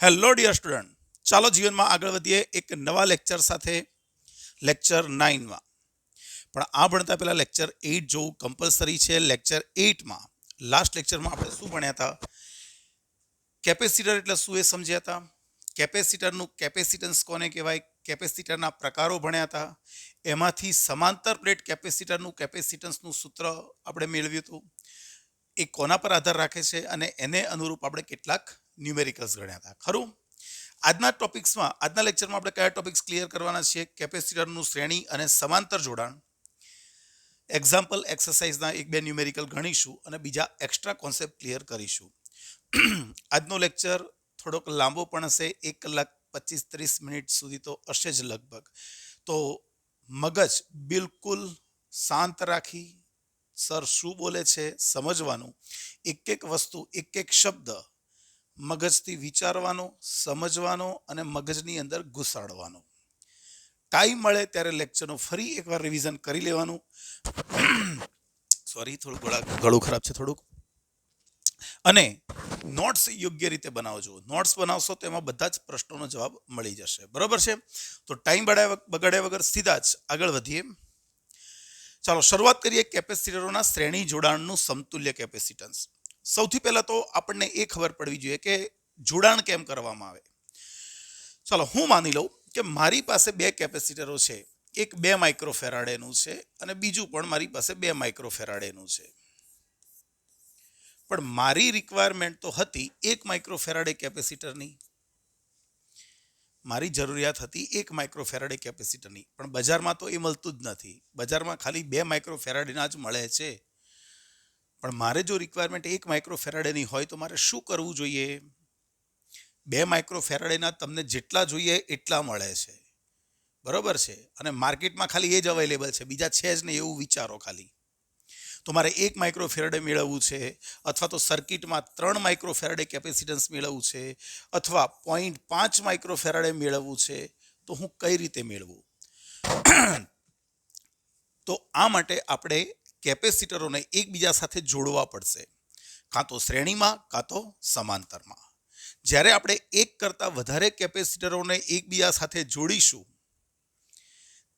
Hello dear student, ચાલો જીવનમાં આગળ વધીએ એક નવા લેક્ચર સાથે, લેક્ચર 9માં. પણ આ ભણતા પહેલા લેક્ચર 8 જોવું કમ્પલસરી છે. લેક્ચર 8માં લાસ્ટ લેક્ચરમાં આપણે શું ભણ્યા હતા? કેપેસિટર એટલે શું એ સમજ્યા હતા. કેપેસિટરનું કેપેસિટન્સ કોને કહેવાય, કેપેસિટરના પ્રકારો ભણ્યા હતા. એમાંથી સમાંતર પ્લેટ કેપેસિટરનું કેપેસિટન્સનું સૂત્ર આપણે મેળવ્યું હતું. એ કોના પર આધાર રાખે છે અને એને અનુરૂપ આપણે કેટલાક ન્યુમેરિકલ્સ ગણ્યા હતા, ખરું? આજના ટોપિક્સમાં, આજના લેક્ચરમાં આપણે કયા ટોપિક્સ ક્લિયર કરવાના છીએ? કેપેસિટરનું શ્રેણી અને સમાંતર જોડાણ, એક્ઝામ્પલ એક્સરસાઇઝના એક બે ન્યુમેરિકલ ગણીશું અને બીજા એક્સ્ટ્રા કોન્સેપ્ટ ક્લિયર કરીશું. આજનો લેક્ચર થોડોક લાંબો પણ હશે, 1 કલાક 25-30 મિનિટ સુધી તો હશે જ લગભગ. તો મગજ બિલકુલ શાંત રાખી સર શું બોલે છે સમજવાનું, એક એક વસ્તુ, એક એક શબ્દ મગજથી વિચારવાનો, સમજવાનો અને મગજની અંદર ઘુસાડવાનો. ટાઈમ મળે ત્યારે લેક્ચરનું ફરી એકવાર રિવિઝન કરી લેવાનું. સોરી, થોડું ગળું ખરાબ છે થોડુંક. અને નોટ્સ યોગ્ય રીતે બનાવજો. નોટ્સ બનાવશો તો એમાં બધા જ પ્રશ્નોનો જવાબ મળી જશે. બરોબર છે? તો ટાઈમ બગાડ્યા વગર સીધા જ આગળ વધીએ. ચાલો શરૂઆત કરીએ કેપેસિટરોના શ્રેણી જોડાણનું સમતુલ્ય કેપેસિટન્સ. સૌથી પહેલા તો આપણને એ ખબર પડવી જોઈએ કે જોડાણ કેમ કરવામાં આવે. ચાલો હું માની લઉં કે મારી પાસે બે કેપેસિટરો છે. એક 2 માઇક્રોફેરાડેનું છે અને બીજું પણ મારી પાસે 2 માઇક્રોફેરાડેનું છે. પણ મારી રિક્વાયરમેન્ટ તો હતી 1 માઇક્રોફેરાડે કેપેસિટરની. મારી જરૂરિયાત હતી 1 માઇક્રોફેરાડે કેપેસિટરની, પણ બજારમાં તો એ મળતું જ નથી. બજારમાં ખાલી 2 માઇક્રોફેરાડેના જ મળે છે. પણ મારે જો રિક્વાયરમેન્ટ 1 માઇક્રોફેરાડેની હોય તો મારે શું કરવું જોઈએ? 2 માઇક્રોફેરાડેના તમને જેટલા જોઈએ એટલા મળે છે. બરોબર છે? અને માર્કેટમાં ખાલી એ જ અવેલેબલ છે, બીજા છે જ નહીં એવું વિચારો ખાલી. તો મારે 1 માઇક્રોફેરાડે મેળવવું છે, અથવા તો સર્કિટમાં 3 માઇક્રોફેરાડે કેપેસિટન્સ મેળવવું છે, અથવા 0.5 માઇક્રોફેરાડે મેળવવું છે, તો હું કઈ રીતે મેળવું? તો આ માટે આપણે કેપેસિટરોને એકબીજા સાથે જોડવા પડશે, કાં તો શ્રેણીમાં કાં તો સમાંતરમાં. જ્યારે આપણે એક કરતાં વધારે કેપેસિટરોને એકબીજા સાથે જોડીશું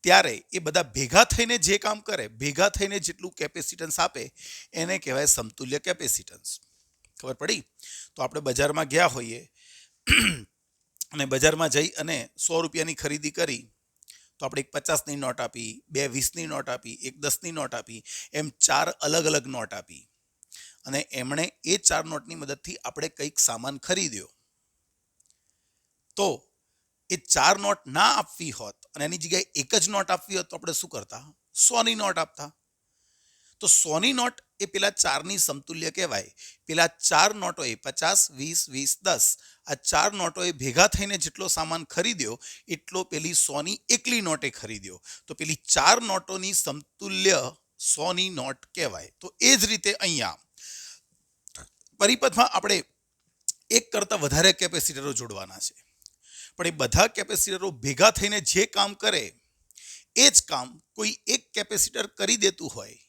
ત્યારે એ બધા ભેગા થઈને જે કામ કરે, ભેગા થઈને જેટલું કેપેસિટન્સ આપે એને કહેવાય સમતુલ્ય કેપેસિટન્સ. ખબર પડી? તો આપણે બજારમાં ગયા હોઈએ અને બજારમાં જઈ અને 100 રૂપિયાની ખરીદી કરી, તો આપણે એક 50ની નોટ આપી, 2 20ની નોટ આપી, એક 10ની નોટ આપી, એમ 4 અલગ અલગ નોટ આપી અને એમણે એ 4 નોટની મદદથી આપણે કંઈક સામાન ખરીદ્યો. તો એ 4 નોટ ના આપવી હોત અને એની જગ્યાએ એક જ નોટ આપવી હોત તો આપણે શું કરતા? 100ની નોટ આપતા. તો 100ની નોટ એ પેલા 4ની સમતુલ્ય કહેવાય. પેલા 4 નોટોએ 50, 20, 20, 10 આ 4 નોટોએ ભેગા થઈને જેટલો સામાન ખરીદ્યો એટલો પેલી 100ની એકલી નોટે ખરીદ્યો. તો પેલી 4 નોટોની સમતુલ્ય 100ની નોટ કહેવાય. તો એ જ રીતે અહીંયા પરિપથમાં આપણે એક કરતાં વધારે કેપેસિટરો જોડવાના છે. પણ એ બધા કેપેસિટરો ભેગા થઈને જે કામ કરે એ જ કામ કોઈ એક કેપેસિટર કરી દેતું હોય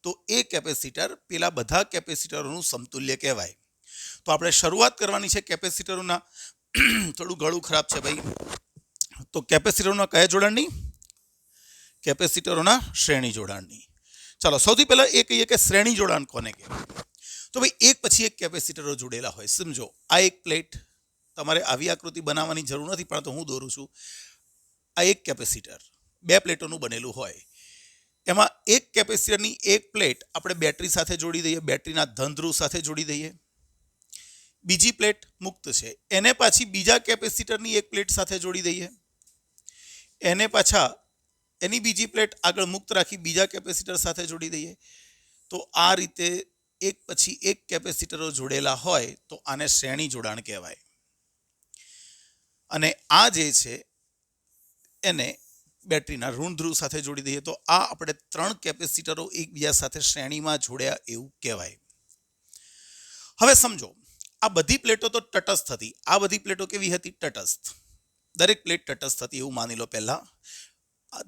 તો એ કેપેસિટર પેલા બધા કેપેસિટરોનું સમતુલ્ય કહેવાય. તો આપણે શરૂઆત કરવાની છે કેપેસિટરોના. થોડું ગળું ખરાબ છે ભાઈ. તો કેપેસિટરોના કયા જોડાણની? કેપેસિટરોના શ્રેણી જોડાણની. ચાલો સૌથી પહેલા એ કહીએ કે શ્રેણી જોડાણ કોને કહેવાય. તો ભાઈ એક પછી એક કેપેસિટરો જોડેલા હોય. સમજો આ એક પ્લેટ, તમારે આવી આકૃતિ બનાવવાની જરૂર નથી, પણ તો હું દોરું છું. આ એક કેપેસિટર 2 પ્લેટોનું બનેલું હોય. એમાં એક કેપેસિટરની એક પ્લેટ આપણે બેટરી સાથે જોડી દઈએ, બેટરીના ધન ધ્રુવ સાથે જોડી દઈએ. બીજી પ્લેટ મુક્ત છે, એને પાછી બીજા કેપેસિટરની એક પ્લેટ સાથે જોડી દઈએ. એને પાછા એની બીજી પ્લેટ આગળ મુક્ત રાખી બીજા કેપેસિટર સાથે જોડી દઈએ. તો આ રીતે એક પછી એક કેપેસિટરો જોડેલા હોય તો આને શ્રેણી જોડાણ કહેવાય. અને આ જે છે એને બેટરીના ઋણ ધ્રુવ સાથે જોડી દઈએ તો આ આપણે 3 કેપેસિટરો એકબીજા સાથે શ્રેણીમાં જોડ્યા એવું કહેવાય. હવે સમજો આ બધી પ્લેટો તો તટસ્થ હતી. આ બધી પ્લેટો કેવી હતી? તટસ્થ. દરેક પ્લેટ તટસ્થ હતી એવું માની લો. પહેલા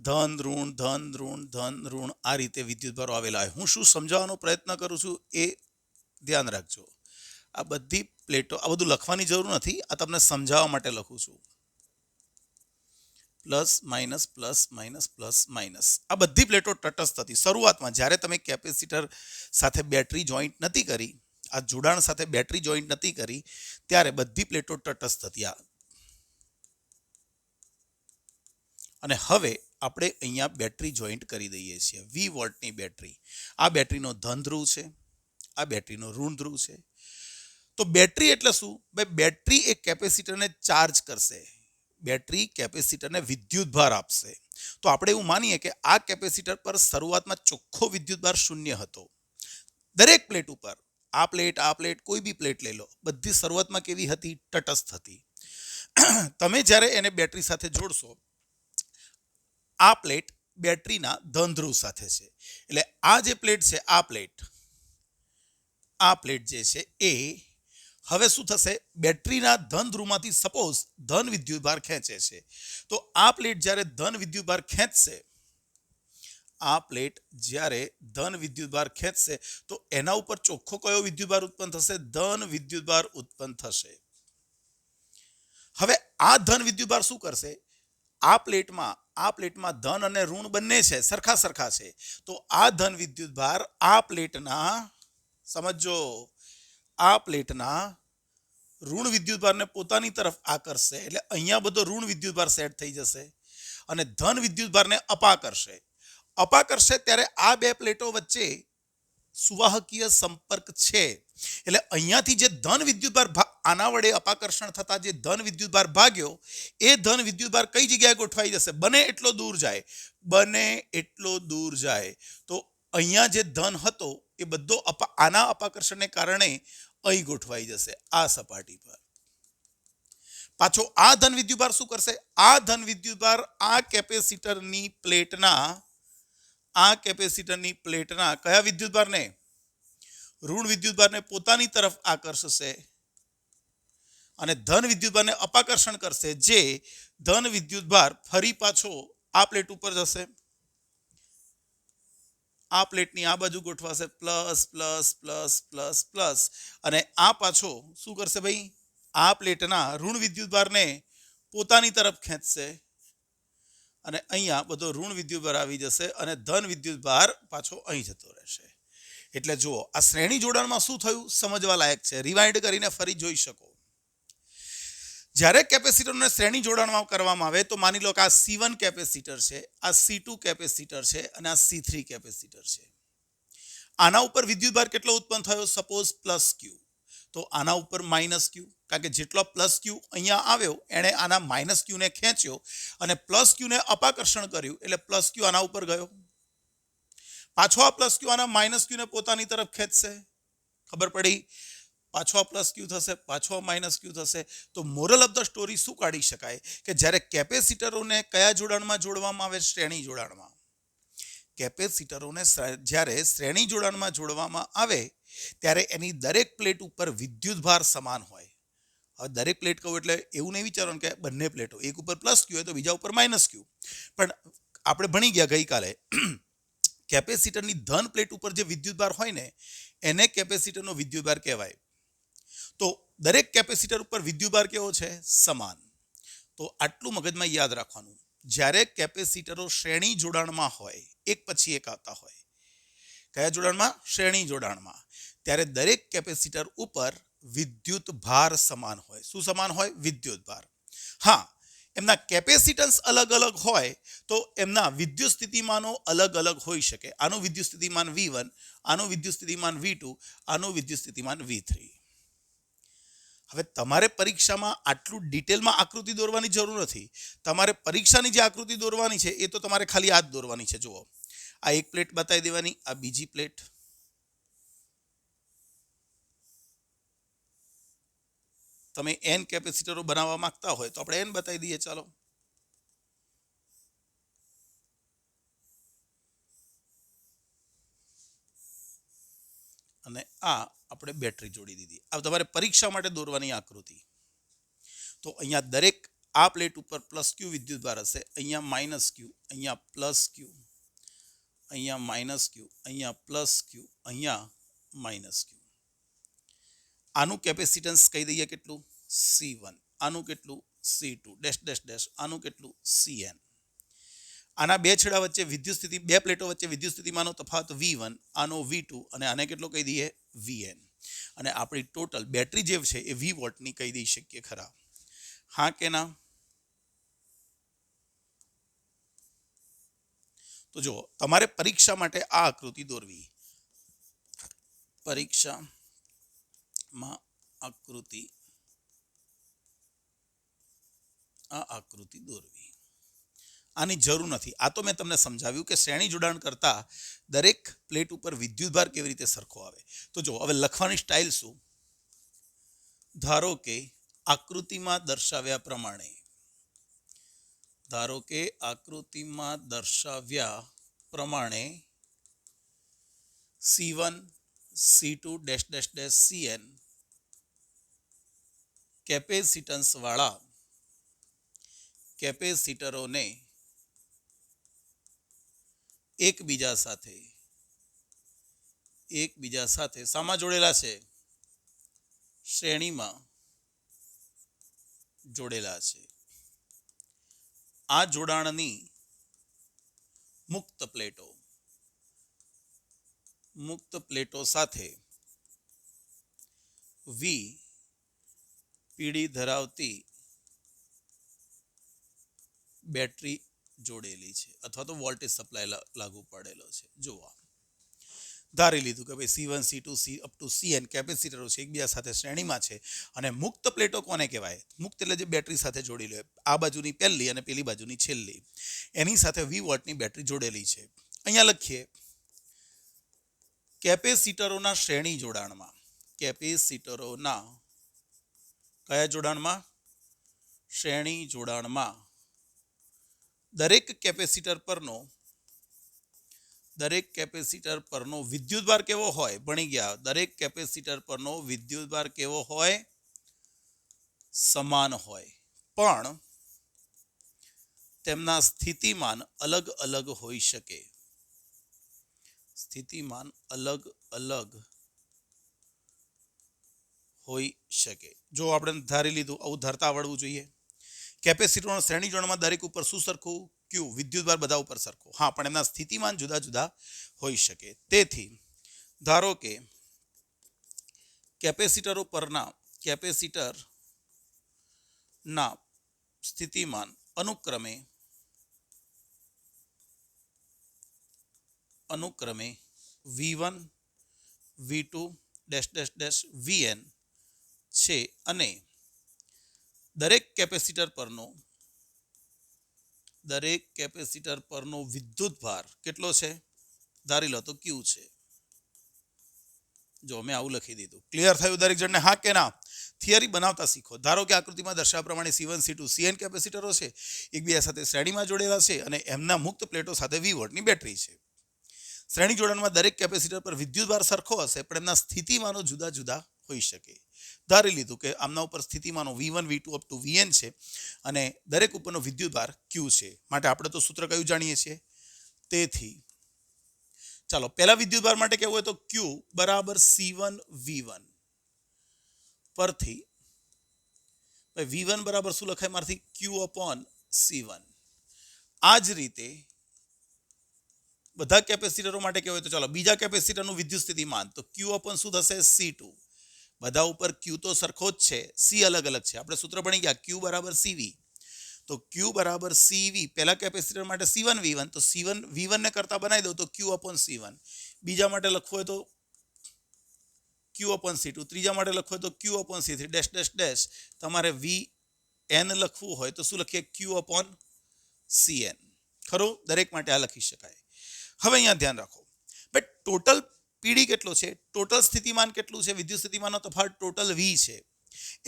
ધન ઋણ ધન ઋણ ધન ઋણ આ રીતે વિદ્યુતભારો આવેલા હોય. હું શું સમજાવવાનો પ્રયત્ન કરું છું એ ધ્યાન રાખજો. આ બધી પ્લેટો, આ બધું લખવાની જરૂર નથી, આ તમને સમજાવવા માટે લખું છું. Plus minus plus minus plus minus, આ બધી પ્લેટો તટસ્થ હતી. શરૂઆતમાં જ્યારે તમે કેપેસિટર સાથે બેટરી જોઈન્ટ નથી કરી, આ જોડાણ સાથે બેટરી જોઈન્ટ નથી કરી, ત્યારે બધી પ્લેટો તટસ્થ હતી. અને હવે આપણે અહીંયા બેટરી જોઈન્ટ કરી દઈએ છીએ. 20 વોલ્ટની બેટરી. આ બેટરીનો ધન ધ્રુવ છે, આ બેટરીનો ઋણ ધ્રુવ છે. તો બેટરી એટલે શું? ભાઈ બેટરી એક કેપેસિટરને ચાર્જ કરશે. બેટરી કેપેસિટરને વિદ્યુતભાર આપશે. તો આપણે એવું માનીએ કે આ કેપેસિટર પર શરૂઆતમાં ચોખ્ખો વિદ્યુતભાર 0 હતો. દરેક પ્લેટ ઉપર, આ પ્લેટ કોઈ બી પ્લેટ લઈ લો, બધી શરૂઆતમાં કેવી હતી? તટસ્થ હતી. તમે જ્યારે એને બેટરી સાથે જોડશો, આ પ્લેટ બેટરીના ધન ધ્રુવ સાથે છે. એટલે આ જે પ્લેટ છે, આ પ્લેટ જે છે એ હવે શું થશે? બેટરીના ધન ધ્રુવમાંથી સપોઝ ધન વિદ્યુતભાર ખેંચે છે. તો આ પ્લેટ જ્યારે ધન વિદ્યુતભાર ખેંચશે, આ પ્લેટ જ્યારે ધન વિદ્યુતભાર ખેંચશે, તો એના ઉપર ચોખ્ખો કયો વિદ્યુતભાર ઉત્પન્ન થશે? ધન વિદ્યુતભાર ઉત્પન્ન થશે. હવે આ ધન વિદ્યુતભાર શું કરશે? આ પ્લેટમાં ધન અને ઋણ બંને છે, સરખા છે. તો આ ધન વિદ્યુતભાર આ પ્લેટના, સમજો, આ પ્લેટના ઋણ વિદ્યુતભારને પોતાની તરફ આકર્ષશે. એટલે અહીંયા બધો ઋણ વિદ્યુતભાર સેટ થઈ જશે અને ધન વિદ્યુતભારને અપાકર્ષે ત્યારે આ બે પ્લેટો વચ્ચે સુવાહકીય સંપર્ક છે. એટલે અહીંયાથી જે ધન વિદ્યુતભાર આના વડે અપાકર્ષણ થતા જે ધન વિદ્યુતભાર ભાગ્યો, એ ધન વિદ્યુતભાર કઈ જગ્યાએ ગોઠવાઈ જશે? બને એટલો દૂર જાય. તો અહીંયા જે ધન હતો એ બધો આના અપાકર્ષણને કારણે અહીં ગોઠવાઈ જશે, આ સપાટી પર. પાછો આ ધન વિદ્યુતભાર શું કરશે? આ ધન વિદ્યુતભાર આ કેપેસિટરની પ્લેટના કયા વિદ્યુતભારને? ઋણ વિદ્યુતભારને પોતાની તરફ આકર્ષશે અને ધન વિદ્યુતભારને અપાકર્ષણ કરશે. જે ધન વિદ્યુતભાર ફરી પાછો આ પ્લેટ ઉપર જશે, આ પ્લેટની આ બાજુ ગોઠવાશે, plus plus plus plus plus, અને આ પાછો શું કરશે ભાઈ? આ પ્લેટના ઋણ વિદ્યુતભારને પોતાની તરફ ખેંચશે અને અહીંયા બધો ઋણ વિદ્યુતભાર આવી જશે અને ધન વિદ્યુતભાર પાછો અહીં જતો રહેશે. એટલે જુઓ, આ શ્રેણી જોડાણમાં શું થયું? સમજવા લાયક છે. રિવાઇન્ડ કરીને ફરી જોઈ શકો. જ્યારે કેપેસિટરને શ્રેણી જોડાણમાં કરવામાં આવે તો માની લો કે આ C1 કેપેસિટર છે, આ C2 કેપેસિટર છે અને આ C3 કેપેસિટર છે. આના ઉપર વિદ્યુતભાર કેટલો ઉત્પન્ન થયો? Suppose plus Q. તો આના ઉપર માઇનસ Q, કારણ કે જેટલો પ્લસ Q અહીંયા આવ્યો એણે આના માઇનસ Q ને ખેંચ્યો અને પ્લસ Q ને અપાકર્ષણ કર્યું, એટલે પ્લસ Q આના ઉપર ગયો. પાછો આ પ્લસ Q આના માઇનસ Q ને પોતાની તરફ ખેંચશે. ખબર પડી? પાછો આ પ્લસ Q થશે, પાછો આ માઇનસ Q થશે. તો મોરલ ઓફ ધ સ્ટોરી શું કાઢી શકાય? કે જ્યારે કેપેસિટરોને કયા જોડાણમાં જોડવામાં આવે? શ્રેણી જોડાણમાં. કેપેસિટરોને જ્યારે શ્રેણી જોડાણમાં જોડવામાં આવે ત્યારે એની દરેક પ્લેટ ઉપર વિદ્યુતભાર સમાન હોય. હવે દરેક પ્લેટ કહું એટલે એવું નહીં વિચારવાનું કે બંને પ્લેટો, એક ઉપર પ્લસ Q હોય તો બીજા ઉપર માઇનસ Q. પણ આપણે ભણી ગયા ગઈકાલે, કેપેસિટરની ધન પ્લેટ ઉપર જે વિદ્યુતભાર હોય ને એને કેપેસિટરનો વિદ્યુતભાર કહેવાય. તો દરેક કેપેસિટર ઉપર વિદ્યુતભાર કેવો છે? સમાન. તો આટલું મગજમાં યાદ રાખવાનું. જ્યારે કેપેસિટરો શ્રેણી જોડાણમાં હોય, એક પછી એક આવતા હોય. કયા જોડાણમાં? શ્રેણી જોડાણમાં. ત્યારે દરેક કેપેસિટર ઉપર વિદ્યુત ભાર સમાન હોય. શું સમાન હોય? વિદ્યુત ભાર. હા, એમના કેપેસિટન્સ અલગ અલગ હોય તો એમના વિદ્યુત સ્થિતિમાનો અલગ અલગ હોઈ શકે. આનું વિદ્યુત સ્થિતિમાન V1, આનું વિદ્યુત સ્થિતિમાન V2, આનું વિદ્યુત સ્થિતિમાન V3. હવે તમારે પરીક્ષામાં આટલું ડિટેલમાં આકૃતિ દોરવાની જરૂર નથી. તમારે પરીક્ષાની જે આકૃતિ દોરવાની છે એ તો તમારે ખાલી આ જ દોરવાની છે. જુઓ, આ એક પ્લેટ બતાવી દેવાની, આ બીજી પ્લેટ. તમે n કેપેસિટરો બનાવવા માંગતા હોય તો આપણે n બતાવી દઈએ. ચાલો, અને આ આપણે બેટરી જોડી દીધી. આ તમારે પરીક્ષા માટે દોરવાની આકૃતિ. તો અહીંયા દરેક આ પ્લેટ ઉપર પ્લસ Q વિદ્યુતભાર હશે, અહીંયા માઇનસ Q, અહીંયા પ્લસ Q, અહીંયા માઇનસ Q, અહીંયા પ્લસ Q, અહીંયા માઇનસ Q. આનું કેપેસિટન્સ કહી દઈએ કેટલું C1, આનું કેટલું C2 ડેશ ડેશ ડેશ, આનું કેટલું Cn. આના બે છેડા વચ્ચે વિદ્યુત સ્થિતિ, બે પ્લેટો વચ્ચે વિદ્યુત સ્થિતિમાનનો તફાવત V1, આનો V2 અને આને કેટલો કહી દઈએ Vn. અને આપણી ટોટલ બેટરી જે છે એ V વોટની કહી દઈ શકીએ ખરા? હા કે ના? તો જો તમારે પરીક્ષા માટે આ આકૃતિ દોરવી. પરીક્ષામાં આકૃતિ દોરવી. આની જરૂર નથી. આ તો મેં તમને સમજાવ્યું કે શ્રેણી જોડાણ કરતા દરેક પ્લેટ ઉપર વિદ્યુતભાર કેવી રીતે સરખો આવે. તો જો હવે લખવાની સ્ટાઇલ શું? ધારો કે આકૃતિમાં દર્શાવ્યા પ્રમાણે C1, C2 dash dash dash Cn capacitance વાળા કેપેસિટરોને એકબીજા સાથે સામા જોડેલા છે? શ્રેણીમાં જોડેલા છે. આ જોડાણની મુક્ત પ્લેટો સાથે V પીડી ધરાવતી બેટરી જોડેલી છે અથવા તો વોલ્ટેજ સપ્લાય લાગુ પડેલો છે. જોવા ધારી લીધું કે ભાઈ C1, C2, up to Cn કેપેસિટરો છે, એકબીજા સાથે શ્રેણીમાં છે. અને મુક્ત પ્લેટો કોને કહેવાય? મુક્ત એટલે જે બેટરી સાથે જોડી લે, આ બાજુની પહેલી અને પેલી બાજુની છેલ્લી, એની સાથે V વોટની બેટરી જોડેલી છે. અહીંયા લખીએ કેપેસિટરોના શ્રેણી જોડાણમાં, કેપેસિટરોના કયા જોડાણમાં? શ્રેણી જોડાણમાં દરેક કેપેસિટર પરનો વિદ્યુતભાર કેવો હોય? ભણી ગયા. દરેક કેપેસિટર પરનો વિદ્યુતભાર કેવો હોય? સમાન હોય, પણ તેમના સ્થિતિમાન અલગ અલગ હોઈ શકે. જો આપણે ધારી લીધું, આવું ધારતા આવડવું જોઈએ. કેપેસિટરોના શ્રેણી જોડાણમાં દરેક ઉપર શું સરખું? Q. વિદ્યુતભાર બધા ઉપર સરખો. હા, પણ એમના સ્થિતિમાન જુદા જુદા હોઈ શકે. તેથી ધારો કે કેપેસિટરના સ્થિતિમાન અનુક્રમે V1, V2 dash dash dash Vn છે અને દરેક કેપેસિટર પરનો વિદ્યુતભાર કેટલો છે? ધારી લો તો Q છે. જો મેં આવું લખી દીધું. ક્લિયર થયું દરેક જણને? હા કે ના? થિયરી બનાવતા શીખો. ધારો કે આકૃતિમાં દર્શાવ્યા પ્રમાણે C1, C2, Cn કેપેસિટરો છે, એકબીજા સાથે શ્રેણીમાં જોડેલા છે અને એમના મુક્ત પ્લેટો સાથે V વોટની બેટરી છે. શ્રેણી જોડાણમાં દરેક કેપેસિટર પર વિદ્યુતભાર સરખો હશે, પણ એમના સ્થિતિમાનો જુદા જુદા હોઈ શકે. ધારી લીધું કે આમના ઉપર સ્થિતિમાનો V1, V2 up to Vn છે અને દરેક ઉપરનો વિદ્યુતભાર Q છે. માટે આપણે તો સૂત્ર કયું જાણીએ છીએ? તેથી ચાલો પહેલા વિદ્યુતભાર માટે કેવું હોય તો Q બરાબર C1 V1 પરથી V1 બરાબર શું લખાય મારથી? Q upon C1. આ જ રીતે બધા કેપેસિટરો માટે કેવું હોય તો ચાલો બીજા કેપેસિટરનું વિદ્યુત સ્થિતિમાન તો Q upon શું થશે? C2. બધા ઉપર Q તો સરખો જ છે, C અલગ અલગ છે. આપણે સૂત્ર ભણી ગયા Q બરાબર CV. તો Q બરાબર CV. પહેલા કેપેસિટર માટે C1 V1, તો C1 V1 ને કરતા બનાવી દો તો Q upon C1. બીજા માટે લખવું હોય તો Q upon C2. ત્રીજા માટે લખવું હોય તો Q upon C3 dash dash dash. તમારે Vn લખવું હોય તો શું લખીએ? Q upon Cn. ખરું? દરેક માટે આ લખી શકાય. હવે અહીંયા ધ્યાન રાખો, ભાઈ ટોટલ પીડી કેટલો છે? ટોટલ સ્થિતિમાન કેટલું છે? વિદ્યુત સ્થિતિમાનનો તફાવત ટોટલ V છે.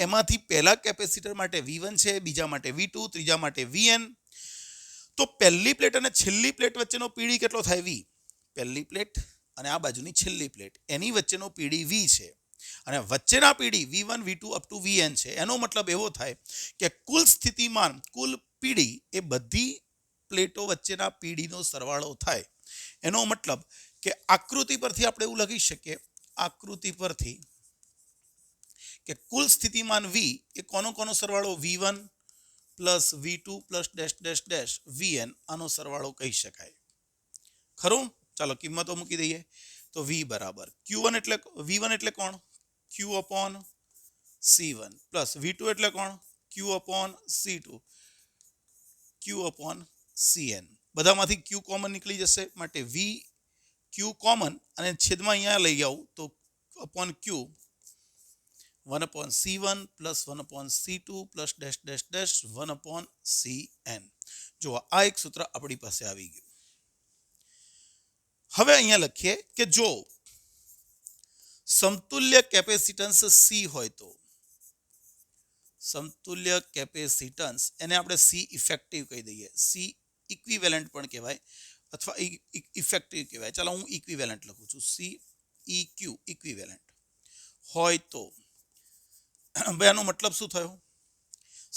એમાંથી પહેલા કેપેસિટર માટે V1 છે, બીજા માટે V2, ત્રીજા માટે Vn. તો પહેલી પ્લેટ અને છેલ્લી પ્લેટ વચ્ચેનો પીડી કેટલો થાય? V. પહેલી પ્લેટ અને આ બાજુની છેલ્લી પ્લેટ, એની વચ્ચેનો પીડી V છે અને વચ્ચેના પીડી V1, V2 up to Vn છે. એનો મતલબ એવો થાય કે કુલ સ્થિતિમાન, કુલ પીડી એ બધી પ્લેટો વચ્ચેના પીડીનો સરવાળો થાય. એનો મતલબ કે આકૃતિ પરથી આપણે એવું લખી શકીએ, આકૃતિ પરથી કે કુલ સ્થિતિમાન V એ કોનો સરવાળો V1 plus V2 plus dash dash dash Vn આનો સરવાળો કહી શકાય. ખરું? ચાલો કિંમતો મૂકી દઈએ. તો V બરાબર Q1 એટલે V1 એટલે કોણ? Q upon C1 plus V2 એટલે કોણ? Q upon C2 Q upon Cn. બધામાંથી Q કોમન નીકળી જશે માટે V Q કોમન અને છેદમાં અહીંયા લઈ આવું તો upon Q 1 upon C1 plus 1 upon C2 plus dash dash dash 1 upon Cn. જો આ એક સૂત્ર આપણી પાસે આવી ગયું. હવે અહીંયા લખીએ કે જો સમતુલ્ય કેપેસિટન્સ C હોય તો સમતુલ્ય કેપેસિટન્સ એને આપણે C ઇફેક્ટિવ કહી દઈએ. C ઇક્વિવેલન્ટ પણ કહેવાય અથવા ઇફેક્ટિવ કહેવાય. ચાલો હું ઇક્વિવેલન્ટ લખું છું. C EQ ઇક્વિવેલન્ટ હોય તો ભાઈ આનો મતલબ શું થયો?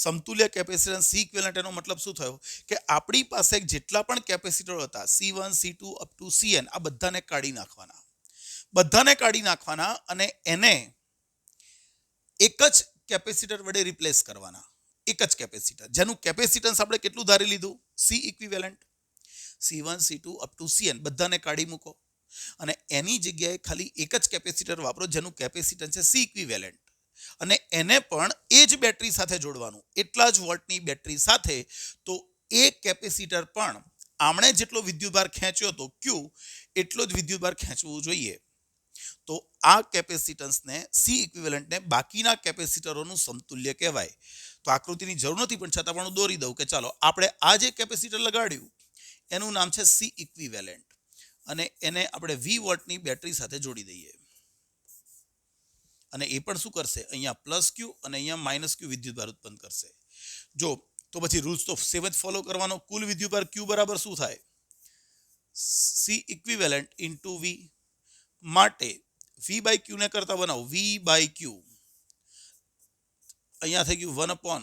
સમતુલ્ય કેપેસિટન્સ C ઇક્વિવેલન્ટ એનો મતલબ શું થયો કે આપણી પાસે જેટલા પણ કેપેસિટર હતા C1 C2 up to Cn આ બધાને કાઢી નાખવાના અને એને એક જ કેપેસિટર વડે રિપ્લેસ કરવાના. એક જ કેપેસિટર જેનું કેપેસિટન્સ આપણે કેટલું ધારી લીધું? C equivalent. C1 C2 up to Cn બધાને કાઢી મૂકો અને એની જગ્યાએ ખાલી એક જ કેપેસિટર વાપરો જેનું કેપેસિટન્સ છે C ઇક્વિવેલન્ટ અને એને પણ એ જ બેટરી સાથે જોડવાનું. એટલા જ વોલ્ટની બેટરી સાથે. તો એ કેપેસિટર પણ આમણે જેટલો વિદ્યુતભાર ખેંચ્યો હતો Q એટલો જ વિદ્યુતભાર ખેંચવું જોઈએ. તો આ કેપેસિટન્સને C ઇક્વિવેલન્ટને બાકીના કેપેસિટરોનું સમતુલ્ય કહેવાય. તો આકૃતિની જરૂર નથી પણ છતાં પણ હું દોરી દઉં કે ચાલો આપણે આ જે કેપેસિટર લગાડ્યું એનું નામ છે C ઇક્વિવેલન્ટ અને એને આપણે V વોલ્ટની બેટરી સાથે જોડી દઈએ. અને એ પણ શું કરશે? અહીંયા પ્લસ Q અને અહીંયા માઇનસ Q વિદ્યુતભાર ઉત્પન્ન કરશે. જો તો પછી રૂલ્સ તો સેમ જ ફોલો કરવાનો. કુલ વિદ્યુતભાર Q બરાબર શું થાય? C ઇક્વિવેલન્ટ ઇન્ટુ V માટે V બાય Q ને કરતા બનાવો. V બાય Q અહીંયા થઈ ગયું 1 upon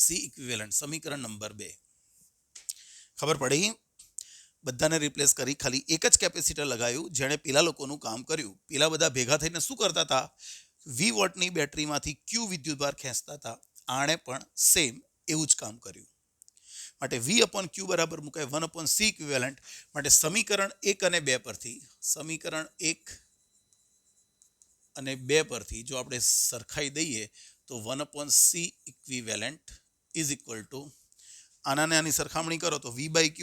C ઇક્વિવેલન્ટ. સમીકરણ નંબર 2. ખબર પડી? બધાને રિપ્લેસ કરી ખાલી એક જ કેપેસિટર લગાવ્યું જેણે પેલા લોકોનું કામ કર્યું. પેલા બધા ભેગા થઈને શું કરતા હતા? V વોલ્ટની બેટરીમાંથી Q વિદ્યુતભાર ખેંચતા હતા. આણે પણ સેમ એવું જ કામ કર્યું. માટે V upon Q બરાબર મુકાય 1 upon C ઇક્વિવેલન્ટ. માટે સમીકરણ 1 અને 2 પરથી જો આપણે સરખાઈ દઈએ તો 1 upon C equivalent is equal to આનાને આની સરખામણી કરો તો V બાય Q.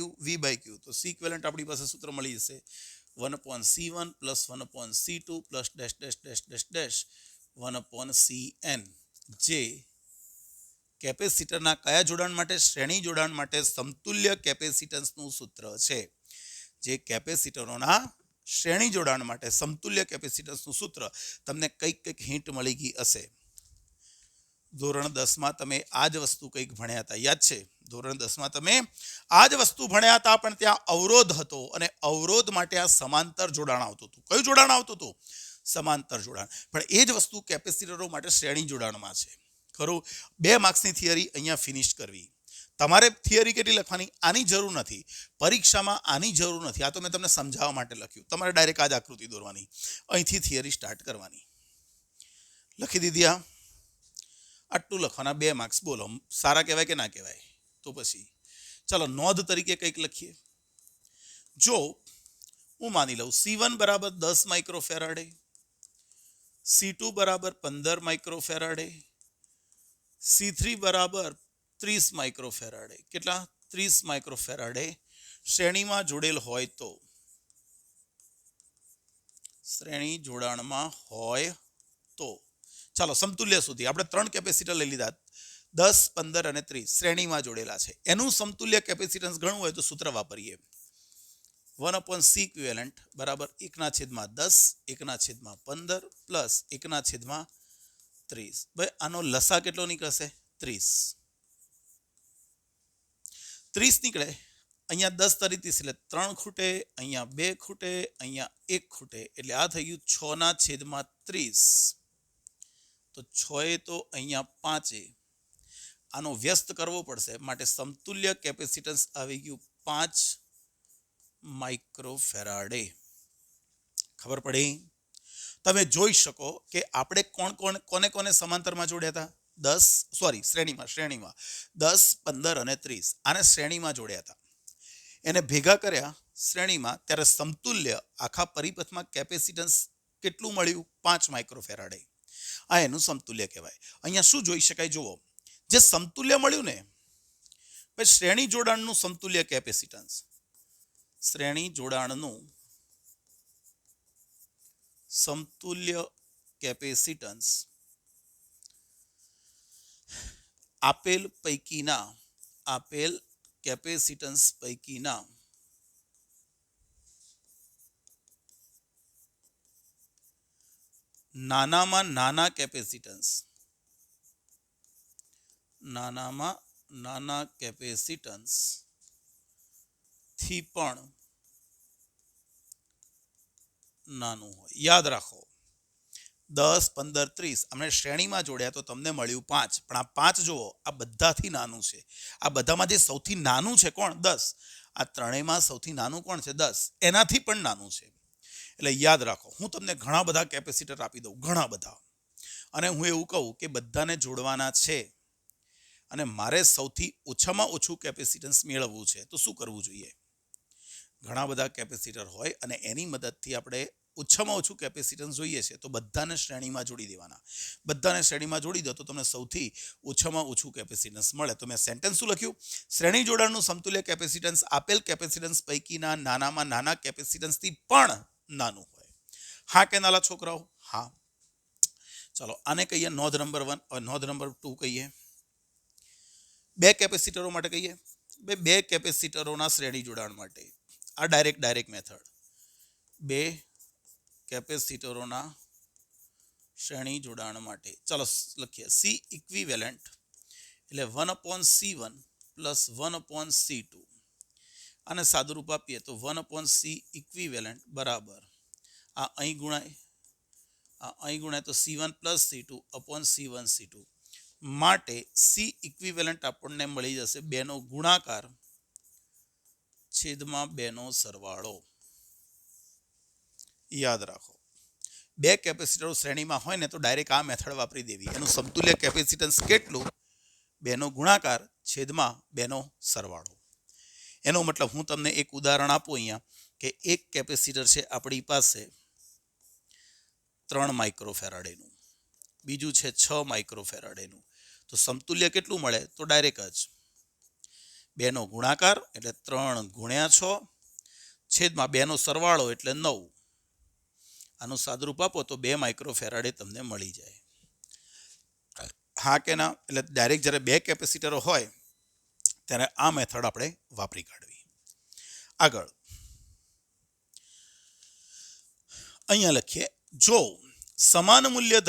તો C ઇક્વિવેલન્ટ આપણી પાસે સૂત્ર મળી જશે 1 upon C1 plus 1 upon C2 plus dash dash dash dash dash 1 upon Cn. જે કેપેસિટરના કયા જોડાણ માટે? શ્રેણી જોડાણ માટે સમતુલ્ય કેપેસિટન્સનું સૂત્ર છે. જે કેપેસિટરોના શ્રેણી જોડાણ માટે સમતુલ્ય કેપેસિટન્સનું સૂત્ર તમને કંઈક હિન્ટ મળી ગઈ હશે. ધોરણ 10માં તમે આ જ વસ્તુ કંઈક ભણ્યા હતા, યાદ છે? ધોરણ 10માં તમે આ જ વસ્તુ ભણ્યા હતા પણ ત્યાં અવરોધ હતો અને અવરોધ માટે આ સમાંતર જોડાણ આવતું હતું. કયું જોડાણ આવતું હતું? સમાંતર જોડાણ. પણ એ જ વસ્તુ કેપેસિટરો માટે શ્રેણી જોડાણમાં છે. ખરું? 2 માર્ક્સની થિયરી અહીંયા ફિનિશ કરવી. તમારે થિયરી કેટલી લખવાની? આની જરૂર નથી. પરીક્ષામાં આની જરૂર નથી. આ તો મેં તમને સમજાવવા માટે લખ્યું. તમારે ડાયરેક્ટ આ જ આકૃતિ દોરવાની, અહીંથી થિયરી સ્ટાર્ટ કરવાની. લખી દીધી? આટલું લખવાના. 2 માર્ક્સ. બોલો સારા કહેવાય કે ના કહેવાય? તો પછી ચાલો નોંધ તરીકે કંઈક લખીએ. જો હું માની લઉં C1 બરાબર 10 માઇક્રોફેરાડે, C2 બરાબર 15 માઇક્રોફેરાડે, C3 બરાબર 30 માઇક્રોફેરાડે. કેટલા? 30 માઇક્રોફેરાડે શ્રેણીમાં જોડેલ હોય તો, શ્રેણી જોડાણમાં હોય તો ચાલો સમતુલ્ય સુધી આપણે 3 કેપેસિટર લઈ લીધા. 10, 15 અને 30 શ્રેણીમાં જોડેલા છે. એનું સમતુલ્ય કેપેસિટન્સ ગણવું હોય તો સૂત્ર વાપરીએ. 1 upon C ઇક્વિવેલન્ટ બરાબર 1/10 1/15 પ્લસ 1/30. ભાઈ આનો લસા કેટલો નીકળશે? 30. 30 નીકળે. અહીંયા 10 તરીકે એટલે 3 ખૂટે, અહીંયા 2 ખૂટે, અહીંયા 1 ખૂટે એટલે આ થઈ ગયું 6/30. તો 6 તો અહીંયા 5. આનો વ્યસ્ત કરવો પડશે માટે સમતુલ્ય કેપેસિટન્સ આવી ગયું 5 માઇક્રોફેરાડે. ખબર પડી? તમે જોઈ શકો કે આપણે કોને સમાંતરમાં જોડ્યા હતા શ્રેણીમાં 10, 15 અને 30 આને શ્રેણીમાં જોડ્યા હતા. એને ભેગા કર્યા શ્રેણીમાં ત્યારે સમતુલ્ય આખા પરિપથમાં કેપેસિટન્સ કેટલું મળ્યું? 5 માઇક્રોફેરાડે. આ એનું સમતુલ્ય કહેવાય. અહીંયા શું જોઈ શકાય? જુઓ, જે સમતુલ્ય મળ્યું ને, પછી શ્રેણી જોડાણનું સમતુલ્ય કેપેસિટન્સ, શ્રેણી જોડાણનું સમતુલ્ય કેપેસિટન્સ આપેલ કેપેસિટન્સ પૈકીના નાનામાં નાના કેપેસિટન્સ થી પણ નાનું હોય. યાદ રાખો, 10, 15, 30 અમને શ્રેણીમાં જોડ્યા તો તમને મળ્યું 5, પણ આ 5 જુઓ, આ બધાથી નાનું છે. આ બધામાં જે સૌથી નાનું છે કોણ? 10. આ ત્રણેયમાં સૌથી નાનું કોણ છે? 10. એનાથી પણ નાનું છે. એટલે યાદ રાખો, હું તમને ઘણા બધા કેપેસિટર આપી દઉં, ઘણા બધા, અને હું એવું કહું કે બધાને જોડવાના છે અને મારે સૌથી ઓછામાં ઓછું કેપેસિટન્સ મેળવવું છે, તો શું કરવું જોઈએ? ઘણા બધા કેપેસિટર હોય અને એની મદદથી આપણે ઓછામાં ઓછું કેપેસિટન્સ જોઈએ છે, તો બધાને શ્રેણીમાં જોડી દેવાના. બધાને શ્રેણીમાં જોડી દો તો તમને સૌથી ઓછામાં ઓછું કેપેસિટન્સ મળે. તો મેં સેન્ટેન્સ શું લખ્યું? શ્રેણી જોડાણનું સમતુલ્ય કેપેસિટન્સ આપેલ કેપેસિટન્સ પૈકીના નાનામાં નાના કેપેસિટન્સથી પણ નાનું હોય. હા કે નાલા છોકરાઓ? હા. ચાલો આને કહીએ નોંધ નંબર 1. હવે નોંધ નંબર 2 કહીએ. બે કેપેસિટરો માટે કહીએ. બે કેપેસિટરોના શ્રેણી જોડાણ માટે. આ ડાયરેક્ટ મેથડ. બે કેપેસિટરોના શ્રેણી જોડાણ માટે. ચાલો લખીએ. C ઇક્વિવેલન્ટ એટલે 1/C1 પ્લસ 1/C2. આને સાદુરૂપ આપીએ તો 1/C ઇક્વિવેલન્ટ બરાબર આ અહીં ગુણાય તો C1 plus C2 upon C1 C2. માટે C ઇક્વિવેલન્ટ આપણને મળી જશે 2 નો ગુણાકાર છેદમાં 2 નો સરવાળો. યાદ રાખો, બે કેપેસિટરો શ્રેણીમાં હોય ને તો ડાયરેક્ટ આ મેથડ વાપરી દેવી. એનું સમતુલ્ય કેપેસિટન્સ કેટલું? 2 નો ગુણાકાર છેદમાં 2 નો સરવાળો. એનો મતલબ હું તમને એક ઉદાહરણ આપું અહીંયા કે એક કેપેસિટર છે આપણી પાસે 3 માઇક્રોફેરાડેનું, બીજું છે 6 માઇક્રોફેરાડેનું. તો સમતુલ્ય કેટલું મળે? તો ડાયરેક્ટ જ 2 નો ગુણાકાર એટલે 3 ગુણ્યા 6 છેદમાં 2 નો સરવાળો એટલે 9. આનું સાદુરૂપ આપો તો 2 માઇક્રોફેરાડે તમને મળી જાય. હા કે ના? એટલે ડાયરેક્ટ જ્યારે બે કેપેસિટરો હોય ત્યારે આ મેથડ આપણે વાપરી કાઢવી. આગળ અહીંયા લખીએ, જો સમાન મૂલ્ય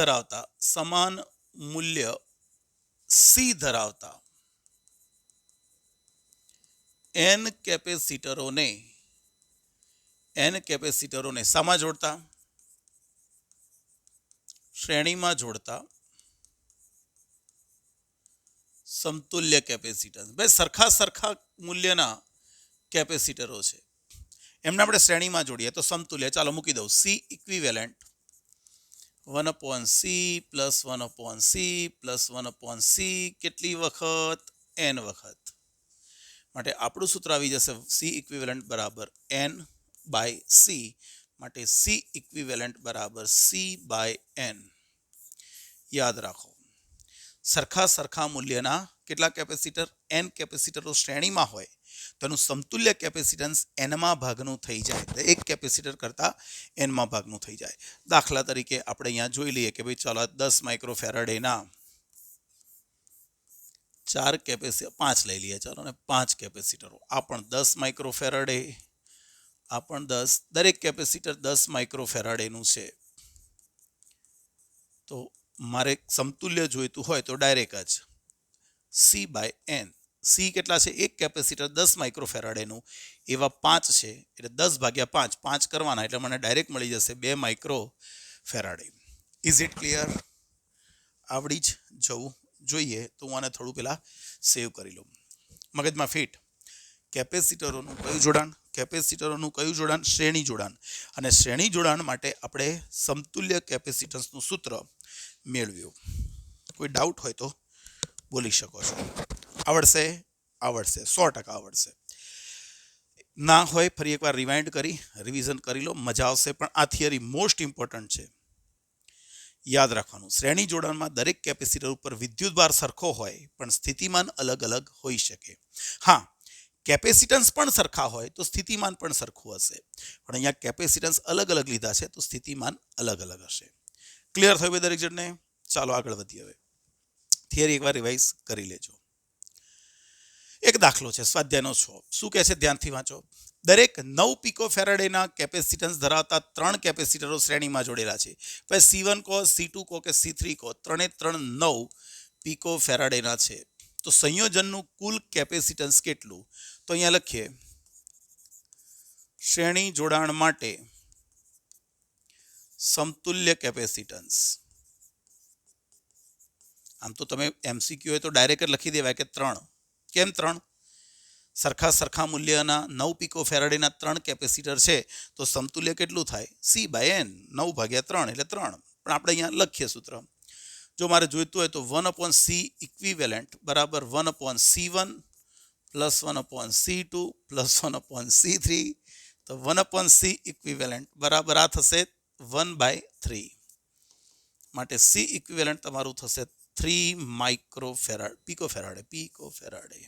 C ધરાવતા n કેપેસિટરોને સામા જોડતા? શ્રેણીમાં જોડતા સમતુલ્ય કેપેસિટન્સ. બે સરખા મૂલ્યના કેપેસિટરો છે, એમને આપણે શ્રેણીમાં જોડીએ તો સમતુલ્ય. ચાલો મૂકી દઉં. C equivalent 1/C plus 1/C plus 1/C કેટલી વખત? n વખત. માટે આપણું સૂત્ર આવી જશે C ઇક્વિવેલન્ટ બરાબર n/C. માટે C ઇક્વિવેલન્ટ બરાબર C/n. યાદ રાખો, સરખા મૂલ્યના કેટલા કેપેસિટર? n કેપેસિટરો શ્રેણીમાં હોય તો એનું સમતુલ્ય કેપેસિટન્સ n-માં ભાગનું થઈ જાય. એક કેપેસિટર કરતાં n-માં ભાગનું થઈ જાય. દાખલા તરીકે આપણે અહીંયા જોઈ લઈએ કે ભાઈ ચાલો 10 માઇક્રોફેરાડેના 5 લઈ લઈએ. ચાલો ને 5 કેપેસિટરો. આ પણ 10 માઇક્રોફેરાડે, આ પણ 10. દરેક કેપેસિટર 10 માઇક્રોફેરાડેનું છે. તો મારે સમતુલ્ય જોઈતું હોય તો ડાયરેક્ટ જ C/n. C કેટલા છે? એક કેપેસિટર 10 માઇક્રોફેરાડેનું, એવા 5 છે એટલે 10/5 5 કરવાના એટલે મને ડાયરેક્ટ મળી જશે 2 માઇક્રોફેરાડે. Is it clear? આવડી જ જવું જોઈએ. તો હું આને થોડું પહેલા સેવ કરી લઉં મગજમાં ફિટ. કેપેસિટરોનું કયું જોડાણ? કેપેસિટરોનું કયું જોડાણ? શ્રેણી જોડાણ. અને શ્રેણી જોડાણ માટે આપણે સમતુલ્ય કેપેસિટન્સનું સૂત્ર મેળવ્યું. કોઈ ડાઉટ હોય તો બોલી શકો છો. આવડશે? આવડશે, 100% આવડશે. ના હોય ફરી એકવાર રિવાઇન્ડ કરી રિવિઝન કરી લો, મજા આવશે. પણ આ થિયરી મોસ્ટ ઇમ્પોર્ટન્ટ છે, યાદ રાખવાનું. શ્રેણી જોડાણમાં દરેક કેપેસિટર ઉપર વિદ્યુતભાર સરખો હોય પણ સ્થિતિમાન અલગ અલગ હોઈ શકે. હા, કેપેસિટન્સ પણ સરખા હોય તો સ્થિતિમાન પણ સરખું હશે, પણ અહીંયા કેપેસિટન્સ અલગ અલગ લીધા છે તો સ્થિતિમાન અલગ અલગ હશે. ક્લિયર થયું દરેક જણને? ચાલો આગળ વધીએ. હવે થિયરી એકવાર રિવાઇઝ કરી લેજો. એક દાખલો છે, સ્વાધ્યાયનો 6. શું કહે છે? ધ્યાનથી વાંચો. દરેક 9 પિકોફેરાડેના કેપેસિટન્સ ધરાવતા 3 કેપેસિટરો શ્રેણીમાં જોડેલા છે. પછી C1 કહો, C2 કહો કે C3 કહો, ત્રણે 9 પિકોફેરાડેના છે. તો સંયોજનનું કુલ કેપેસિટન્સ કેટલું? તો અહીંયા લખીએ, શ્રેણી જોડાણ માટે સમતુલ્ય કેપેસિટન્સ. આમ તો તમે MCQ હોય તો ડાયરેક્ટ લખી દેવાય કે 3. કેમ 3? સરખા મૂલ્યના 9 પિકોફેરાડેના 3 કેપેસિટર છે તો સમતુલ્ય કેટલું થાય? C/N, 9/3 એટલે 3. પણ આપણે અહીંયા લખીએ સૂત્ર. જો મારે જોઈતું હોય તો 1/C ઇક્વિવેલન્ટ બરાબર 1/C1 plus 1/C2 plus 1/C3. તો 1/C ઇક્વિવેલન્ટ બરાબર આ થશે 1/3. માટે C ઇક્વિવેલન્ટ તમારું થશે 3 પિકોફેરાડે.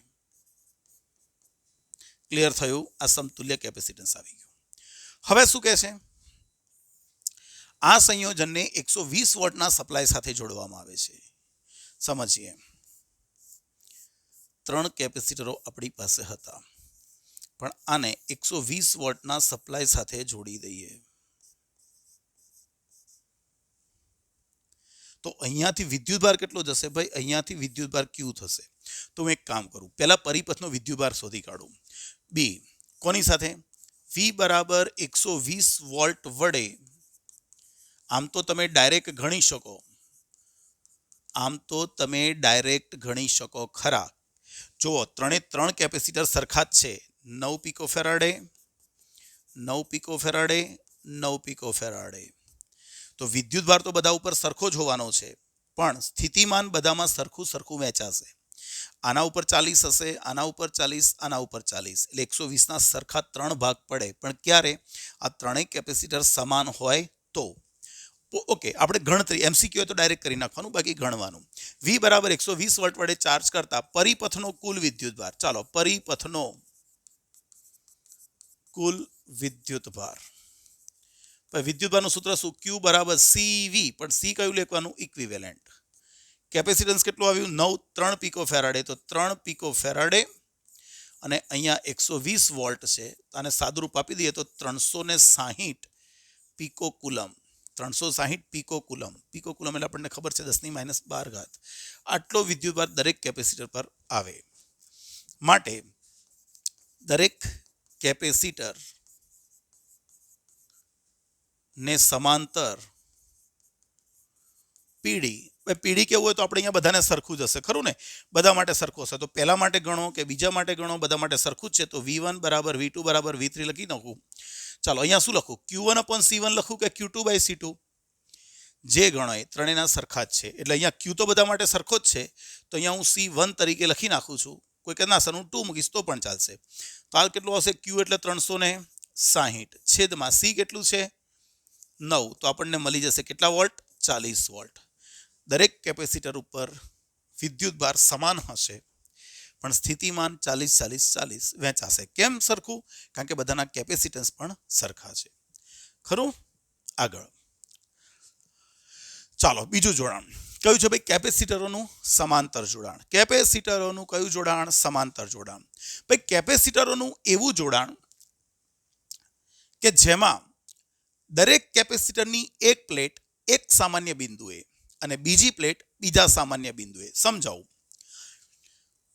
ક્લિયર થયું? આ સમતુલ્ય કેપેસિટન્સ આવી ગયું. હવે શું કહે છે? આ સંયોજનને 120 વોલ્ટના સપ્લાય સાથે જોડવામાં આવે છે. સમજીએ. 3 કેપેસિટરો આપણી પાસે હતા, પણ આને 120 વોલ્ટના સપ્લાય સાથે જોડી દઈએ તો અહીંયાથી વિદ્યુતભાર કેટલો જશે? ભાઈ અહીંયાથી વિદ્યુતભાર Q થશે. તો હું એક કામ કરું, પહેલા પરિપથનો વિદ્યુતભાર શોધી કાઢું. બી કોની સાથે? V બરાબર 120 વોલ્ટ વડે આમ તો તમે ડાયરેક્ટ ગણી શકો ખરા. જુઓ, ત્રણે 3 કેપેસિટર સરખા જ છે. 9 પિકોફેરાડે, 9 પિકોફેરાડે, 9 પિકોફેરાડે. તો વિદ્યુતભાર તો બધા ઉપર સરખો જ હોવાનો છે, પણ સ્થિતિમાન બધામાં સરખું વહેંચાશે. આના ઉપર 40 હશે, આના ઉપર 40, આના ઉપર 40, એટલે 120ના સરખા 3 ભાગ પડે. પણ ક્યારે? આ ત્રણેય કેપેસિટર સમાન હોય તો. ઓકે, આપણે ગણતરી MCQ તો ડાયરેક્ટ કરી નાખવાનું, બાકી ગણવાનું. V બરાબર 120 વોલ્ટ વડે ચાર્જ કરતા પરિપથનો કુલ વિદ્યુતભાર. ચાલો, પરિપથનો કુલ વિદ્યુતભાર. વિદ્યુતભારનું સૂત્ર શું? Q બરાબર CV, પણ C કયું લેવાનું? ઇક્વિવેલન્ટ. કેપેસિટન્સ કેટલું આવ્યું? 3 પિકોફેરાડે. તો 3 પિકોફેરાડે અને અહીંયા 120 વોલ્ટ છે, આને સાદુરૂપ આપી દઈએ તો 360 પિકોકુલમ. 360 પિકોકુલમ. પિકોકુલમ એટલે આપણને ખબર છે 10⁻12. આટલો વિદ્યુતભાર દરેક કેપેસિટર પર આવે. માટે દરેક કેપેસિટર ને સમાંતર પીડી. પીડી કેવું હોય તો આપણે અહીંયા બધાને સરખું જ હશે, ખરું ને? બધા માટે સરખું હશે. તો પહેલા માટે ગણો કે બીજા માટે ગણો, બધા માટે સરખું જ છે. તો V1 બરાબર V2 બરાબર V3 લખી નાખું. ચાલો, અહીંયા શું લખું? Q1/C1 લખું કે Q2/C2? જે ગણો એ ત્રણેયના સરખા જ છે, એટલે અહીંયા Q તો બધા માટે સરખો જ છે. તો અહીંયા હું C1 તરીકે લખી નાખું છું. કોઈ કે ના સર હું 2 મૂકીશ તો પણ ચાલશે. તો આ કેટલું હશે? Q એટલે 360 છેદમાં C કેટલું છે? 9. તો આપણને મળી જશે કેટલા વોલ્ટ? 40 વોલ્ટ. દરેક કેપેસિટર ઉપર વિદ્યુતભાર સમાન હશે, પણ સ્થિતિમાન 40-40-40 વહેંચાશે. કેમ સરખું? કારણ કે બધાના કેપેસિટન્સ પણ સરખા છે, ખરું? આગળ ચાલો, બીજું જોડાણ કયું છે? ભાઈ કેપેસિટરોનું સમાંતર જોડાણ. કેપેસિટરોનું કયું જોડાણ? સમાંતર જોડાણ. ભાઈ કેપેસિટરોનું એવું જોડાણ કે જેમાં દરેક કેપેસિટરની એક પ્લેટ એક સામાન્ય બિંદુએ અને બીજી પ્લેટ બીજા સામાન્ય બિંદુએ. સમજાવું.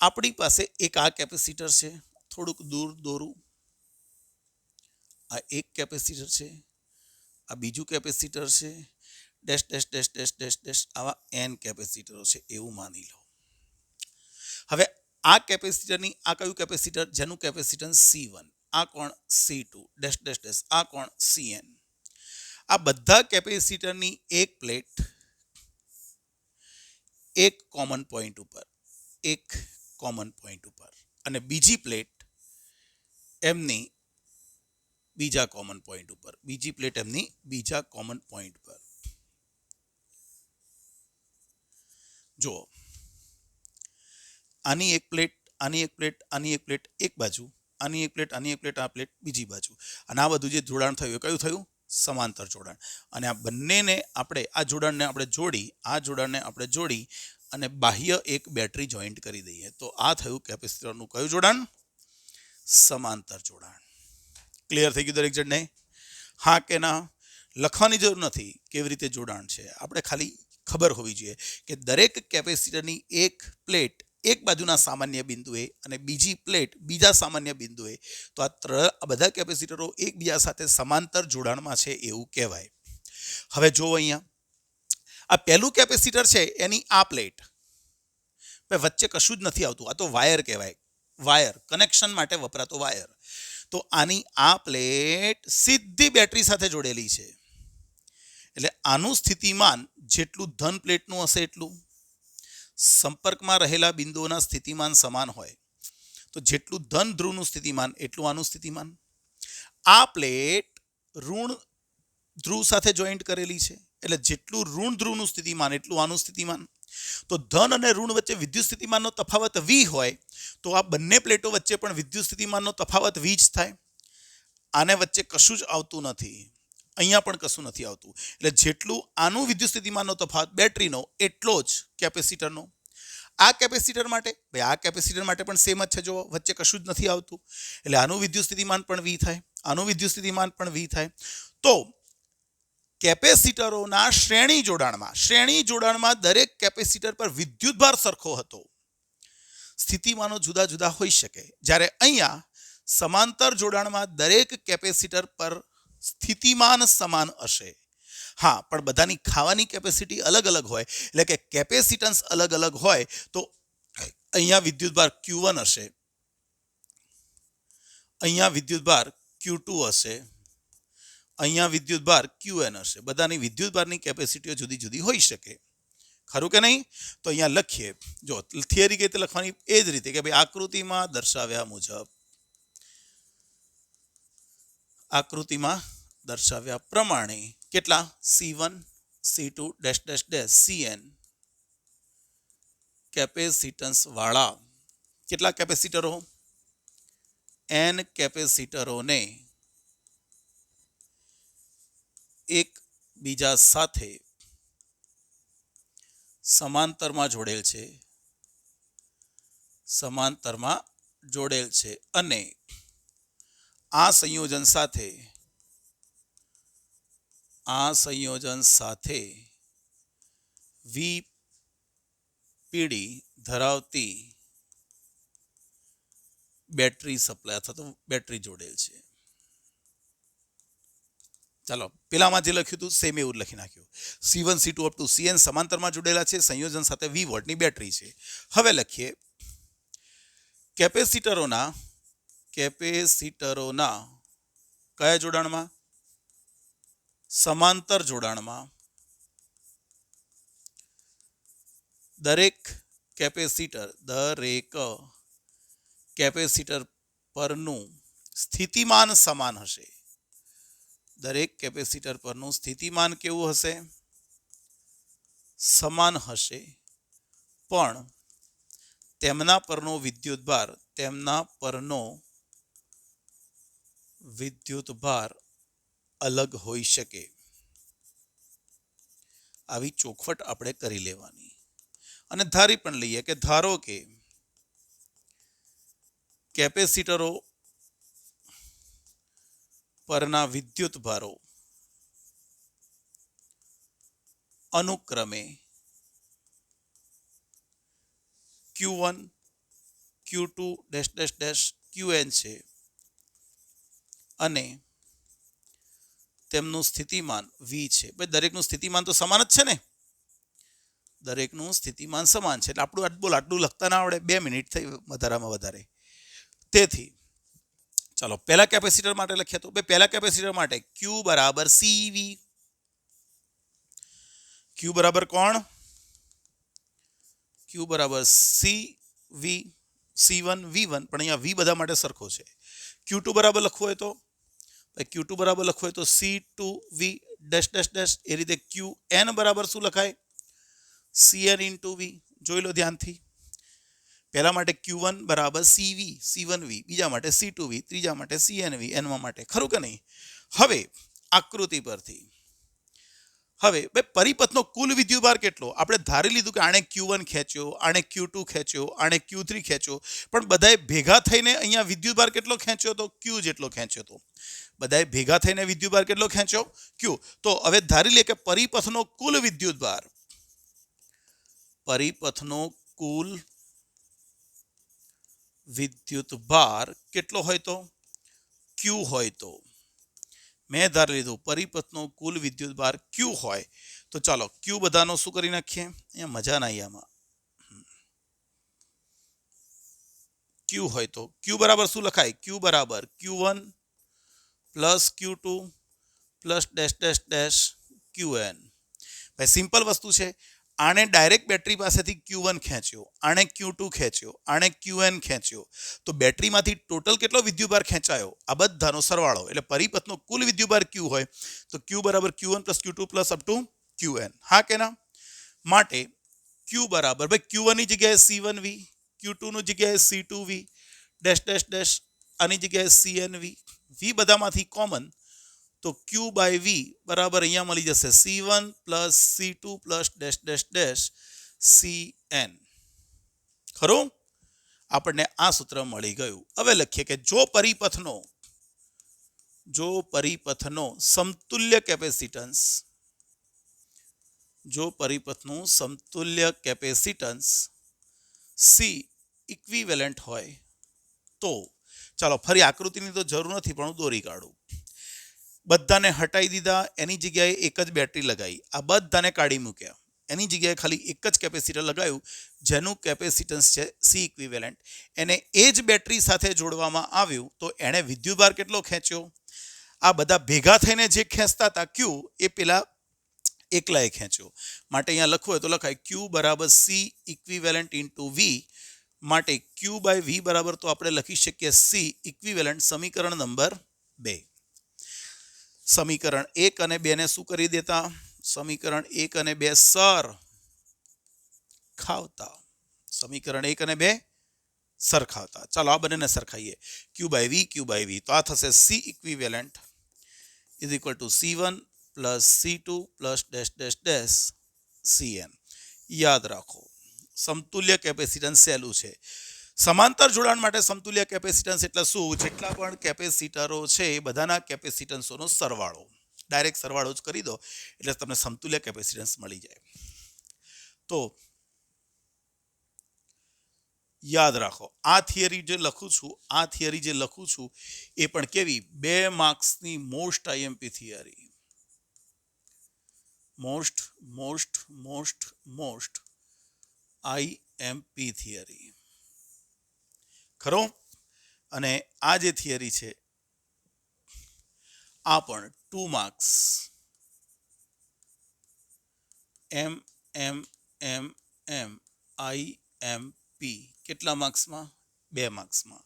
આપણી પાસે એક આ કેપેસિટર છે, થોડુંક દૂર દોરું. આ એક કેપેસિટર છે, આ બીજું કેપેસિટર છે, dash dash dash dash dash dash આવા N કેપેસિટરો છે એવું માની લો. હવે આ કેપેસિટરની આ કયું કેપેસિટર? જેનું કેપેસિટન્સ C1. આ કોણ C2 ડેશ ડેશ ડેશ આ કોણ Cn. આ બધા કેપેસિટરની એક પ્લેટ એક કોમન પોઈન્ટ ઉપર અને બીજી પ્લેટ એમની બીજા કોમન પોઈન્ટ ઉપર જો આની એક પ્લેટ એક બાજુ, આની એક પ્લેટ આ પ્લેટ બીજી બાજુ, અને આ બધું જે જોડાણ થયું એ કયું થયું? સમાંતર જોડાણ. અને આ બંનેને આપણે આ જોડાણને આપણે જોડી અને બાહ્ય એક બેટરી જોઈન્ટ કરી દઈએ તો આ થયું કેપેસિટરનું કયું જોડાણ? સમાંતર જોડાણ. ક્લિયર થઈ ગયું દરેક જણને? હા કે ના? લખવાની જરૂર નથી કેવી રીતે જોડાણ છે, આપણે ખાલી ખબર હોવી જોઈએ કે દરેક કેપેસિટરની એક પ્લેટ એક બાજુના સામાન્ય બિંદુએ અને બીજી પ્લેટ બીજા સામાન્ય બિંદુએ, તો આ બધા કેપેસિટરો એકબીજા સાથે સમાંતર જોડાણમાં છે એવું કહેવાય. હવે જો અહીંયા આ પહેલું કેપેસિટર છે એની આ પ્લેટ વચ્ચે કશું જ નથી આવતું, આ તો વાયર કહેવાય, વાયર કનેક્શન માટે વપરાતો વાયર. તો આની આ પ્લેટ સીધી બેટરી સાથે જોડેલી છે, એટલે આનું સ્થિતિમાન જેટલું ધન પ્લેટનું હશે એટલું, સંપર્કમાં રહેલા બિંદુઓના સ્થિતિમાન સમાન હોય તો જેટલું ધન ધ્રુવનું સ્થિતિમાન એટલું આનું સ્થિતિમાન. આ પ્લેટ ઋણ ધ્રુવ સાથે જોઈન્ટ કરેલી છે, એટલે જેટલું ઋણ ધ્રુવનું સ્થિતિમાન એટલું આનું સ્થિતિમાન. તો ધન અને ઋણ વચ્ચે વિદ્યુત સ્થિતિમાનનો તફાવત V હોય તો આ બંને પ્લેટો વચ્ચે પણ વિદ્યુત સ્થિતિમાનનો તફાવત V જ થાય. આને વચ્ચે કશું જ આવતું નથી, અહીંયા પણ કશું નથી આવતું, એટલે જેટલું આનું વિદ્યુત સ્થિતિમાનનો તફાવત બેટરીનો એટલો જ કેપેસિટરનો. આ કેપેસિટર માટે પણ સેમ જ છે, જો વચ્ચે કશું જ નથી આવતું, એટલે આનું વિદ્યુત સ્થિતિમાન પણ V થાય. તો કેપેસિટરોના શ્રેણી જોડાણમાં દરેક કેપેસિટર પર વિદ્યુતભાર સરખો હતો. સ્થિતિમાનો જુદા જુદા હોઈ શકે, જ્યારે અહીંયા સમાંતર જોડાણમાં દરેક કેપેસિટર પર સ્થિતિમાન સમાન હશે. હા, પણ બધાની ખાવાની કેપેસિટી અલગ અલગ હોય, એટલે કે કેપેસિટન્સ અલગ અલગ હોય તો અહીંયા વિદ્યુતભાર Q1 હશે, અહીંયા વિદ્યુતભાર Q2 હશે, અહીંયા વિદ્યુતભાર Qn હશે. બધાની વિદ્યુતભારની કેપેસિટીઓ જુદી જુદી હોઈ શકે. ખરું કે નહીં? તો અહીંયા લખીએ, જો થિયરી કઈ રીતે લખવાની એ જ રીતે કે ભાઈ આકૃતિમાં દર્શાવ્યા પ્રમાણે કેટલા? C1 C2 dash dash dash Cn capacitance વાળા કેટલા કેપેસિટરો? n કેપેસિટરોને એક બીજા સાથે સમાંતરમાં જોડેલ છે અને આ સંયોજન સાથે VPD ધરાવતી બેટરી સપ્લાય અથવા તો બેટરી જોડેલ છે. ચાલો પેલામાં જે લખ્યું હતું સેમ એવું લખી નાખ્યું. C1 C2 up to Cn સમાંતરમાં જોડેલા છે, સંયોજન સાથે V વોલ્ટની બેટરી છે. હવે લખીએ કેપેસિટરોના કયા જોડાણમાં? સમાંતર જોડાણમાં દરેક કેપેસિટર પરનું સ્થિતિમાન સમાન હશે. દરેક કેપેસિટર પરનું સ્થિતિમાન કેવું હશે? સમાન હશે, પણ તેમના પરનો વિદ્યુતભાર અલગ હોઈ શકે. આવી ચોખવટ આપણે કરી લેવાની અને ધારી પણ લઈએ કે ધારો કે કેપેસિટરો પરના વિદ્યુતભારો અનુક્રમે Q1 Q2 dash dash dash Qn છે અને તેમનું સ્થિતિમાન V છે. ભાઈ દરેકનું સ્થિતિમાન તો સમાન જ છે ને, દરેકનું સ્થિતિમાન સમાન છે, એટલે આટલું લખતા ના આવડે, 2 મિનિટ થઈ વધારામાં વધારે. તેથી ચાલો પહેલા કેપેસિટર માટે લખીએ તો ભાઈ પહેલા કેપેસિટર માટે Q બરાબર CV. Q બરાબર કોણ? Q બરાબર CV, C1 V1, પણ અહીંયા V બધા માટે સરખો છે. Q2 બરાબર લખવું હોય તો Q2 બરાબર લખવું હોય તો C2V ડેશ ડેશ ડેશ, એ રીતે Qn બરાબર શું લખાય? Cn into V. જોઈ લો ધ્યાનથી. પહેલા માટે Q1 બરાબર CV, C1V, બીજા માટે C2V, ત્રીજા માટે CNV, એનવા માટે. ખરું કે નહીં? હવે આકૃતિ પરથી હવે પરિપથનો કુલ વિદ્યુતભાર કેટલો? આપણે ધારી લીધું કે આણે Q1 ખેંચ્યો, આણે Q2 ખેંચ્યો, આણે Q3 ખેંચ્યો, પણ બધાએ ભેગા થઈને અહીંયા વિદ્યુતભાર કેટલો ખેંચ્યો તો? Q જેટલો ખેંચ્યો તો. બધાએ ભેગા થઈને વિદ્યુતભાર કેટલો ખેંચ્યો? Q. તો હવે ધારી લે કે પરિપથનો કુલ વિદ્યુતભાર, પરિપથનો કુલ વિદ્યુતભાર કેટલો હોય તો? Q હોય તો. મેં ધારી લીધું પરિપથનો કુલ વિદ્યુતભાર Q હોય તો ચાલો Q બધાનો શું કરી નાખીએ? અહીંયા મજા ના આવી આમાં. Q હોય તો Q બરાબર શું લખાય? Q બરાબર Q1 plus Q2 plus dash dash dash Qn. ભાઈ સિમ્પલ વસ્તુ છે. આને ડાયરેક્ટ બેટરી પાસેથી Q1 ખેંચ્યો, આણે Q2 ખેંચ્યો, આણે Qn ખેંચ્યો, તો બેટરીમાંથી ટોટલ કેટલો વિદ્યુતભાર ખેંચાયો? આ બધાનો સરવાળો. એટલે પરિપથનો કુલ વિદ્યુતભાર Q હોય તો Q બરાબર Q1 plus Q2 plus up to Qn. હા કે ના? માટે Q બરાબર ભાઈ Q1 ની જગ્યાએ C1V, Q2 ની જગ્યાએ C2V ડેશ ડેશ ડેશ, આની જગ્યાએ CNV. V બધામાંથી કોમન તો Q બાય V બરાબર અહીંયા મળી જશે C1 plus C2 plus dash dash dash CN. ખરું? આપણને આ સૂત્ર મળી ગયું. હવે લખીએ કે જો પરિપથનો સમતુલ્ય કેપેસિટન્સ, જો પરિપથનું સમતુલ્ય કેપેસિટન્સ C ઇક્વિવેલન્ટ હોય તો ચાલો ફરી આકૃતિની તો જરૂર નથી, પણ હું દોરી કાઢું. બધાને હટાવી દીધા, એની જગ્યાએ એક જ બેટરી લગાવી. આ બધાને કાઢી મૂક્યા, એની જગ્યાએ ખાલી એક જ કેપેસિટર લગાવ્યું જેનું કેપેસિટન્સ છે C ઇક્વિવેલન્ટ. એને એ જ બેટરી સાથે જોડવામાં આવ્યું તો એણે વિદ્યુતભાર કેટલો ખેંચ્યો? આ બધા ભેગા થઈને જે ખેંચતા હતા Q, એ પેલા એકલાએ ખેંચ્યો. માટે અહીંયા લખવું હોય તો લખાય Q બરાબર C ઇક્વિવેલન્ટ ઇન્ટુ V. માટે Q બાય V બરાબર તો આપણે લખી શકીએ C ઇક્વિવેલન્ટ. સમીકરણ નંબર 2. સમીકરણ 1 અને 2 ને શું કરી દેતા? સમીકરણ 1 અને 2 સરખાવતા. સમીકરણ 1 અને 2 સરખાવતા. ચાલો આ બંનેને સરખાઈએ. Q by V, Q by V. તો આ થશે C equivalent is equal to C1 plus C2 plus dash dash dash CN. યાદ રાખો, સમતુલ્ય કેપેસિટન્સ સહેલું છે. સમાંતર જોડાણ માટે સમતુલ્ય કેપેસિટન્સ એટલે શું? જેટલા પણ કેપેસિટરો છે એ બધાના કેપેસિટન્સોનો સરવાળો. ડાયરેક્ટ સરવાળો જ કરી દો એટલે તમને સમતુલ્ય કેપેસિટન્સ મળી જાય. તો યાદ રાખો, આ થિયરી જે લખું છું એ પણ કેવી? 2 માર્ક્સની most IMP theory. Most IMP theory. ખરો? અને આ જે થિયરી છે આ પણ 2 માર્ક્સ આઈએમપી. કેટલા માર્ક્સમાં? 2 માર્ક્સમાં.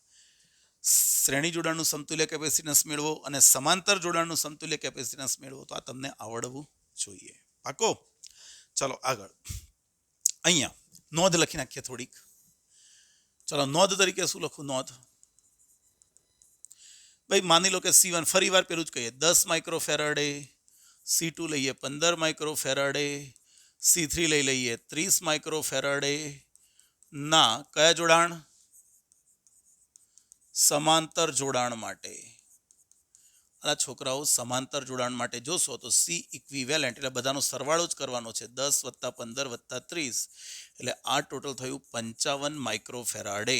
શ્રેણી જોડાણનું સમતુલ્ય કેપેસિટન્સ મેળવો અને સમાંતર જોડાણનું સમતુલ્ય કેપેસિટન્સ મેળવો. તો આ તમને આવડવું જોઈએ. પાકો? ચલો આગળ. અહીંયા નોંધ લખી નાખીએ થોડીક. ચલો નોંધ તરીકે શું લખું? નોંધ ભાઈ માની લો કે C1 ફરી વાર પેલું જ કહીએ 10 માઇક્રોફેરાડે, C2 લઈએ 15 માઇક્રોફેરાડે, C3 લઈ લઈએ 30 માઇક્રોફેરાડે. ના કયા જોડાણ? સમાંતર જોડાણ માટે. આ છોકરાઓ સમાંતર જોડાણ માટે જોશો તો C ઇક્વિવેલન્ટ એટલે બધાનો સરવાળો જ કરવાનો છે. 10 + 15 + 30 એટલે આ ટોટલ થયું 55 માઇક્રોફેરાડે.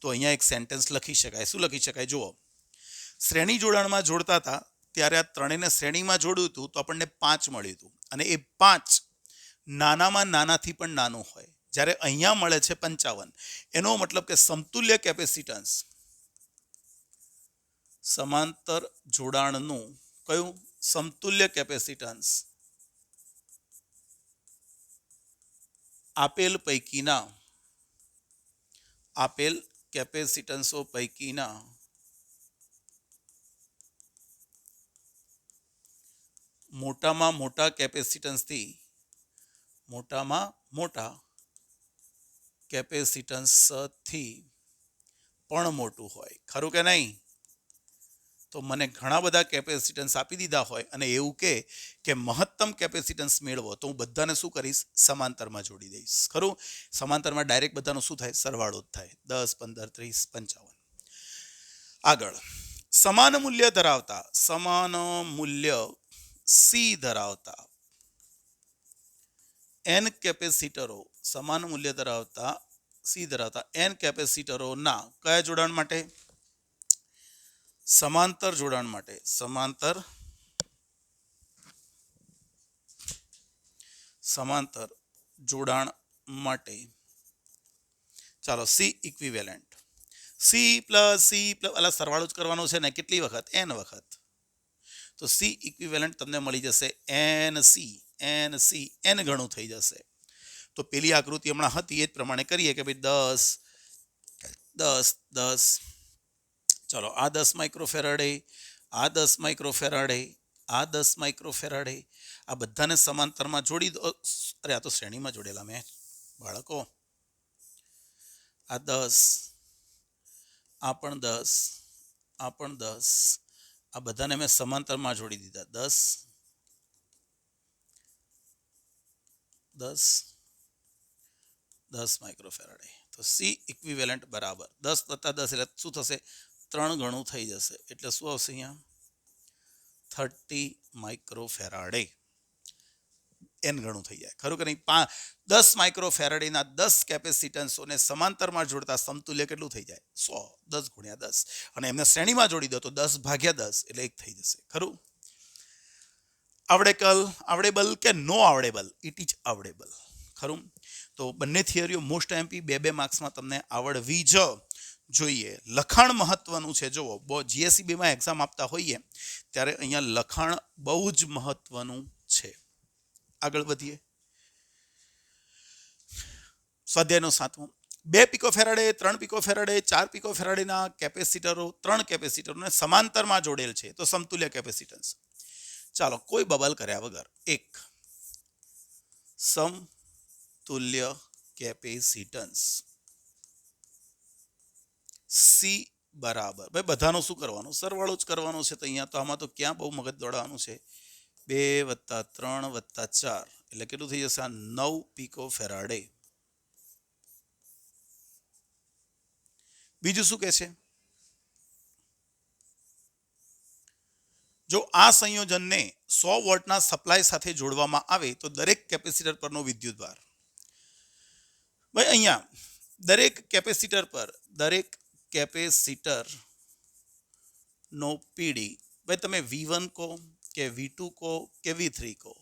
તો અહીંયા એક સેન્ટેન્સ લખી શકાય. શું લખી શકાય? જુઓ, શ્રેણી જોડાણમાં જોડતા હતા ત્યારે આ ત્રણેયને શ્રેણીમાં જોડ્યું હતું તો આપણને 5 મળ્યું હતું. અને એ 5 નાનામાં નાનાથી પણ નાનું હોય. જ્યારે અહીંયા મળે છે 55. એનો મતલબ કે સમતુલ્ય કેપેસિટન્સ સમાંતર જોડાણનું કયું સમતુલ્ય કેપેસિટન્સ આપેલ કેપેસિટન્સો પૈકીના મોટામાં મોટા કેપેસિટન્સથી પણ મોટું હોય. ખરું કે નહીં? તો મને ઘણા બધા કેપેસિટન્સ આપી દીધા હોય અને એવું કે મહત્તમ કેપેસિટન્સ મેળવો તો હું બધાને શું કરીશ? સમાંતરમાં જોડી દઈશ. ખરું? સમાંતરમાં ડાયરેક્ટ બધાનો શું થાય? સરવાળો જ થાય. 10, 15, 30, 55. આગળ સમાન મૂલ્ય સી ધરાવતા n કેપેસિટરો n કેપેસિટરોના કયા જોડાણ માટે? સમાંતર જોડાણ માટે ચાલો સી ઇક્વિવેલન્ટ સી પ્લસ સરવાળો જ કરવાનો છે ને કેટલી વખત? n વખત. તો સી ઇક્વિવેલન્ટ તમને મળી જશે n ગણું થઈ જશે. તો પેલી આકૃતિ હમણાં હતી એ જ પ્રમાણે કરીએ કે ભાઈ 10 ચાલો આ 10 માઇક્રોફેરાડે, આ 10 માઇક્રોફેરાડે, આ 10 માઇક્રોફેરાડે, આ બધાને સમાંતરમાં જોડી દો. અરે આ તો શ્રેણીમાં જોડેલા મેં બાળકો. આ 10, આ પણ 10, આ પણ 10, આ બધાને મેં સમાંતરમાં જોડી દીધા. 10 માઇક્રોફેરાડે. તો સી ઇક્વિવેલન્ટ બરાબર 10 + 10 એટલે શું થશે? 3 ગણું થઈ જશે. એટલે શું આવશે અહીંયા? 30 માઇક્રોફેરાડે. n ગણું થઈ જાય. ખરું કે નહીં? 10 માઇક્રોફેરાડેના 10 કેપેસિટન્સોને સમાંતરમાં જોડતા સમતુલ્ય કેટલું થઈ જાય? 100. 10 × 10. અને એમને શ્રેણીમાં જોડી દો તો 10 / 10 એટલે 1 થઈ જશે. ખરું? આવડેબલ કે નો આવડેબલ? It is આવડેબલ. ખરું? તો બંને થિયરીઓ મોસ્ટ એમપી 2 માર્ક્સમાં તમને આવડવી જ જોઈએ. લખાણ મહત્વનું છે. જુઓ, GSEBમાં એક્ઝામ આપતા હોઈએ ત્યારે અહીંયા લખાણ બહુ જ મહત્વનું છે. આગળ વધીએ. સ્વાધ્યાયનો 7મો. 2 પિકોફેરાડે, 3 પિકોફેરાડે, 4 પિકોફેરાડેના કેપેસિટરો 3 કેપેસિટરોને સમાંતરમાં જોડેલ છે. તો સમતુલ્ય કેપેસિટન્સ. ચાલો કોઈ બબલ કર્યા વગર સમતુલ્ય કેપેસિટન્સ સી બરાબર, ભાઈ બધાનો શું કરવાનું? સરવાળો જ કરવાનો છે. તો અહીંયા તો આમાં તો ક્યાં બહુ મગજ દોડાવવાનું છે? 2 + 3 + 4 એટલે કેટલું થઈ જશે? આ 9 પિકોફેરાડે. બીજું શું કહે છે? જો આ સંયોજનને 100 વોલ્ટના સપ્લાય સાથે જોડવામાં આવે તો દરેક કેપેસિટર પરનો વિદ્યુતભાર. ભાઈ અહીંયા દરેક કેપેસિટરનો પીડી, ભાઈ તમે V1 કહો કે V2 કહો કે V3 કહો,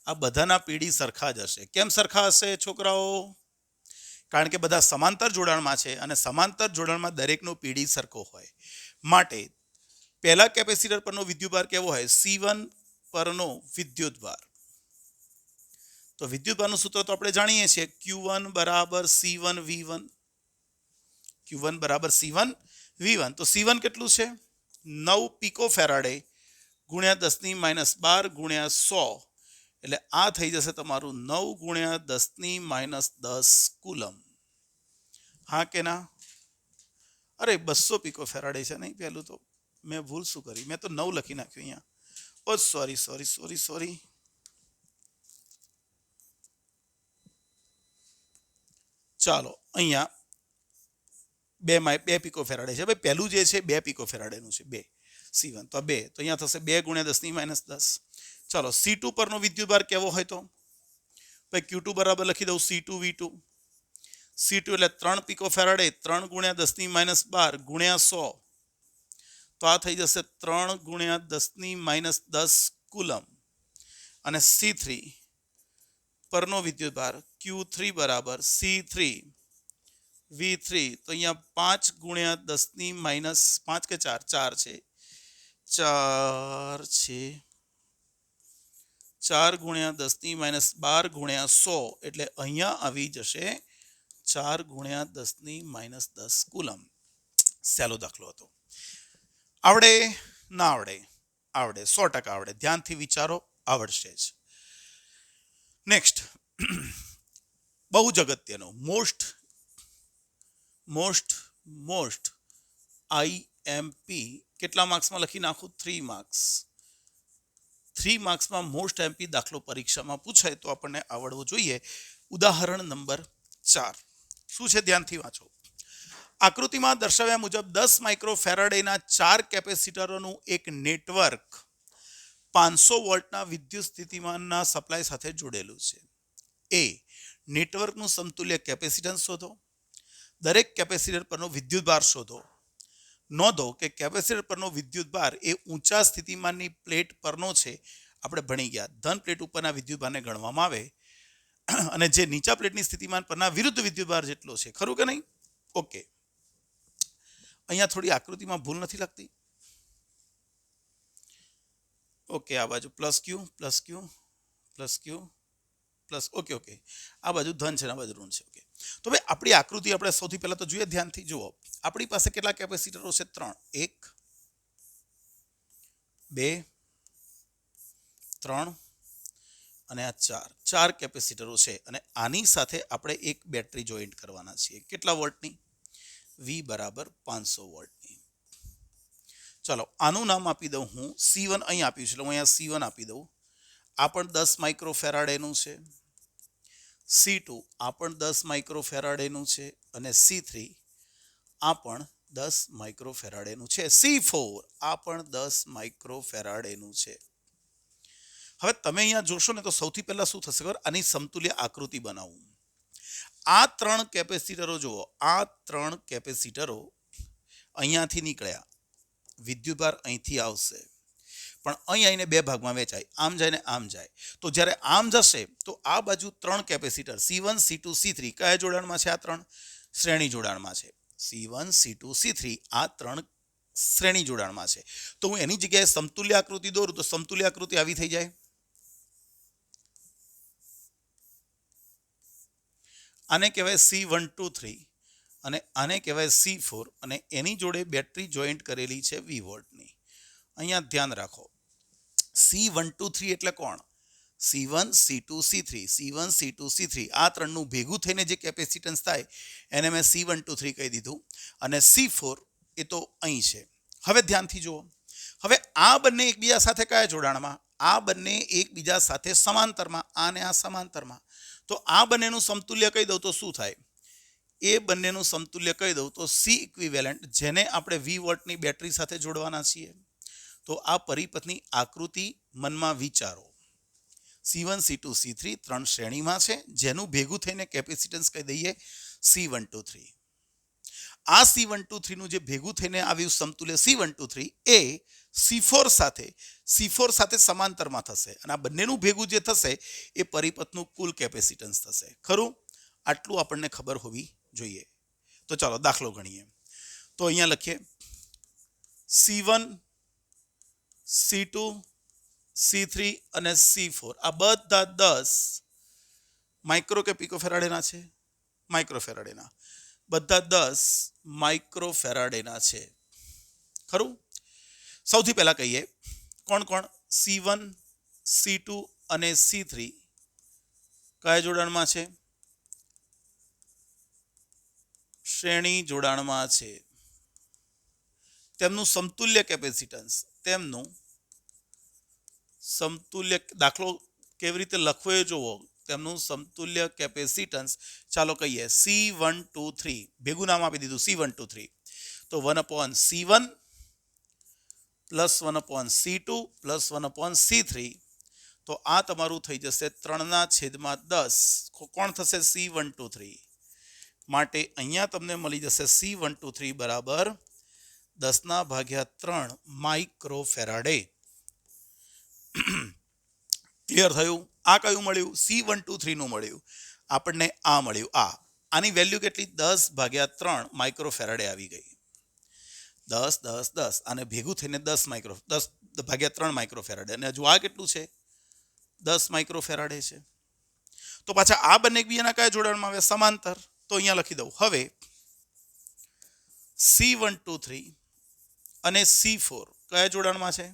આ બધાના પીડી સરખા જ હશે. કેમ સરખા હશે છોકરાઓ? કારણ કે બધા સમાંતર જોડાણમાં છે અને સમાંતર જોડાણમાં દરેકનો પીડી સરખો હોય. માટે પહેલા કેપેસિટર પરનો વિદ્યુતભાર કેવો હોય? C1 પરનો વિદ્યુતભાર. તો વિદ્યુતભારનું સૂત્ર તો આપણે જાણીએ છીએ, Q1 = C1 V1. Q1 = C1 V1. તો C1 કેટલું છે? 9 પિકોફેરાડે × 10 ની -12 × 100 એટલે આ થઈ જશે તમારું 9 × 10 ની -10 કુલમ. હા કે ના? અરે 200 પિકોફેરાડે છે નહીં, પહેલું તો મેં ભૂલ શું કરી? મેં તો 9 લખી નાખ્યું અહીંયા. ઓ સોરી. ચાલો અહીંયા 2 પિકોફેરાડે છે. ભાઈ પહેલું જે છે 2 પિકોફેરાડેનું છે. 2 C1 તો 2 તો અહીંયા થશે 2 × 10 ની -10. ચાલો C2 પરનો વિદ્યુતભાર કેવો હોય? તો ભાઈ Q2 બરાબર લખી દઉં C2 V2. C2 એટલે 3 પિકોફેરાડે 3 × 10 ની -12 × 100 તો આ થઈ જશે 3 × 10 ની -10 કુલમ. અને C3 પરનો વિદ્યુતભાર Q3 બરાબર C3 V3 તો અહીંયા 5 × 10 ની -5 કે 4 છે 4 છે 4 ગુણ્યા 10 ની -12 ગુણ્યા 100 એટલે અહીંયા આવી જશે 4 ગુણ્યા 10 ની -10 કુલમ. સહેલો દાખલો હતો. આવડે ના આવડે? આવડે, 100% આવડે. ધ્યાનથી વિચારો, આવડશે જ. નેક્સ્ટ, બહુ જ અગત્યનો મોસ્ટ IMP કેટલા માર્ક્સમાં લખી નાખું? 3 માર્ક્સ. 3 માર્ક્સમાં મોસ્ટ MP દાખલો પરીક્ષામાં પૂછાય તો આપણને આવડવું જોઈએ. ઉદાહરણ નંબર 4 શું છે? ધ્યાનથી વાંચો. આકૃતિમાં દર્શાવ્યા મુજબ 10 માઇક્રોફેરાડેના 4 કેપેસિટરોનું એક નેટવર્ક 500 વોલ્ટના વિદ્યુત સ્થિતિમાનના સપ્લાય સાથે જોડેલું છે. એ નેટવર્કનું સમતુલ્ય કેપેસિટન્સ શોધો. દરેક કેપેસિટર પરનો વિદ્યુતભાર શોધો. નોંધો કે કેપેસિટર પરનો વિદ્યુતભાર એ ઊંચા સ્થિતિમાનની પ્લેટ પરનો છે. આપણે ભણી ગયા ધન પ્લેટ ઉપરના વિદ્યુતભારને ગણવામાં આવે અને જે નીચા પ્લેટની સ્થિતિમાન પરના વિરુદ્ધ વિદ્યુતભાર જેટલો છે. ખરું કે નહીં? ઓકે. અહીંયા થોડી આકૃતિમાં ભૂલ નથી લાગતી? ઓકે, આ બાજુ પ્લસ ક્યુ પ્લસ ઓકે. આ બાજુ ધન છે, આ બાજુ ઋણ છે. ઓકે, તો ભાઈ આપણી આકૃતિ આપણે સૌથી પહેલા તો જોઈએ. ધ્યાનથી જુઓ. આપણી પાસે કેટલા કેપેસિટરો છે? 3. 1 2 3 અને આ 4 કેપેસિટરો છે. અને આની સાથે આપણે એક બેટરી જોઈન્ટ કરવાના છીએ. કેટલા વોલ્ટની? V બરાબર 500 વોલ્ટની. ચાલો, આનું નામ આપી દઉં હું C1. અહીં આપ્યું છે એટલે હું અહીંયા C1 આપી દઉં. આ પણ 10 માઇક્રોફેરાડેનું છે. C2 આ પણ 10 માઇક્રોફેરાડેનું છે. અને C3 આ પણ 10 માઇક્રોફેરાડેનું છે. C4 આ પણ 10 માઇક્રોફેરાડેનું છે. હવે તમે અહીંયા જોશો ને તો સૌથી પહેલા શું થશે ખબર? આની સમતુલ્ય આકૃતિ બનાવું. આ 3 કેપેસિટરો જુઓ. આ 3 કેપેસિટરો અહીંયાથી નીકળ્યા. વિદ્યુતભાર અહીંથી આવશે પણ અહીં આવીને 2 ભાગમાં વેચાય. આમ જાય ને આમ જાય. તો જ્યારે આમ જશે તો આ બાજુ 3 કેપેસિટર C1 C2 C3 કયા જોડાણમાં છે? આ 3 શ્રેણી જોડાણમાં છે. C1 C2 C3 આ 3 શ્રેણી જોડાણમાં છે. તો હું એની જગ્યાએ સમતુલ્ય આકૃતિ દોરું તો સમતુલ્ય આકૃતિ આવી થઈ જાય. આને કહેવાય C123 અને આને કહેવાય C4 અને એની જોડે બેટરી જોઈન્ટ કરેલી છે 20 વોલ્ટની. અહીંયા ધ્યાન રાખો. C123 એટલે કોણ? C1 C2 C3 C1 C2 C3 આ ત્રણનું ભેગું થઈને જે કેપેસિટન્સ થાય એને મેં C123 કહી દીધું. અને C4 એ તો અહીં છે. હવે ધ્યાનથી જુઓ. હવે આ બંને એકબીજા સાથે કયા જોડાણમાં? આ બંને એકબીજા સાથે સમાંતરમાં. આને આ સમાંતરમાં. તો આ બંનેનું સમતુલ્ય કહી દઉં તો શું થાય? એ બંનેનું સમતુલ્ય કહી દઉં તો C ઇક્વિવેલન્ટ, જેને આપણે 20 વોલ્ટની બેટરી સાથે જોડવાના છીએ. તો આ પરિપથની આકૃતિ મનમાં વિચારો. C1 C2 C3 3 શ્રેણીમાં છે જેનું ભેગું થઈને કેપેસિટન્સ કહી દઈએ C123. આ C123 નું જે ભેગું થઈને આવ્યું સમતુલ્ય C123 એ C4 સાથે સમાંતરમાં થશે અને આ બંનેનું ભેગું જે થશે એ પરિપથનું કુલ કેપેસિટન્સ થશે. ખરું? આટલું આપણને ખબર હોવી જોઈએ. તો ચાલો દાખલો ગણીએ. તો અહીંયા લખીએ C1 C2 C3 અને C4 આ બધા 10 માઇક્રો કે પિકોફેરાડેના છે? માઇક્રોફેરાડેના. બધા 10 માઇક્રોફેરાડેના છે. ખરું? સૌથી પહેલા કહીએ કોણ કોણ? C1 C2 અને C3 કયા જોડાણમાં છે? શ્રેણી જોડાણમાં છે. તેમનું સમતુલ્ય કેપેસિટન્સ, તેમનું સમતુલ્ય દાખલો કેવી રીતે લખવો એ જોવો. તેમનું સમતુલ્ય કેપેસિટન્સ ચાલો કહીએ C123 ભેગું નામ આપી દીધું C123. તો 1/C1 plus 1/C2 plus 1/C3. તો આ તમારું થઈ જશે 3/10. કોણ થશે? C123. માટે અહીંયા તમને મળી જશે C123 બરાબર 10/3 માઇક્રોફેરાડે. ક્લિયર થયું? આ કયું મળ્યું? C123 નું મળ્યું. આપણને આ મળ્યું. આની વેલ્યુ કેટલી? 10/3 માઇક્રોફેરાડે આવી ગઈ. 10 અને ભેગું થઈને 10/3 માઇક્રોફેરાડે, અને હજુ આ કેટલું છે? 10 માઇક્રોફેરાડે છે. તો પાછા આ બંને એકબીજાના કયા જોડાણમાં આવે? સમાંતર. તો અહીંયા લખી દઉં. હવે C123 અને C4 કયા જોડાણમાં છે?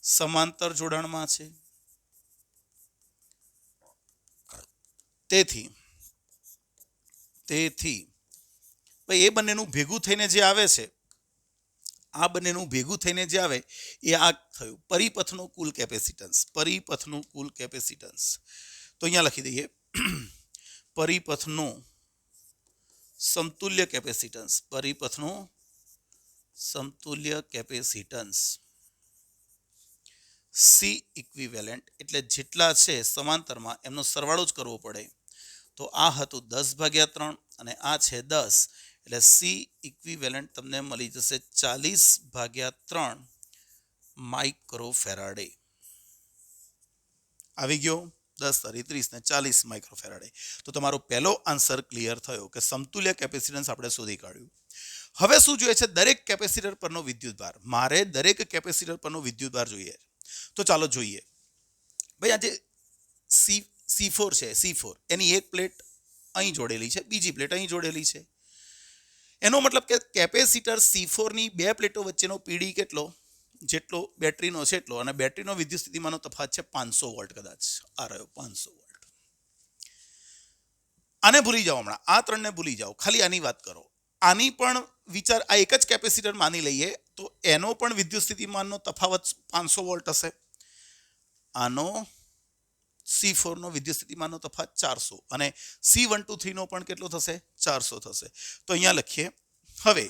સમાંતર જોડાણમાં છે. તેથી ભાઈ એ બંનેનું ભેગું થઈને જે આવે છે, આ બંનેનું ભેગું થઈને જે આવે એ આ થયું પરિપથનું કુલ કેપેસિટન્સ. પરિપથનું કુલ કેપેસિટન્સ. તો અહીંયા લખી દઈએ પરિપથનું સમતુલ્ય કેપેસિટન્સ. પરિપથનું સમતુલ્ય કેપેસિટન્સ સી ઇક્વિવેલેન્ટ એટલે જેટલા છે સમાંતરમાં એમનો સરવાળો જ કરવો પડે. તો આ હતું 10/3 અને આ છે 10, એટલે સી ઇક્વિવેલેન્ટ તમને મળી જશે 40/3 માઇક્રોફેરાડે. આવી ગયો? 10 × 30 ને 40 માઇક્રોફેરાડે. તો તમારો પહેલો આન્સર ક્લિયર થયો કે સમતુલ્ય કેપેસિટન્સ આપણે શોધી કાઢ્યું. હવે શું જોઈએ છે? દરેક કેપેસિટર પરનો વિદ્યુતભાર. મારે દરેક કેપેસિટર પરનો વિદ્યુતભાર જોઈએ. તો ચાલો જોઈએ. ભાઈ આજે C4 છે, C4 એની એક પ્લેટ અહીં જોડેલી છે, બીજી પ્લેટ અહીં જોડેલી છે. એનો મતલબ કે કેપેસિટર C4 ની બે પ્લેટો વચ્ચેનો પીડી કેટલો? જેટલો બેટરીનો છે એટલો, અને બેટરીનો વિદ્યુત સ્થિતિમાનનો તફાવત છે 500 વોલ્ટ. કદાચ આ રહ્યો 500 વોલ્ટ. આને ભૂલી જાઓ, હમણાં આ ત્રણને ભૂલી જાઓ, ખાલી આની વાત કરો. આની પણ વિચાર, આ એક જ કેપેસિટર માની લઈએ તો એનો પણ વિદ્યુત સ્થિતિમાનનો તફાવત 500 વોલ્ટ હશે. આનો C4 નો વિદ્યુત સ્થિતિમાનનો તફાવત 400 અને C123 નો પણ કેટલો થશે? 400 થશે. તો અહીંયા લખીએ. હવે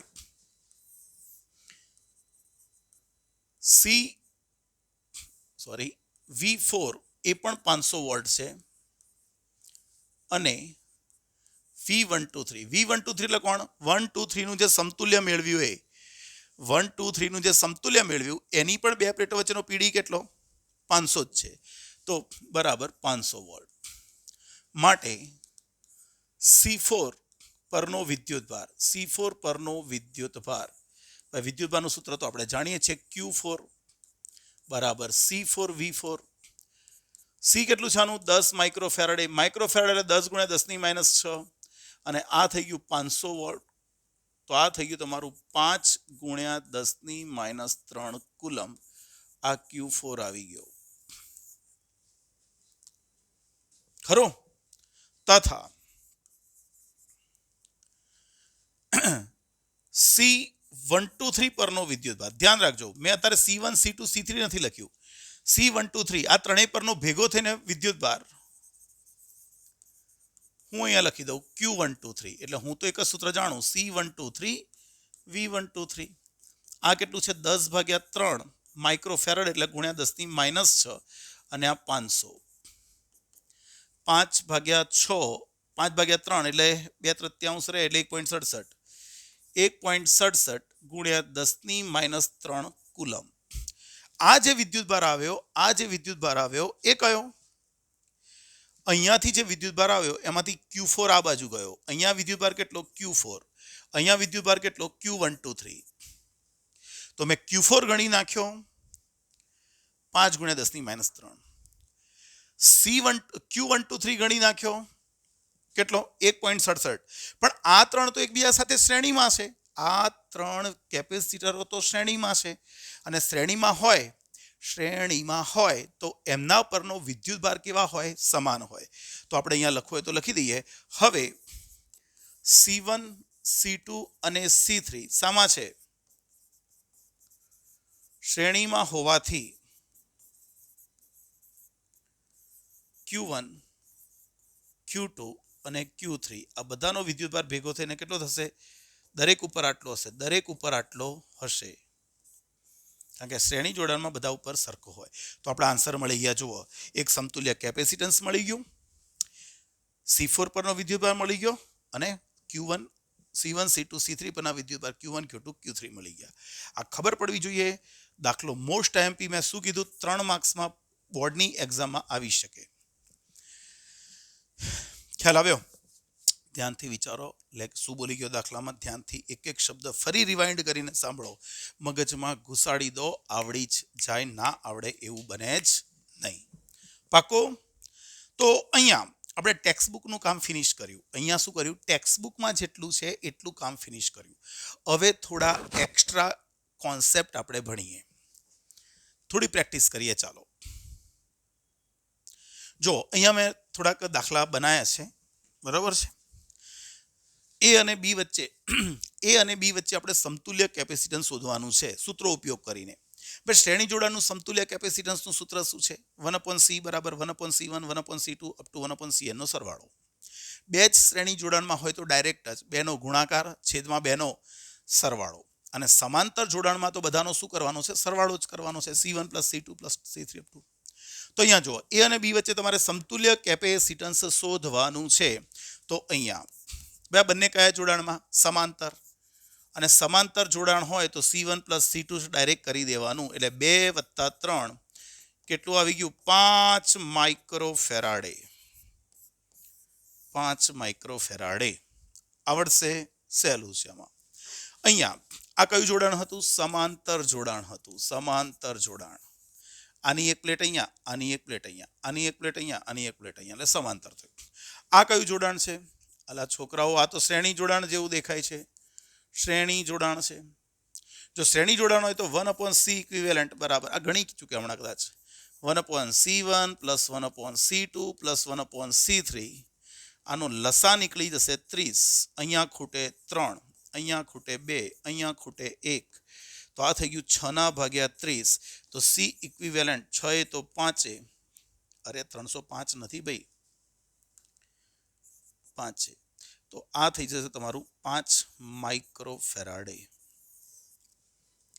V4 એ પણ 500 વોલ્ટ છે અને V123 એટલે કોણ? 123 નું જે સમતુલ્ય મેળવ્યું એ 123 નું જે સમતુલ્ય મેળવ્યું એની પણ બે પ્લેટો વચ્ચેનો પીડી કેટલો? 500 જ છે. તો બરાબર 500 વોલ્ટ. માટે C4 પરનો વિદ્યુતભાર, C4 પરનો વિદ્યુતભાર, વિદ્યુતભારનું સૂત્ર તો આપણે જાણીએ છીએ, Q4 બરાબર C4V4. C કેટલું છે આનું? 10 માઇક્રોફેરાડે. માઇક્રોફેરાડે 10 × 10⁻6 અને આ થઈ ગયું 500 વોલ્ટ. તો આ થઈ ગયું તમારું 5 × 10⁻3 કુલમ. આ Q4 આવી ગયો ખરો. તથા C123 પરનો વિદ્યુતભાર, ધ્યાન રાખજો મેં અત્યારે C1, C2, C3 નથી લખ્યું. C123 આ ત્રણેય પરનો ભેગો થઈને વિદ્યુતભાર હું અહીંયા લખી દઉં Q123. એટલે હું તો એક જ સૂત્ર જાણું, C123 V123. આ કેટલું છે? 10/3 માઇક્રોફેરાડ એટલે ગુણ્યા 10⁻6 અને આ 500. 5/6 5/3 એટલે 2/3 રહે એટલે 1.67. 1.67 ગુણ્યા 10⁻3 કુલમ. આ જે વિદ્યુતભાર આવ્યો એ કયો? અહીંયાથી જે વિદ્યુતભાર આવ્યો એમાંથી Q4 આ બાજુ ગયો. અહીંયા વિદ્યુતભાર કેટલો? Q4. અહીંયા વિદ્યુતભાર કેટલો? Q123. તો મેં Q4 ગણી નાખ્યો 5 × 10⁻3. Q123 ગણી નાખ્યો કેટલો? 1.67. પણ આ ત્રણ તો એકબીજા સાથે શ્રેણીમાં છે. આ ત્રણ કેપેસિટરો તો શ્રેણીમાં છે અને શ્રેણીમાં હોય તો એમના પરનો વિદ્યુતભાર કેવા હોય? સમાન હોય. તો આપણે અહીંયા લખવું હોય તો લખી દઈએ. હવે C1, C2 અને C3 સામા છે? શ્રેણીમાં હોવાથી Q1, Q2 અને Q3 આ બધાનો વિદ્યુતભાર ભેગો થઈને કેટલો થશે? દરેક ઉપર આટલો હશે. કારણ કે શ્રેણી જોડાણમાં બધા ઉપર સરખો હોય. તો આપણા આન્સર મળી ગયા. જુઓ, એક સમતુલ્ય કેપેસિટન્સ મળી ગયું, C4 પરનો વિદ્યુતભાર મળી ગયો અને Q1, C1, C2, C3 પરના વિદ્યુતભાર Q1, Q2, Q3 મળી ગયા. આ ખબર પડવી જોઈએ. દાખલો મોસ્ટ IMP મેં શું કીધું? 3 માર્ક્સમાં બોર્ડની એક્ઝામમાં આવી શકે. ખ્યાલ આવ્યો? ધ્યાનથી વિચારો, શું બોલી ગયો દાખલામાં, ધ્યાનથી એક એક શબ્દ ફરી રિવાઇન્ડ કરીને સાંભળો, મગજમાં ઘુસાડી દો, આવડી જ જાય, ના આવડે એવું બને જ નહીં. પાકો? તો અહીંયા આપણે ટેક્સ્ટબુકનું કામ ફિનિશ કર્યું. અહીંયા શું કર્યું? ટેક્સ્ટબુકમાં જેટલું છે એટલું કામ ફિનિશ કર્યું. હવે થોડા એક્સ્ટ્રા કોન્સેપ્ટ આપણે ભણીએ, થોડી પ્રેક્ટિસ કરીએ. ચાલો જો અહીંયા મેં થોડાક દાખલા બનાવ્યા છે, બરાબર છે. એ અને બી વચ્ચે આપણે સમતુલ્ય કેપેસિટન્સ શોધવાનું છે સૂત્રો ઉપયોગ કરીને. ભાઈ શ્રેણી જોડાણનું સમતુલ્ય કેપેસિટન્સનું સૂત્ર શું છે? 1/c બરાબર 1/c1 1/c2 up to 1/cn નો સરવાળો. બે જ શ્રેણી જોડાણમાં હોય તો ડાયરેક્ટ જ બેનો ગુણાકાર છેદમાં બેનો સરવાળો, અને સમાંતર જોડાણમાં તો બધાનો શું કરવાનો છે? સરવાળો જ કરવાનો છે. c1 c2 c3 up to. તો અહીંયા જુઓ, એ અને બી વચ્ચે તમારે સમતુલ્ય કેપેસિટન્સ શોધવાનું છે. તો અહીંયા બે બંને કયા જોડાણમાં? સમાંતર. અને સમાંતર જોડાણ હોય તો c1 c2 ડાયરેક્ટ કરી દેવાનું, એટલે 2 + 3 કેટલું આવી ગયું? 5 માઇક્રોફેરાડે. 5 માઇક્રોફેરાડે. આવડશે? સહેલું છે. આમાં અહીંયા આ કયું જોડાણ હતું? સમાંતર જોડાણ હતું. સમાંતર જોડાણ. આની એક પ્લેટ અહીંયા, આની એક પ્લેટ અહીંયા, આની એક પ્લેટ અહીંયા, આની એક પ્લેટ અહીંયા, એટલે સમાંતર થયું. આ કયું જોડાણ છે? અલા છોકરાઓ, આ તો શ્રેણી જોડાણ જેવું દેખાય છે. શ્રેણી જોડાણ છે. જો શ્રેણી જોડાણ હોય તો 1/c ઇક્વિવેલન્ટ બરાબર, આ ગણી ચૂક્યા હમણાં કદાચ, 1/c1 + 1/c2 + 1/c3. આનો લસા નીકળી જશે 30. અહીંયા ખૂટે 3, અહીંયા ખૂટે 2, અહીંયા ખૂટે 1. તો આ થઈ ગયું 6/30. તો c ઇક્વિવેલન્ટ 6 તો 5, અરે 305 નથી ભાઈ, 5 છે. તો આ થઈ જશે તમારું 5 માઇક્રોફેરાડે.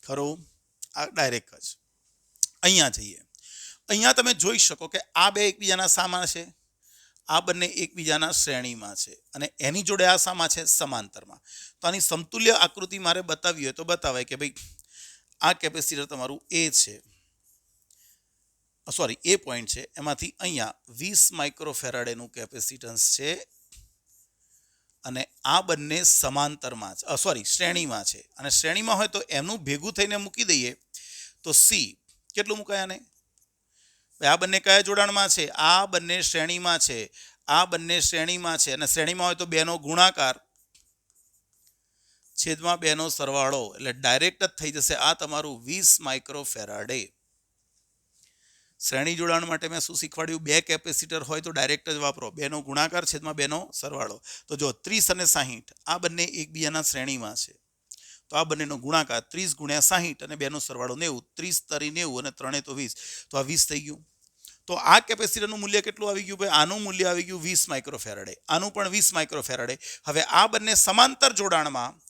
ખરું? આ ડાયરેક્ટ જ. અહીંયા જઈએ. અહીંયા તમે જોઈ શકો કે આ બે એકબીજાના સામા છે, આ બંને એકબીજાના શ્રેણીમાં છે, અને એની જોડે આ સામા છે? સમાંતરમાં. તો આની સમતુલ્ય આકૃતિ મારે બતાવી હોય તો બતાવાય કે ભાઈ આ કેપેસિટર તમારું એ છે, સોરી એ પોઈન્ટ છે, એમાંથી અહીંયા 20 માઇક્રોફેરાડેનું કેપેસિટન્સ છે, અને આ બંને સમાંતરમાં છે, સોરી શ્રેણીમાં છે. અને શ્રેણીમાં હોય તો એમનું ભેગું થઈને મૂકી દઈએ તો c કેટલું મુકાય? આને આ બંને કયા જોડાણમાં છે? આ બંને શ્રેણીમાં છે. આ બંને શ્રેણીમાં છે, અને શ્રેણીમાં હોય તો બેનો ગુણાકાર છેદમાં બેનો સરવાળો, એટલે ડાયરેક્ટ જ થઈ જશે આ તમારું 20 માઇક્રોફેરાડે. શ્રેણી જોડાણ માટે મેં શું શીખવાડ્યું? બે કેપેસિટર હોય તો ડાયરેક્ટ જ વાપરો, બેનો ગુણાકાર છેદમાં બેનો સરવાળો. તો જો 30 અને 60 આ બંને એકબીજાના શ્રેણીમાં છે, તો આ બંનેનો ગુણાકાર 30 × 60 અને બેનો સરવાળો 90. 30 તરી 90 અને 3 તો 20, તો આ 20 થઈ ગયું. તો આ કેપેસિટરનું મૂલ્ય કેટલું આવી ગયું ભાઈ? આનું મૂલ્ય આવી ગયું 20 માઇક્રોફેરાડે, આનું પણ 20 માઇક્રોફેરાડે. હવે આ બંને સમાંતર જોડાણમાં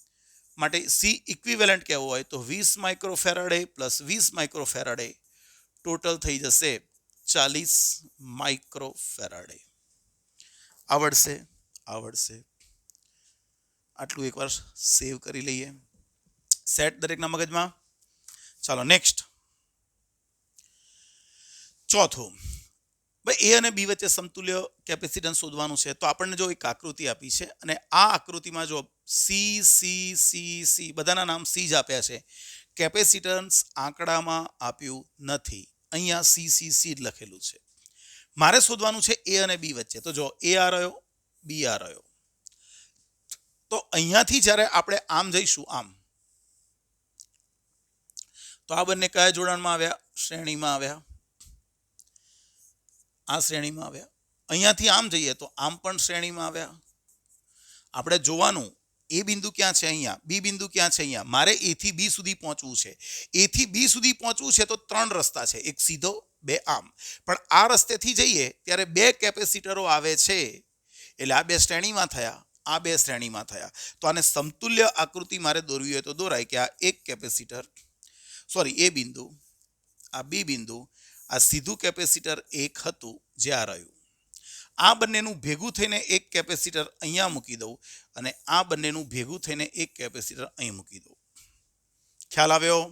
માટે c ઇક્વિવેલન્ટ કહેવું હોય તો 20 માઇક્રોફેરાડે + 20 માઇક્રોફેરાડે ટોટલ થઈ જશે 40 માઇક્રોફેરાડે. આવડશે? આવડશે. આટલું એકવાર સેવ કરી લઈએ. સેટ દરેકના મગજમાં. ચાલો નેક્સ્ટ. ચોથું, ભાઈ એ અને બી વચ્ચે સમતુલ્ય કેપેસિટન્સ શોધવાનું છે. તો આપણને જો એક આકૃતિ આપી છે, અને આ આકૃતિમાં જો સી સી સી સી બધાના નામ સી જ આપ્યા છે, કેપેસિટન્સ આંકડામાં આપ્યું નથી. અહીંયા સી સી સી જ લખેલું છે. મારે શોધવાનું છે એ અને બી વચ્ચે. તો જો એ આ રહ્યો, બી આ રહ્યો. તો અહીંયાથી જ્યારે આપણે આમ જઈશું, આમ, તો આ બંને કયા જોડાણમાં આવ્યા? શ્રેણીમાં આવ્યા. આ શ્રેણીમાં આવ્યા. અહીંયાથી આમ જઈએ તો આમ પણ શ્રેણીમાં આવ્યા. આપણે જોવાનું એ બિંદુ ક્યાં છે? અહીંયા. બી બિંદુ ક્યાં છે? અહીંયા. મારે એ થી બી સુધી પહોંચવું છે. એ થી બી સુધી પહોંચવું છે તો 3 રસ્તા છે, એક સીધો, 2 આમ. પણ આ રસ્તેથી જઈએ ત્યારે 2 કેપેસિટરો આવે છે, એટલે આ 2 શ્રેણીમાં થયા, આ 2 શ્રેણીમાં થયા. તો આને સમતુલ્ય આકૃતિ મારે દોરવી હોય તો દોરાય કે આ એક કેપેસિટર, સોરી એ બિંદુ, આ બી બિંદુ, આ સીધું કેપેસિટર એક હતું જે આ રહ્યું. આ બંનેનું ભેગું થઈને એક કેપેસિટર અહીંયા મૂકી દઉં, અને આ બંનેનું ભેગું થઈને એક કેપેસિટર અહીં મૂકી દઉં. ખ્યાલ આવ્યો?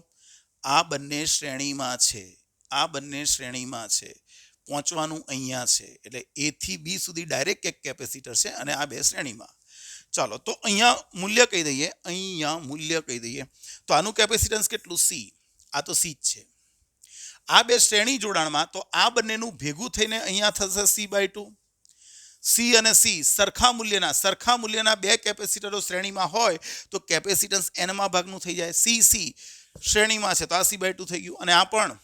આ બંને શ્રેણીમાં છે, આ બંને શ્રેણીમાં છે, પહોંચવાનું અહીંયા છે, એટલે એ થી બી સુધી ડાયરેક્ટ એક કેપેસિટર છે, અને આ 2 શ્રેણીમાં. ચાલો તો અહીંયા મૂલ્ય કહી દઈએ તો આનું કેપેસિટન્સ કેટલું સી, આ તો સી જ છે. આ બે શ્રેણી જોડાણમાં તો આ બંનેનું ભેગું થઈને અહીંયા થશે C/2. સી અને સી સરખા મૂલ્યના બે કેપેસિટરો શ્રેણીમાં હોય તો કેપેસિટન્સ એનમાં ભાગનું થઈ જાય. સી શ્રેણીમાં છે તો આ C/2 થઈ ગયું અને આ પણ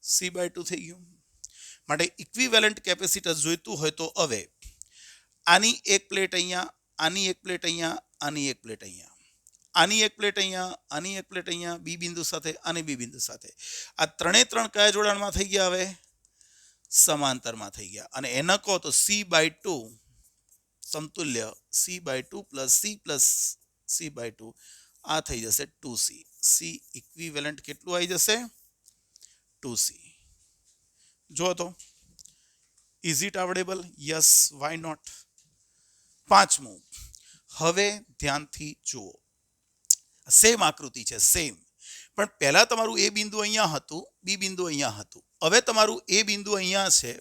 C/2 થઈ ગયું. માટે ઇક્વિવેલન્ટ કેપેસિટન્સ જોઈતું હોય તો હવે આની એક પ્લેટ અહીંયા, આની એક પ્લેટ અહીંયા, આની એક પ્લેટ અહીંયા, આની એક પ્લેટ અહીંયા, આની એક પ્લેટ અહીંયા, બી બિંદુ સાથે અને બી બિંદુ સાથે. આ ત્રણે ત્રણ કયા જોડાણમાં થઈ ગયા? હવે સમાંતરમાં થઈ ગયા. અને એના કહો તો C/2 સમતુલ્ય C/2 પ્લસ C/2 આ થઈ જશે 2C. સી ઇક્વિવેલન્ટ કેટલું આવી જશે? 2C. જો તો is it avoidable? Yes, why not? પાંચમું, હવે ધ્યાનથી જુઓ. સેમ આકૃતિ છે, સેમ, પણ પહેલા તમારું એ બિંદુ અહીંયા હતું, બી બિંદુ અહીંયા હતું. હવે તમારું એ બિંદુ અહીંયા છે,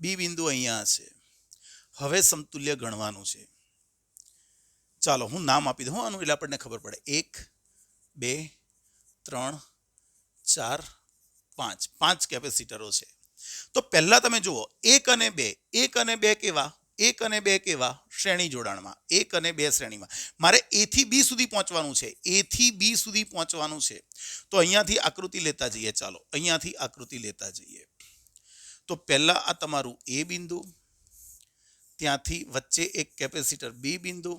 બી બિંદુ અહીંયા છે. હવે સમતુલ્ય ગણવાનું છે. ચાલો હું નામ આપી દઉં આનું એટલે આપણને ખબર પડે. 1 2 3 4 5 5 કેપેસિટરો છે. તો પહેલા તમે જુઓ 1 અને 2 કેવા? 1 અને 2 કેવા? શ્રેણી જોડાણમાં. 1 અને 2 શ્રેણીમાં. મારે A થી B સુધી પહોંચવાનું છે. A થી B સુધી પહોંચવાનું છે. તો અહીંયાથી આકૃતિ લેતા જઈએ. ચાલો અહીંયાથી આકૃતિ લેતા જઈએ. તો પહેલા આ તમારું A બિંદુ, ત્યાંથી વચ્ચે એક કેપેસિટર B બિંદુ,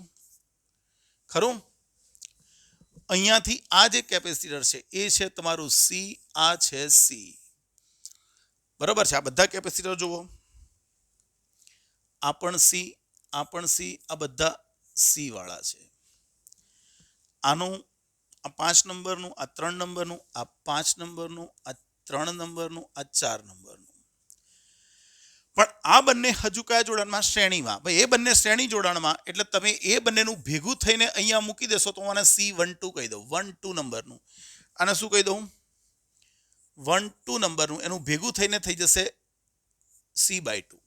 ખરું? અહીંયાથી આ જે કેપેસિટર છે એ છે તમારું C, આ છે C. બરાબર છે? આ બધા કેપેસિટર જુઓ, આ પણ C, આ પણ C, આ બધા C વાળા છે. આનું આ 5 નંબરનું, આ 3 નંબરનું, આ 5 નંબરનું, આ 3 નંબરનું, આ 4 નંબરનું. પણ આ બંને હજુ કયા જોડાણમાં? શ્રેણીમાં. ભાઈ એ બંને શ્રેણી જોડાણમાં એટલે તમે એ બંનેનું ભેગું થઈને અહીંયા મૂકી દેશો તો મને C12 કહી દઉં. 1 2 નંબરનું. આને શું કહી દઉં? 1 2 નંબરનું. એનું ભેગું થઈને થઈ જશે C/2.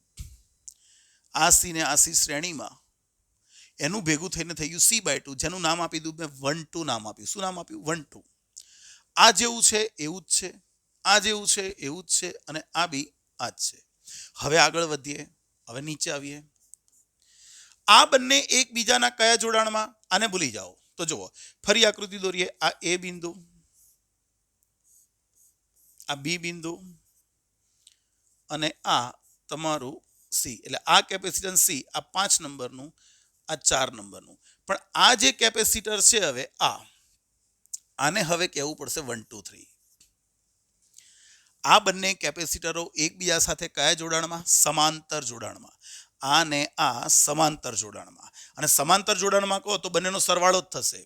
આ C ને આ C શ્રેણીમાં, એનું ભેગું થઈને થઈ ગયું C/2, જેનું નામ આપી દઉં મેં 1 2 નામ આપ્યું. શું નામ આપ્યું? 1 2. આ જેવું છે એવું જ છે, આ જેવું છે એવું જ છે, અને આ બી આ જ છે. હવે આગળ વધીએ, હવે નીચે આવીએ. આ બંને એકબીજાના કયા જોડાણમાં? આને ભૂલી જાઓ. તો જુઓ ફરી આકૃતિ દોરીએ. આ A બિંદુ, આ B બિંદુ અને આ તમારું C. એટલે આ કેપેસિટન્સ C, આ 5 નંબરનું, આ 4 નંબરનું. પણ આ જે કેપેસિટર છે હવે આને હવે કહેવું પડશે 1 2 3. આ બંને કેપેસિટરો એકબીજા સાથે કયા જોડાણમાં? સમાંતર જોડાણમાં. આ ને આ સમાંતર જોડાણમાં. અને સમાંતર જોડાણમાં કહો તો બંનેનો સરવાળો જ થશે.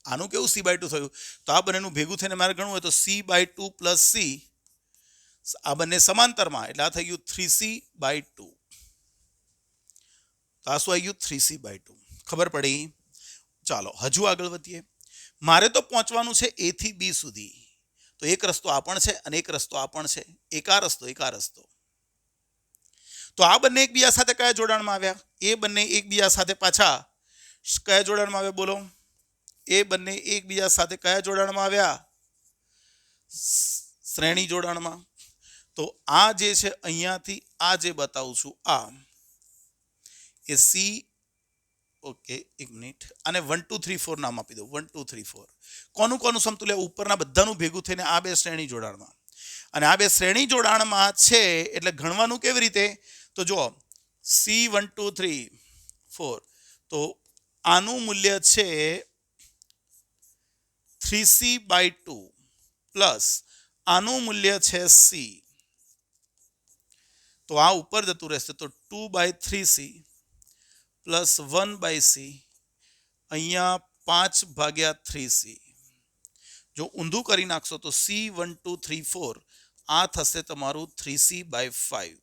આનું કેવું C/2 થયું? તો આ બંનેનું ભેગું થઈને મારે ગણવું હોય તો C/2 પ્લસ C. આ બંને સમાંતરમાં એટલે આ થઈ ગયું 3C/2. તો આ શું આવી ગયું? 3C/2. ખબર પડી? ચાલો હજુ આગળ વધીએ. મારે તો પહોંચવાનું છે A થી B સુધી. તો એક રસ્તો આ પણ છે અને એક રસ્તો આ પણ છે. એક આ રસ્તો. તો આ બંને એકબીજા સાથે કયા જોડાણમાં આવ્યા? એ બંને એકબીજા સાથે પાછા કયા જોડાણમાં આવ્યા? બોલો. એ બંને એકબીજા સાથે કયા જોડાણમાં આવ્યા? શ્રેણી જોડાણમાં. તો આ જે છે અહીંયાથી આ જે બતાવું છું આ એ C. ઓકે, એક મિનિટ. આને 1 2 3 4 નામ આપી દો. 1 2 3 4. કોનું સમતુલ્ય? ઉપરના બધાનું ભેગું થઈને આ બે શ્રેણી જોડાણમાં. અને આ બે શ્રેણી જોડાણમાં છે એટલે ગણવાનું કેવી રીતે? તો જો C 1 2 3 4. તો આનું મૂલ્ય છે 3C/2 પ્લસ આનું મૂલ્ય છે C. તો આ ઉપર જતું રહેશે તો 2/3C પ્લસ 1/C, અહીંયા 5/3C. જો ઊંધું કરી નાખશો તો C 1 2 3 4 આ થશે તમારું 3C/5.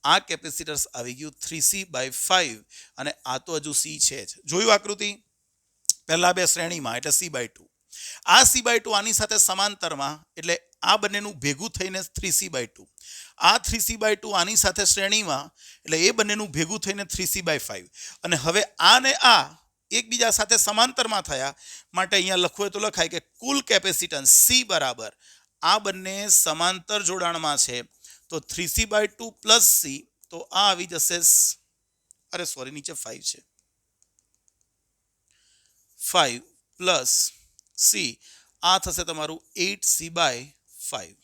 આ કેપેસિટર્સ આવી ગયું 3C/5 અને આ તો હજુ C છે જ. જોયું આકૃતિ? પહેલા બે શ્રેણીમાં એટલે C/2. આ c/2 આની સાથે સમાંતરમાં એટલે આ બંનેનું ભેગું થઈને 3c/2, આ 3c/2 આની સાથે શ્રેણીમાં એટલે એ બંનેનું ભેગું થઈને 3c/5. અને હવે આ ને આ એકબીજા સાથે સમાંતરમાં થયા માટે અહીંયા લખવું હોય તો લખાય કે કુલ કેપેસિટન્સ c બરાબર આ બંને સમાંતર જોડાણમાં છે તો 3c/2 પ્લસ c, તો આ આવી જશે નીચે 5 છે, 5 પ્લસ c, આ થશે તમારું 8c/5,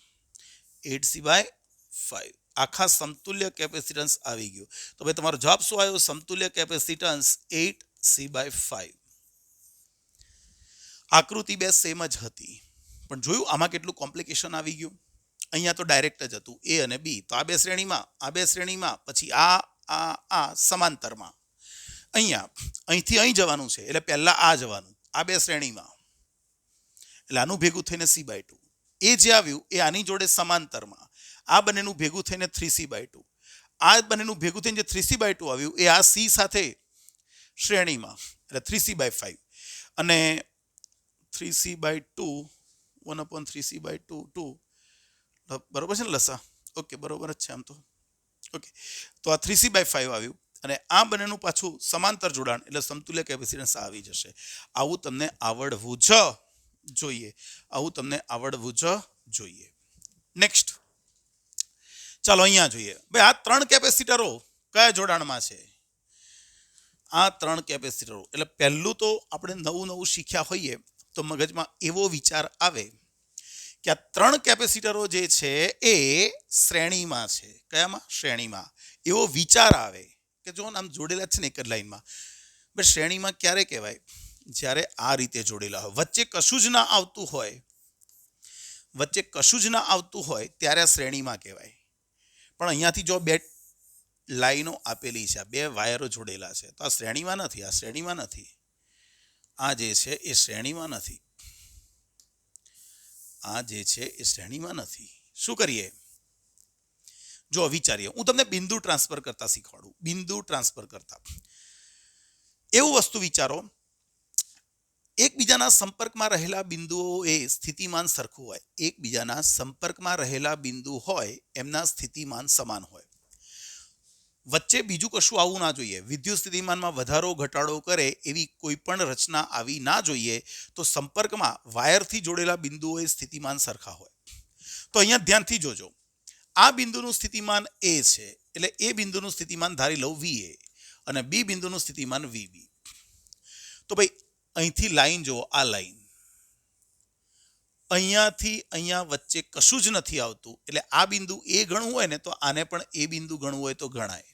8c/5. આખા સમતુલ્ય કેપેસિટન્સ આવી ગયું. તો ભાઈ તમારો જવાબ શું આવ્યો? સમતુલ્ય કેપેસિટન્સ 8c/5. આકૃતિ બે સેમ જ હતી, પણ જોયું આમાં કેટલું કોમ્પ્લિકેશન આવી ગયું. અહીંયા તો ડાયરેક્ટ જ હતું એ અને બી, તો આ બે શ્રેણીમાં પછી આ સમાંતરમાં. અહીંથી અહીં જવાનું છે એટલે પહેલા આ જવાનું, આ બે શ્રેણીમાં એટલે આનું ભેગું થઈને c/2. એ જે આવ્યું એ આની જોડે સમાંતરમાં, આ બંનેનું ભેગું થઈને 3c/2. આ બંનેનું ભેગું થઈને જે 3c/2 આવ્યું એ આ c સાથે શ્રેણીમાં એટલે 3c/5 અને 3c/2 1/3c/2 2, બરોબર છે ને લસા? ઓકે, બરોબર જ છે આમ તો. ઓકે, તો આ 3c/5 આવ્યું અને આ બંનેનું પાછું સમાંતર જોડાણ એટલે સમતુલ્ય કેપેસિટન્સ આવી જશે. આવું તમને આવડવું જ જોઈએ. નેક્સ્ટ ચાલો અહીંયા જોઈએ. ભાઈ આ 3 કેપેસિટરો કયા જોડાણમાં છે? આ 3 કેપેસિટરો એટલે પહેલું તો આપણે નવું શીખ્યા હોઈએ તો મગજમાં એવો વિચાર આવે કે આ 3 કેપેસિટરો જે છે એ શ્રેણીમાં છે. કયામાં? શ્રેણીમાં. એવો વિચાર આવે કે જો આમ જોડેલા છે ને એક જ લાઈનમાં. બટ શ્રેણીમાં ક્યારે કહેવાય? જ્યારે આ રીતે જોડેલા હોય, વચ્ચે કશું જ ના આવતું હોય ત્યારે આ શ્રેણીમાં કહેવાય. પણ અહીંયાથી જો બે લાઈનો આપેલી છે, બે વાયરો જોડેલા છે, તો આ શ્રેણીમાં નથી. આ જે છે એ શ્રેણીમાં નથી. શું કરીએ? જો વિચારીએ. હું તમને બિંદુ ટ્રાન્સફર કરતા શીખવાડું. એવું વસ્તુ વિચારો, એકબીજાના સંપર્કમાં રહેલા બિંદુઓ એ સ્થિતિમાન સરખું હોય. એકબીજાના સંપર્કમાં રહેલા બિંદુ હોય એમના સ્થિતિમાન સમાન હોય. વચ્ચે બીજું કશું આવવું ના જોઈએ. વિદ્યુત સ્થિતિમાનમાં વધારો ઘટાડો કરે એવી કોઈ પણ રચના આવી ના જોઈએ. તો સંપર્કમાં વાયરથી જોડેલા બિંદુઓ એ સ્થિતિમાન સરખા હોય. તો અહીંયા ધ્યાનથી જોજો. આ બિંદુનું સ્થિતિમાન એ છે એટલે એ બિંદુનું સ્થિતિમાન ધારી લઉં VA અને બી બિંદુનું સ્થિતિમાન VB. તો ભાઈ અહીંથી લાઈન જુઓ, આ લાઈન અહીંયાથી અહીંયા વચ્ચે કશું જ નથી આવતું એટલે આ બિંદુ એ ગણવું હોય ને તો આને પણ એ બિંદુ ગણવું હોય તો ગણાય.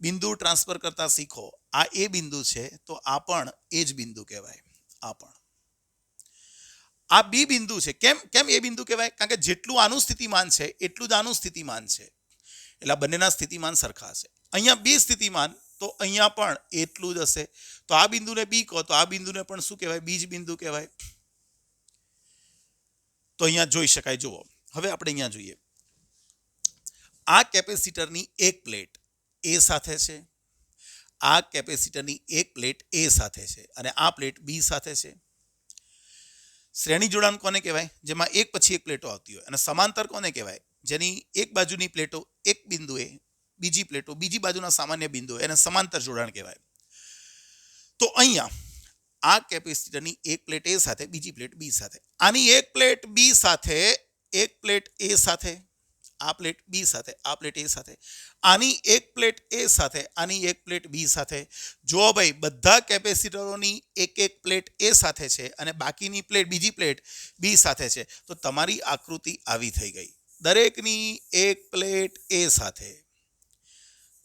બિંદુ ટ્રાન્સફર કરતા શીખો. આ એ બિંદુ છે તો આ પણ એ જ બિંદુ કહેવાય. આ બી બિંદુ છે. કેમ એ બિંદુ કહેવાય? કારણ કે જેટલું આનું સ્થિતિમાન છે એટલું જ આનું સ્થિતિમાન છે એટલે બંનેના સ્થિતિમાન સરખા છે. અહીંયા બી સ્થિતિમાન તો અહીંયા પણ એટલું જ હશે. તો આ બિંદુને બી કહો તો આ બિંદુને પણ શું કહેવાય? બીજ બિંદુ કહેવાય. તો અહીંયા જોઈ શકાય. જુઓ, હવે આપણે અહીંયા જોઈએ. આ કેપેસિટરની એક પ્લેટ એ સાથે છે, આ કેપેસિટરની એક પ્લેટ એ સાથે છે અને આ પ્લેટ બી સાથે છે. શ્રેણી જોડાણ કોને કહેવાય? જેમાં એક પછી એક પ્લેટો આવતી હોય. અને સમાંતર કોને કહેવાય? જેની એક બાજુની પ્લેટો એક બિંદુએ, બીજી પ્લેટો બીજી બાજુના સામાન્ય બિંદુએ, એને સમાંતર જોડાણ કહેવાય. તો અહીંયા આ કેપેસિટરની એક પ્લેટ એ સાથે, બીજી પ્લેટ બી સાથે, આની એક પ્લેટ બી સાથે, એક પ્લેટ એ સાથે, આ પ્લેટ બી સાથે, આ પ્લેટ એ સાથે, આની એક પ્લેટ એ સાથે, આની એક પ્લેટ બી સાથે. જો ભાઈ બધા કેપેસિટરોની એક પ્લેટ એ સાથે છે અને બાકીની પ્લેટ, બીજી પ્લેટ બી સાથે છે તો તમારી આકૃતિ આવી થઈ ગઈ. દરેકની એક પ્લેટ એ સાથે,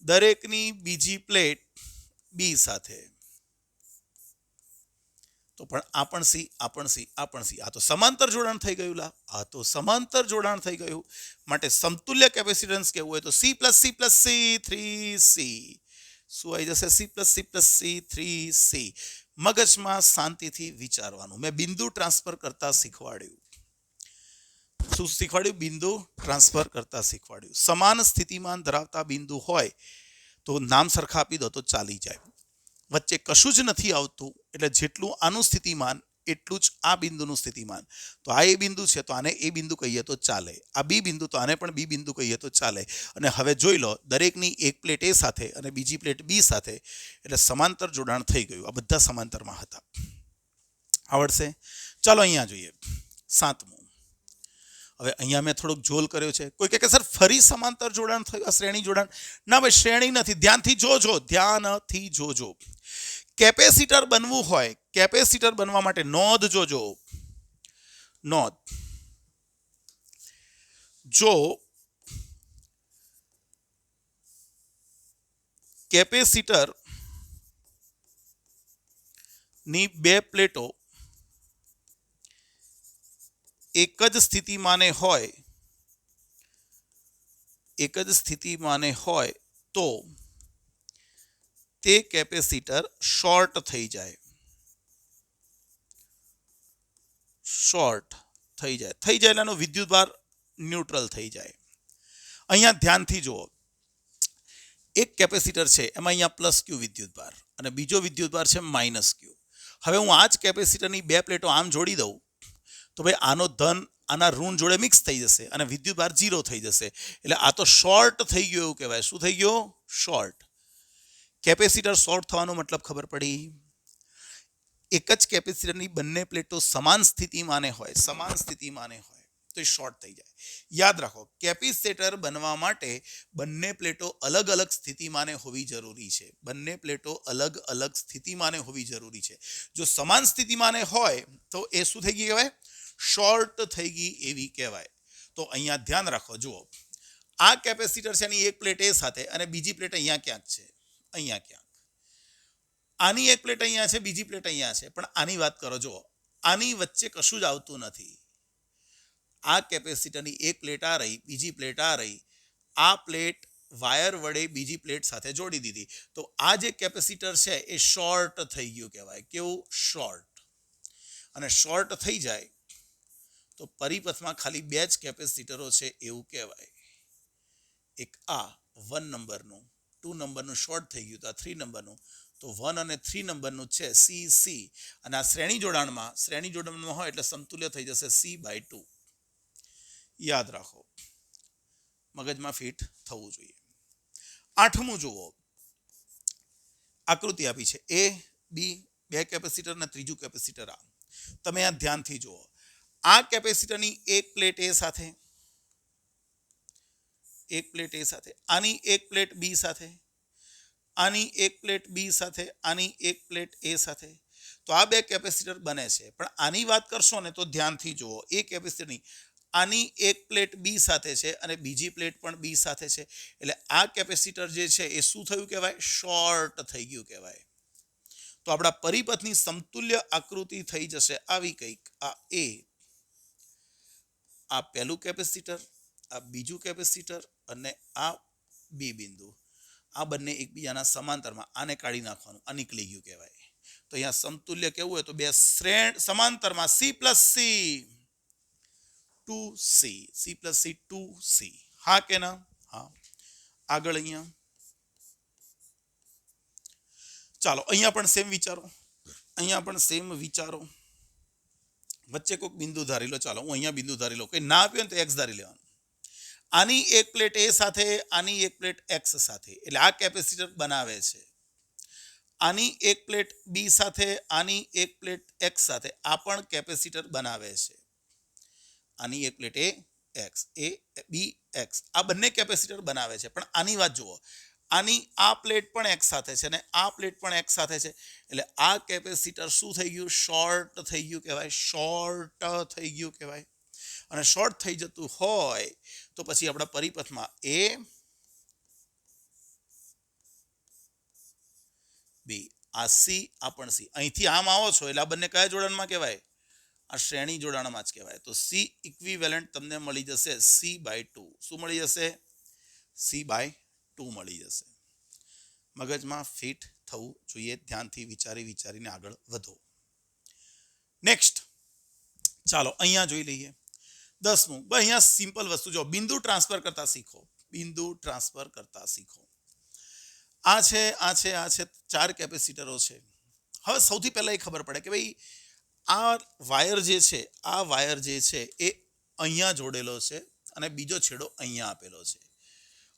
દરેકની બીજી પ્લેટ બી સાથે. તો પણ આ પણ સી, આ પણ સી, આ પણ સી. આ તો સમાંતર જોડાણ થઈ ગયું. માટે સમતુલ્ય કેપેસિટન્સ કેવું હોય તો C + C + C 3C. શું આવી જશે? C + C + C 3C. મગજમાં શાંતિથી વિચારવાનું. મેં બિંદુ ટ્રાન્સફર કરતા શીખવાડ્યું. શું શીખવાડ્યું? બિંદુ ટ્રાન્સફર કરતા શીખવાડ્યું. સમાન સ્થિતિમાન ધરાવતા બિંદુ હોય તો નામ સરખા આપી દો તો ચાલી જાય. વચ્ચે કશું જ નથી આવતું એટલે જેટલું આનું સ્થિતિમાન એટલું જ આ બિંદુનું સ્થિતિમાન. તો આ એ બિંદુ છે તો આને એ બિંદુ કહીએ તો ચાલે. આ બી બિંદુ તો આને પણ બી બિંદુ કહીએ તો ચાલે. અને હવે જોઈ લો દરેકની એક પ્લેટ એ સાથે અને બીજી પ્લેટ બી સાથે, એટલે સમાંતર જોડાણ થઈ ગયું. આ બધા સમાંતરમાં હતા. આવડશે? ચાલો અહીંયા જોઈએ 7મું. હવે અહીંયા મેં થોડોક જોલ કર્યો છે. કોઈ કહે કે સર ફરી સમાંતર જોડાણ થયું, શ્રેણી જોડાણ? ના ભાઈ, શ્રેણી નથી. ધ્યાનથી જોજો. કેપેસિટર બનવું હોય, કેપેસિટર બનવા માટે નોંધ જોજો. નોંધ, જો કેપેસિટર ની બે પ્લેટો એક જ સ્થિતિમાને હોય તો તે કેપેસિટર શોર્ટ થઈ જાય. થઈ જાય એટલે એનો વિદ્યુતભાર ન્યુટ્રલ થઈ જાય. અહીંયા ધ્યાનથી જુઓ, એક કેપેસિટર છે એમાં અહીંયા પ્લસ ક્યુ વિદ્યુતભાર અને બીજો વિદ્યુતભાર છે માઇનસ ક્યુ. હવે હું આ જ કેપેસિટરની બે પ્લેટો આમ જોડી દઉં તો ભાઈ આનો ધન આના ઋણ જોડે મિક્સ થઈ જશે અને વિદ્યુતભાર 0 થઈ જશે. એટલે આ તો શોર્ટ થઈ ગયો એવું કહેવાય. શું થઈ ગયો? શોર્ટ. કેપેસિટર શોર્ટ થવાનો મતલબ ખબર પડી? એક જ કેપેસિટરની બંને પ્લેટો સમાન સ્થિતિમાને હોય તો એ શોર્ટ થઈ જાય. યાદ રાખો, કેપેસિટર બનવા માટે બંને પ્લેટો અલગ અલગ સ્થિતિમાને હોવી જરૂરી છે. જો સમાન સ્થિતિમાને હોય તો એ શું થઈ ગઈ કહેવાય? શોર્ટ થઈ ગઈ એવી કહેવાય. તો અહીંયા ધ્યાન રાખો, જુઓ આ કેપેસિટર છે એની એક પ્લેટ એ સાથે અને બીજી પ્લેટ અહીંયા ક્યાંક છે, અહીંયા ક્યાંક. આની એક પ્લેટ અહીંયા છે, બીજી પ્લેટ અહીંયા છે, પણ આની વાત કરો, જુઓ આની વચ્ચે કશું જ આવતું નથી. આ કેપેસિટરની એક પ્લેટ આ રહી, બીજી પ્લેટ આ રહી. આ પ્લેટ વાયર વડે બીજી પ્લેટ સાથે જોડી દીધી તો આ જે કેપેસિટર છે એ શોર્ટ થઈ ગયું કહેવાય. કેવું? શોર્ટ. અને શોર્ટ થઈ જાય તો પરિપથમાં ખાલી બે જ કેપેસિટરો છે એવું કહેવાય. એક આ 1 નંબરનું, 2 નંબરનું શોર્ટ થઈ ગયું તો આ 3 નંબરનું, તો 1 અને 3 નંબરનું છે સી. અને આ શ્રેણી જોડાણમાં હોય એટલે સમતુલ્ય થઈ જશે C/2. યાદ રાખો, મગજમાં ફિટ થવું જોઈએ. 8મું જુઓ, આકૃતિ આપી છે A, B, બે કેપેસિટર અને ત્રીજું કેપેસિટર આ. તમે આ ધ્યાનથી જુઓ, આ કેપેસિટરની એક પ્લેટ A સાથે, આની એક પ્લેટ B સાથે, આની એક પ્લેટ B સાથે, આની એક પ્લેટ A સાથે. તો આ બે કેપેસિટર બને છે. પણ આની વાત કરશો ને તો ધ્યાનથી જુઓ, એ કેપેસિટરની આની એક પ્લેટ B સાથે છે અને બીજી પ્લેટ પણ B સાથે છે. એટલે આ કેપેસિટર જે છે એ શું થયું કહેવાય? શોર્ટ થઈ ગયું કહેવાય. તો આપણા પરિપથની સમતુલ્ય આકૃતિ થઈ જશે આવી કંઈક. આ A, આ પહેલું કેપેસિટર, આ બીજું કેપેસિટર અને આ B બિંદુ. આ બંને એકબીજાના સમાંતરમાં. આને કાઢી નાખવાનું, આ નીકળી ગયું કહેવાય. તો અહીંયા સમતુલ્ય કેવું હોય તો બે સમાંતરમાં C+C 2C. હા કે ના? હા. આગળ અહીંયા ચાલો, અહીંયા પણ સેમ વિચારો. વચ્ચે કોઈક બિંદુ ધારી લો. ચાલો હું અહીંયા બિંદુ ધારી લો. કંઈ ના આપ્યું ને તો X ધારી લેવાનું. આની એક પ્લેટ A સાથે, આની એક પ્લેટ X સાથે, એટલે આ કેપેસિટર બનાવે છે. આની એક પ્લેટ B સાથે, આની એક પ્લેટ X સાથે, આ પણ કેપેસિટર બનાવે છે. આની એક પ્લેટ A, B, X, આ બંને કેપેસિટર બનાવે છે. પણ આની વાત જુઓ, આની આ પ્લેટ પણ X સાથે છે અને આ પ્લેટ પણ X સાથે છે. એટલે આ કેપેસિટર શું થઈ ગયું? શોર્ટ થઈ ગયું કહેવાય. અને શોર્ટ થઈ જતું હોય તો પછી આપણા પરિપથમાં A, B, આ C, આ પણ C. અહીંથી આમ આવો છો એટલે આ બંને કયા જોડાણમાં કહેવાય? આ શ્રેણી જોડાણમાં જ કહેવાય. તો C ઇક્વિવેલન્ટ તમને મળી જશે C/2. શું મળી જશે? C/2 મળી જશે. મગજમાં ફિટ થવું જોઈએ. ધ્યાનથી વિચારીને આગળ વધો. નેક્સ્ટ ચાલો અહીંયા જોઈ લઈએ 10મું. અહીંયા સિમ્પલ વસ્તુ જો, બિંદુ ટ્રાન્સફર કરતા શીખો. આ છે 4 કેપેસિટરો છે. હવે સૌથી પહેલા એ ખબર પડે કે ભાઈ આ વાયર જે છે એ અહીંયા જોડેલો છે અને બીજો છેડો અહીંયા આપેલો છે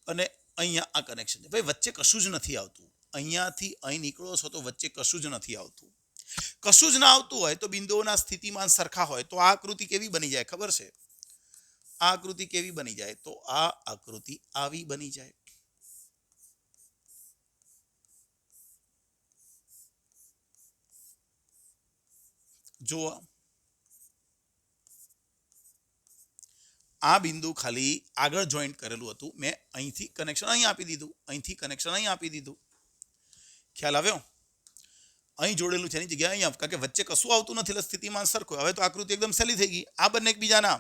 અને અહીંયા આ કનેક્શન છે. ભાઈ વચ્ચે કશું જ નથી આવતું. અહીંયાથી અહીં નીકળો છો તો વચ્ચે કશું જ નથી આવતું. કશું જ ના આવતું હોય તો બિંદુઓના સ્થિતિમાન સરખા હોય તો આ આકૃતિ કેવી બની જાય ખબર છે? આ આકૃતિ કેવી બની જાય? તો આ આકૃતિ આવી બની જાય. જો આ બિંદુ ખાલી આગળ જોઈન્ટ કરેલું હતું, મેં અહીંથી કનેક્શન અહીં આપી દીધું, અહીંથી કનેક્શન અહીં આપી દીધું. ખ્યાલ આવ્યો? અહીં જોડેલું છે એની જગ્યાએ અહીં કારણ કે વચ્ચે કશું આવતું નથી એટલે સ્થિતિમાન સરખું. હવે તો આકૃતિ એકદમ સહેલી થઈ ગઈ. આ બંને એકબીજાના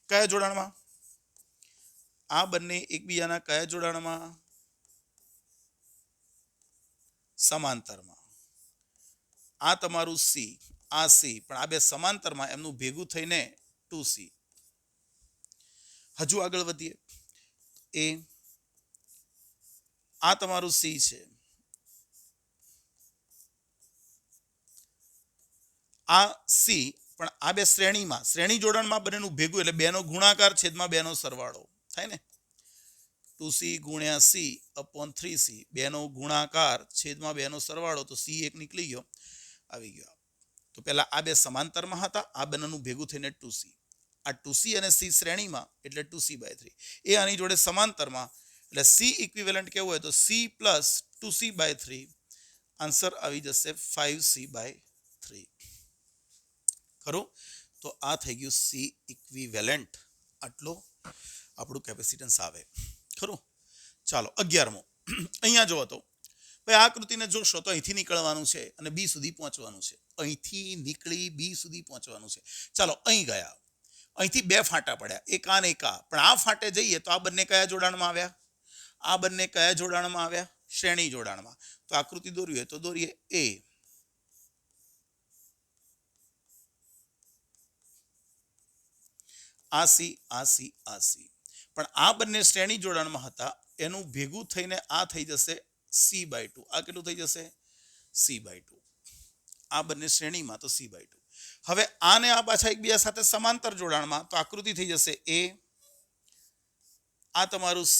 કયા જોડાણમાં? આ બંને એકબીજાના કયા જોડાણમાં? સમાંતરમાં. આ તમારું સી, આ સી, પણ આ બે સમાંતરમાં એમનું ભેગું થઈને 2C. હજુ આગળ વધીએ. આ તમારું સી છે, આ સી, પણ આ બે શ્રેણી જોડાણમાં બંનેનું ભેગું એટલે બેનો ગુણાકાર છેદમાં બેનો સરવાળો થાય ને. 2C ગુણ્યા C અપોન 3C, બેનો ગુણાકાર છેદમાં બેનો સરવાળો, તો C એક નીકળી ગયો, આવી ગયો. તો પહેલા આ બે સમાંતરમાં હતા, આ બંનેનું ભેગું થઈને 2C. આ 2C અને C શ્રેણીમાં એટલે 2C/3. એ આની જોડે સમાંતરમાં એટલે C ઇક્વિવેલન્ટ કેવું હોય તો C પ્લસ 2C/3. આન્સર આવી જશે 5C/3. ખરું? તો આ થઈ ગયું C ઇક્વિવેલન્ટ. આટલો આપણું કેપેસિટન્સ આવે. ખરું? ચાલો 11મો. અહીંયા જો તો ભાઈ આ આકૃતિને જોશો તો અહીંથી નીકળવાનું છે અને બી સુધી પહોંચવાનું છે. અહીંથી નીકળી બી સુધી પહોંચવાનું છે. ચાલો અહીં ગયા. અહીંથી બે ફાંટા પડ્યા, એક આ ને એક આ. પણ આ ફાંટે જઈએ તો આ બંને કયા જોડાણમાં આવ્યા? આ બંને કયા જોડાણમાં આવ્યા? શ્રેણી જોડાણમાં. તો આકૃતિ દોરવી હોય તો દોરીએ. આ સી, આ સી, આ સી. પણ આ બંને શ્રેણી જોડાણમાં હતા, એનું ભેગું થઈને આ થઈ જશે C/2. આ કેટલું થઈ જશે? C/2. આ બંને શ્રેણીમાં તો C/2. હવે આને આ પાછા એકબીજા સાથે સમાંતર જોડાણમાં તો આકૃતિ થઈ જશે A, આ તમારું C,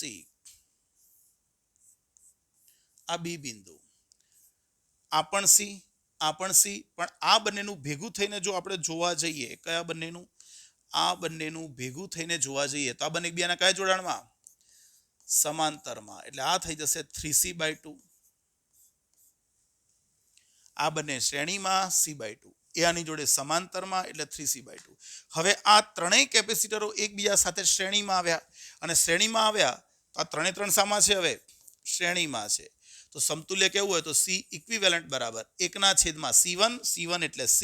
આ બી બિંદુ, આ પણ C, આ પણ C. પણ આ બંનેનું ભેગું થઈને જો આપણે જોવા જઈએ, કયા બંનેનું? આ બંનેનું ભેગું થઈને જોવા જઈએ તો આ બંને એકબીજાના કયા જોડાણમાં? સમાંતરમાં. એટલે આ થઈ જશે 3C/2. આ બંને શ્રેણીમાં C/2. એ આની જોડે સમાંતરમાં એટલે 3C/2. હવે આ ત્રણેય કેપેસિટરો એકબીજા સાથે શ્રેણીમાં આવ્યા અને શ્રેણીમાં આવ્યા તો આ ત્રણે ત્રણ સામા છે, હવે શ્રેણીમાં છે. તો સમતુલ્ય કેવું હોય તો C ઇક્વિવેલન્ટ બરાબર 1/C1. C1 એટલે C,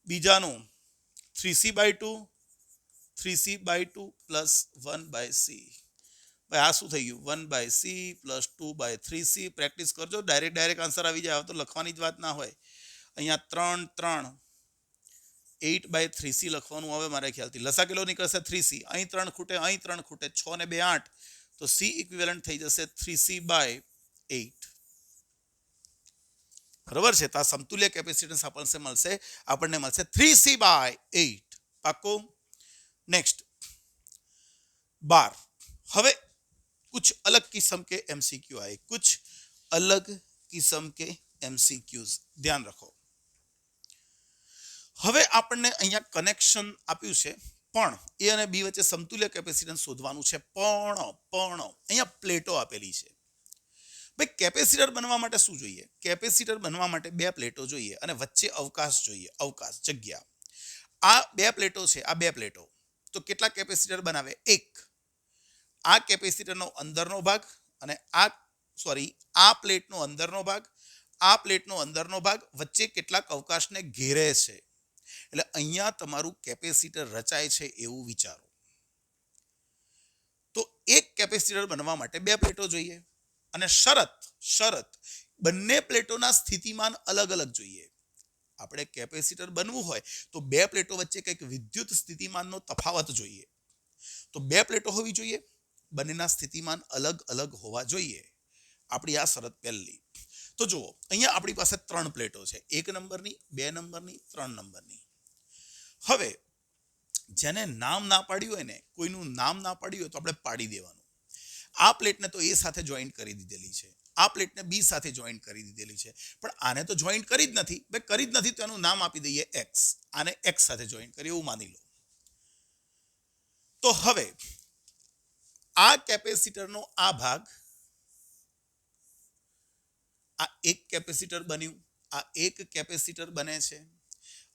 બીજાનું 3C/2, 3C/2 પ્લસ 1/C. ભાઈ આ શું થઈ ગયું? 1/C plus 2/3C. પ્રેક્ટિસ કરજો, ડાયરેક્ટ આન્સર આવી જાય. તો લખવાની જ વાત ના હોય. અહીંયા 3 8/3C લખવાનું આવે મારા ખ્યાલથી. લસા કેટલો નીકળશે? 3C. અહીં 3 ખૂટે, અહીં 3 ખૂટે, 6 ને 2 8. તો C ઇક્વિવેલન્ટ થઈ જશે 3C/8. બરાબર છે? તો આ સમતુલ્ય કેપેસિટન્સ આપણને મળશે 3C/8. પાકો? નેક્સ્ટ 12. હવે कुछ अलग किस्म के MCQ आए, कुछ अलग किस्म के MCQs. ધ્યાન રાખો. હવે આપણને અહીંયા કનેક્શન આપ્યું છે, પણ એ અને બી વચ્ચે સમતુલ્ય કેપેસિટન્સ શોધવાનું છે. પણ અહીંયા પ્લેટો આપેલી છે. ભાઈ કેપેસિટર બનવા માટે શું જોઈએ? કેપેસિટર બનવા માટે બે પ્લેટો જોઈએ અને વચ્ચે અવકાશ જોઈએ, અવકાશ, જગ્યા. આ બે પ્લેટો છે, આ બે પ્લેટો તો કેટલા કેપેસિટર બનાવે? એક. આ કેપેસિટરનો અંદરનો ભાગ અને આ પ્લેટનો અંદરનો ભાગ, આ પ્લેટનો અંદરનો ભાગ વચ્ચે કેટલાક અવકાશને ઘેરે છે. એટલે અહીંયા તમારું કેપેસિટર રચાય છે એવું વિચારો. તો એક કેપેસિટર બનવા માટે બે પ્લેટો જોઈએ અને શરત બંને પ્લેટોના સ્થિતિમાન અલગ અલગ જોઈએ. આપણે કેપેસિટર બનવું હોય તો બે પ્લેટો વચ્ચે કંઈક વિદ્યુત સ્થિતિમાનનો તફાવત જોઈએ. તો બે પ્લેટો હોવી જોઈએ, બંનેના સ્થિતિમાન અલગ અલગ હોવા જોઈએ. આપણી આ શરત પહેલી. તો તો જુઓ અહીંયા આપણી પાસે 3 પ્લેટો છે, 1 નંબરની, 2 નંબરની, 3 નંબરની. હવે જેને નામ ના પાડ્યું હોય ને, કોઈનું નામ ના પાડ્યું હોય તો આપણે પાડી દેવાનું. આ પ્લેટને તો એ સાથે જોઈન્ટ કરી દીધેલી છે, આ પ્લેટને બી સાથે જોઈન્ટ કરી દીધેલી છે, પણ આને તો જોઈન્ટ કરી જ નથી. ભાઈ કરી જ નથી તો એનું નામ આપી દઈએ એક્સ. આને એક્સ સાથે જોઈન્ટ કરી એવું માની લો. તો હવે આ કેપેસિટરનો આ ભાગ, આ એક કેપેસિટર બન્યું, આ એક કેપેસિટર બને છે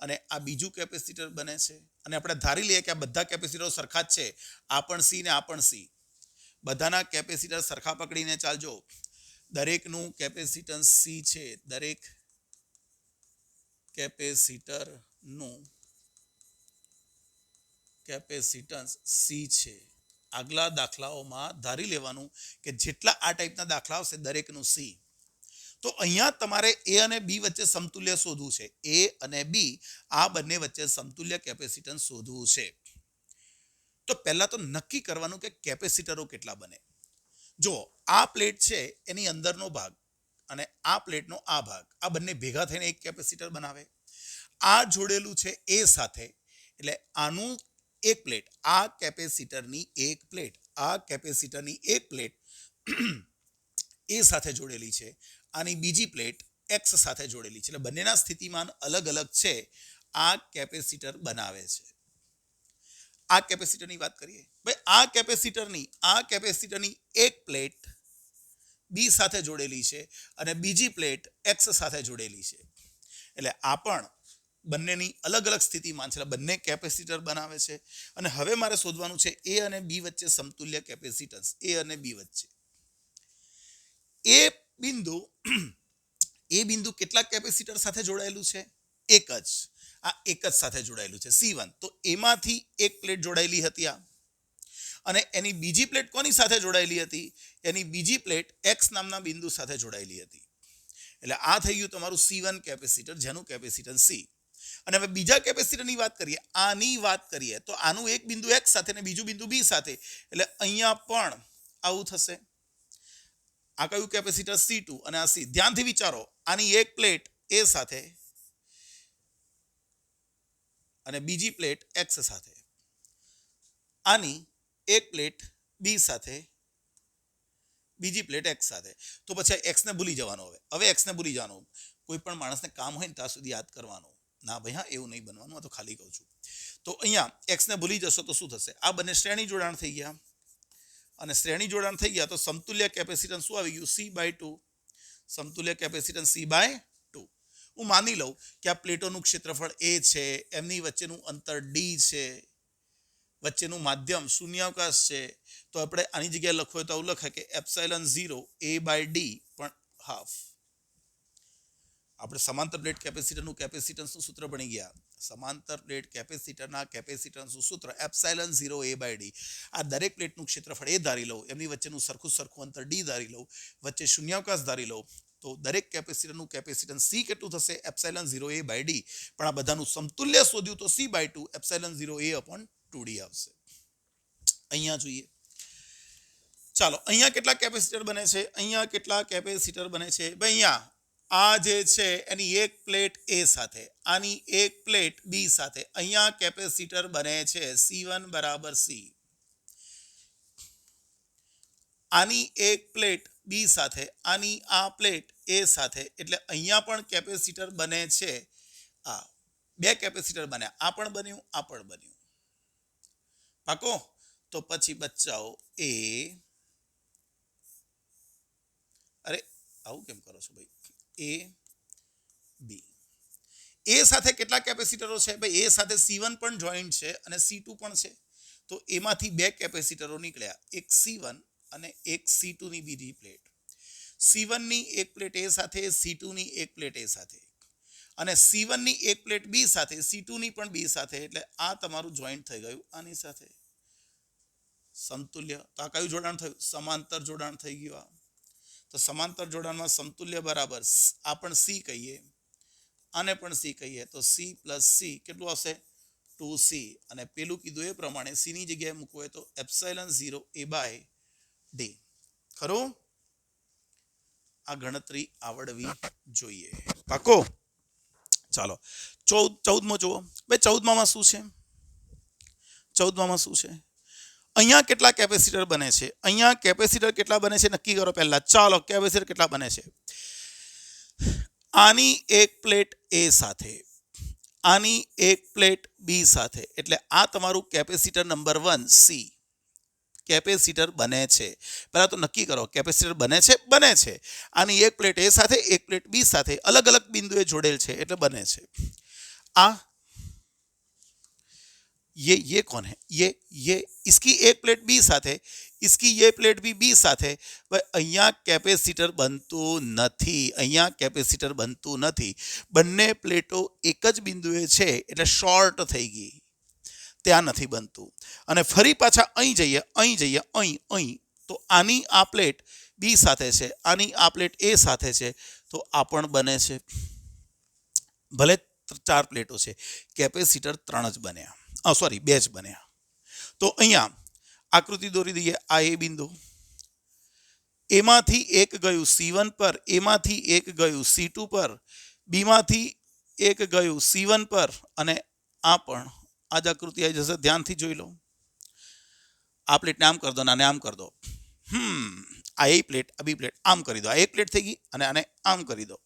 અને આ બીજું કેપેસિટર બને છે. અને આપણે ધારી લઈએ કે આ બધા કેપેસિટરો સરખા જ છે, આ પણ સી ને આ પણ સી. બધાના કેપેસિટર સરખા પકડીને ચાલજો. દરેકનું કેપેસિટન્સ સી છે, દરેક કેપેસિટરનું કેપેસિટન્સ સી છે. આગલા દાખલાઓમાં ધારી લેવાનું કે જેટલા આ ટાઈપના દાખલા આવશે દરેકનું સી. તો અહીંયા તમારે એ અને બી વચ્ચે સમતુલ્ય શોધવું છે. એ અને બી આ બંને વચ્ચે સમતુલ્ય કેપેસિટન્સ શોધવું છે. તો પહેલા તો નક્કી કરવાનું કે કેપેસિટરો કેટલા બને. જો આ પ્લેટ છે એની અંદરનો ભાગ અને આ પ્લેટનો આ ભાગ, આ બંને ભેગા થઈને એક કેપેસિટર બનાવે. આ જોડેલું છે એ સાથે, એટલે આનું એક પ્લેટ, આ કેપેસિટરની એક પ્લેટ, આ કેપેસિટરની એક પ્લેટ એ સાથે જોડેલી છે. આની બીજી પ્લેટ એક્સ સાથે જોડેલી છે. એટલે બંનેના સ્થિતિમાન અલગ અલગ છે. આ કેપેસિટર બનાવે છે. આ કેપેસિટરની વાત કરીએ. ભાઈ આ કેપેસિટરની એક પ્લેટ બી સાથે જોડેલી છે અને બીજી પ્લેટ એક્સ સાથે જોડેલી છે. એટલે આ પણ બંનેની અલગ અલગ સ્થિતિમાન છે. બંને કેપેસિટર બનાવે છે. અને હવે મારે શોધવાનું છે એ અને બી વચ્ચે સમતુલ્ય કેપેસિટન્સ. એ અને બી વચ્ચે એ બિંદુ કેટલા કેપેસિટર સાથે જોડાયેલું છે? એક જ. આ એક જ સાથે જોડાયેલું છે C1. તો એમાંથી એક પ્લેટ જોડાયેલી હતી આ, અને એની બીજી પ્લેટ કોની સાથે જોડાયેલી હતી? એની બીજી પ્લેટ એક્સ નામના બિંદુ સાથે જોડાયેલી હતી. એટલે આ થઈ ગયું તમારું C1 કેપેસિટર, જેનું કેપેસિટન્સ C. અને હવે બીજા કેપેસિટરની વાત કરીએ, આની વાત કરીએ તો આનું એક બિંદુ એક્સ સાથે અને બીજું બિંદુ બી સાથે. એટલે અહીંયા પણ આવું થશે. આ કયું કેપેસિટર? C2 અને આ C. ધ્યાનથી વિચારો, આની એક પ્લેટ એ સાથે અને બીજી પ્લેટ એક્સ સાથે, આની એક પ્લેટ બી સાથે, બીજી પ્લેટ એક્સ સાથે. તો પછી એક્સને ભૂલી જવાનું. હવે એક્સને ભૂલી જવાનું. કોઈ પણ માણસને કામ હોય ને ત્યાં સુધી યાદ કરવાનું. ના ભાઈ હા, એવું નહીં બનવાનું, આ તો ખાલી કહું છું. તો અહીંયા એક્સને ભૂલી જશો તો શું થશે? આ બંને શ્રેણી જોડાણ થઈ ગયા, અને શ્રેણી જોડાણ થઈ ગયા તો સમતુલ્ય કેપેસિટન્સ શું આવી ગયું? C/2. સમતુલ્ય કેપેસિટન્સ C/2. હું માની લઉં કે આ પ્લેટોનું ક્ષેત્રફળ એ છે, એમની વચ્ચેનું અંતર ડી છે, વચ્ચેનું માધ્યમ શૂન્યાવકાશ છે. તો આપણે આની જગ્યાએ લખવું હોય તો આવું લખાય કે ε0 A/D પણ હાફ. આપણે સમાંતર પ્લેટ કેપેસિટરનું કેપેસિટન્સનું સૂત્ર ભણી ગયા. સમાંતર પ્લેટ કેપેસિટરના કેપેસિટન્સનું સૂત્ર ε0 A/D. આ દરેક પ્લેટનું ક્ષેત્રફળ એ ધારી લઉં, એમની વચ્ચેનું સરખું અંતર ડી ધારી લઉં, વચ્ચે શૂન્યાવકાશ ધારી લઉં, તો દરેક કેપેસિટરનું કેપેસિટન્સ C કેટલું થશે? ε0 A/D. પણ આ બધાનું સમતુલ્ય શોધ્યું તો C/2 ε0 A/2D આવશે. અહીંયા જોઈએ. ચાલો, અહીંયા કેટલા કેપેસિટર બને છે? અહીંયા કેટલા કેપેસિટર બને છે? ભાઈ અહીંયા આ જે છે એની એક પ્લેટ એ સાથે, આની એક પ્લેટ બી સાથે, અહીંયા કેપેસિટર બને છે C1 બરાબર C. આની એક પ્લેટ બી સાથે, આની આ પ્લેટ એ સાથે, એટલે અહીંયા પણ કેપેસિટર બને છે. આ બે કેપેસિટર બન્યા, આ પણ બન્યું, આ પણ બન્યું. પાકો? તો પછી બચ્ચાઓ એ, અરે આવું કેમ કરો છો ભાઈ? એ બી. એ સાથે કેટલા કેપેસિટરો છે? ભાઈ એ સાથે C1 પણ જોઈન્ટ છે અને C2 પણ છે. તો એમાંથી બે કેપેસિટરો નીકળ્યા, એક C1 અને એક C2 ની બીજી પ્લેટ. C1 ની એક પ્લેટ એ સાથે, C2 ની એક પ્લેટ એ સાથે, અને C1 ની એક પ્લેટ બી સાથે, C2 ની પણ બી સાથે. એટલે આ તમારું જોઈન્ટ થઈ ગયું આની સાથે, સમતુલ્ય. તો આ કયું જોડાણ થયું? સમાંતર જોડાણ થઈ ગયું. તો સમાંતર જોડાણમાં સમતુલ્ય બરાબર આ પણ C કહીએ, આને પણ C કહીએ, તો C + C કેટલું આવશે? 2C. અને પેલું કીધું એ પ્રમાણે C ની જગ્યાએ મૂકવું હોય તો ε0 A/D. ખરું? આ ગણતરી આવડવી જોઈએ. પાકો? ચાલો 14મો જુઓ. ભાઈ 14માં શું છે? 14માં શું છે? અહીંયા કેટલા કેપેસિટર બને છે? અહીંયા કેપેસિટર કેટલા બને છે નક્કી કરો પહેલા. ચાલો કેપેસિટર કેટલા બને છે? આની એક પ્લેટ એ સાથે, આની એક પ્લેટ બી સાથે, એટલે આ તમારું કેપેસિટર નંબર 1 સી કેપેસિટર બને છે. પહેલા તો નક્કી કરો કેપેસિટર બને છે. બને છે. આની એક પ્લેટ એ સાથે, એક પ્લેટ બી સાથે અલગ અલગ બિંદુએ જોડેલ છે એટલે બને છે. આ ये कौन है? ये इसकी एक प्लेट बी સાથે, इसकी ये प्लेट भी बी સાથે. ભાઈ અહીંયા કેપેસિટર બનતું નથી. અહીંયા કેપેસિટર બનતું નથી. બંને પ્લેટો એક જ બિંદુએ છે એટલે શોર્ટ થઈ ગઈ. ત્યાં નથી બનતું. અને ફરી પાછા અહીં જઈએ, અહીં તો આની આ પ્લેટ બી સાથે છે, આની આ પ્લેટ એ સાથે છે, તો આ પણ બને છે. ભલે 4 પ્લેટો છે, કેપેસિટર 3 જ બન્યા. સોરી 2 જ બન્યા. તો અહીંયા આકૃતિ દોરી દઈએ. આ એ બિંદુ, એમાંથી એક ગયું C1 પર, એમાંથી એક ગયું C2 પર, બીમાંથી એક ગયું C1 પર, અને આ પણ આ જ આકૃતિ આવી જશે. ધ્યાનથી જોઈ લો. આ પ્લેટને આમ કરી દો, આને આમ કરી દો. આ એ પ્લેટ, આ બી પ્લેટ આમ કરી દો. આ એક પ્લેટ થઈ ગઈ અને આને આમ કરી દો.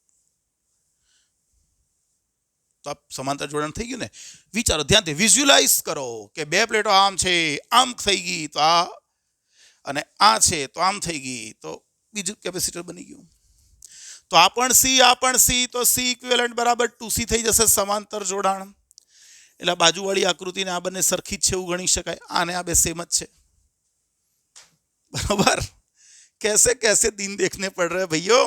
તો સમાંતર જોડાણ થઈ ગયું ને. વિચારો, ધ્યાનથી વિઝ્યુલાઇઝ કરો કે 2 પ્લેટો આમ છે, આમ થઈ ગઈ તો આ, અને આ છે તો આમ થઈ ગઈ, તો બીજું કેપેસિટર બની ગયું. તો આ પણ સી, આ પણ સી, તો સી ઇક્વિવેલન્ટ બરાબર 2C થઈ જશે સમાંતર જોડાણ. એટલે બાજુવાળી આકૃતિને આ બંને સરખી જ છે એવું ગણી શકાય. આને આ બે સેમ જ છે. बराबर? कैसे कैसे दिन देखने पड़ रहे भैया,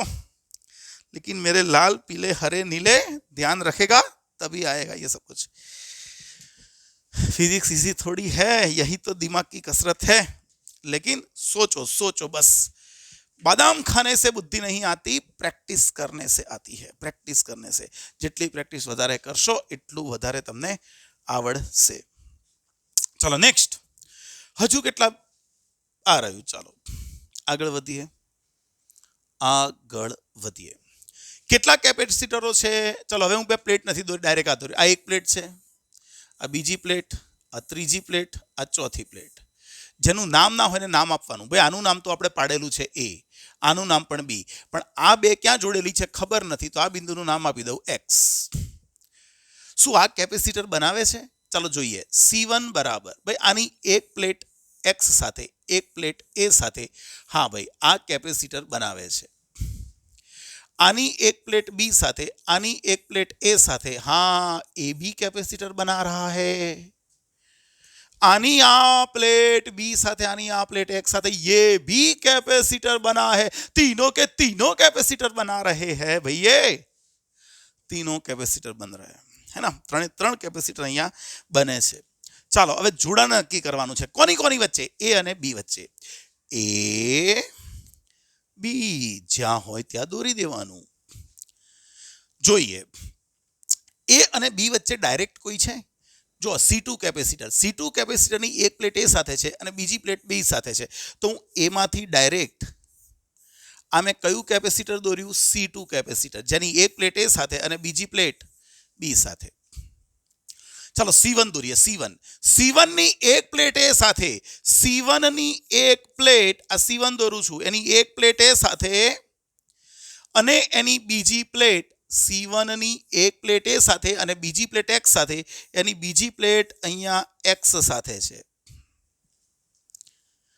लेकिन मेरे लाल पीले हरे नीले ध्यान रखेगा तभी आएगा ये सब कुछ. फिजिक्स इसी थोड़ी है, यही तो दिमाग की कसरत है. लेकिन सोचो सोचो बस. बादाम खाने से बुद्धि नहीं आती, प्रैक्टिस करने से आती है. प्रैक्टिस करने से, જેટલી પ્રેક્ટિસ વધારે કરશો એટલું વધારે તમને આવડશે. ચલો નેક્સ્ટ. હજુ કેટલા આ રહ્યું. ચાલો આગળ વધીએ. કેટલા કેપેસિટરો છે? ચલો હવે હું બે પ્લેટ નથી દોરી, ડાયરેક્ટ આ દોરી. આ એક પ્લેટ છે, આ બીજી પ્લેટ, આ ત્રીજી પ્લેટ, આ ચોથી પ્લેટ. જેનું નામ ના હોય ને નામ આપવાનું. ભાઈ આનું નામ તો આપણે પાડેલું છે એ, આનું નામ પણ બી, પણ આ બે ક્યાં જોડેલી છે ખબર નથી, તો આ બિંદુનું નામ આપી દઉં એક્સ. શું આ કેપેસિટર બનાવે છે? ચાલો જોઈએ. C1 બરાબર, ભાઈ આની એક પ્લેટ એક્સ સાથે, એક પ્લેટ એ સાથે, હા ભાઈ આ કેપેસિટર બનાવે છે. આની એક પ્લેટ બી સાથે, આની એક પ્લેટ ए સાથે, हाँ ए भी कैपेसिटर बना रहा है. आनी आ प्लेट बी साथे, आनी आ प्लेट एक साथे, ये भी कैपेसिटर बना है. तीनों के तीनों कैपेसिटर बना रहे हैं भैया. तीनों कैपेसिटर बन रहे हैं, है ना. ત્રણ કેપેસિટર અહીંયા બને છે. ચાલો હવે જોડાણ નક્કી કરવાનું છે. કોની કોની વચ્ચે? એ અને બી વચ્ચે. એ બી જ્યાં હોય ત્યાં દોરી દેવાનું. જોઈએ એ અને બી વચ્ચે ડાયરેક્ટ કોઈ છે? જો C2 કેપેસિટર, C2 કેપેસિટરની એક પ્લેટ એ સાથે છે અને બીજી પ્લેટ બી સાથે છે, તો હું એમાંથી ડાયરેક્ટ આ મેં કયું કેપેસિટર દોર્યું? C2 કેપેસિટર, જેની એક પ્લેટ એ સાથે અને બીજી પ્લેટ બી સાથે. ચાલો C1 દોરીએ. C1 ની એક પ્લેટ એ સાથે, C1 ની એક પ્લેટ, આ C1 દોરું છું, એની એક પ્લેટ એ સાથે અને એની બીજી પ્લેટ, C1 ની એક પ્લેટ એ સાથે અને બીજી પ્લેટ x સાથે, એની બીજી પ્લેટ અહીંયા x સાથે છે.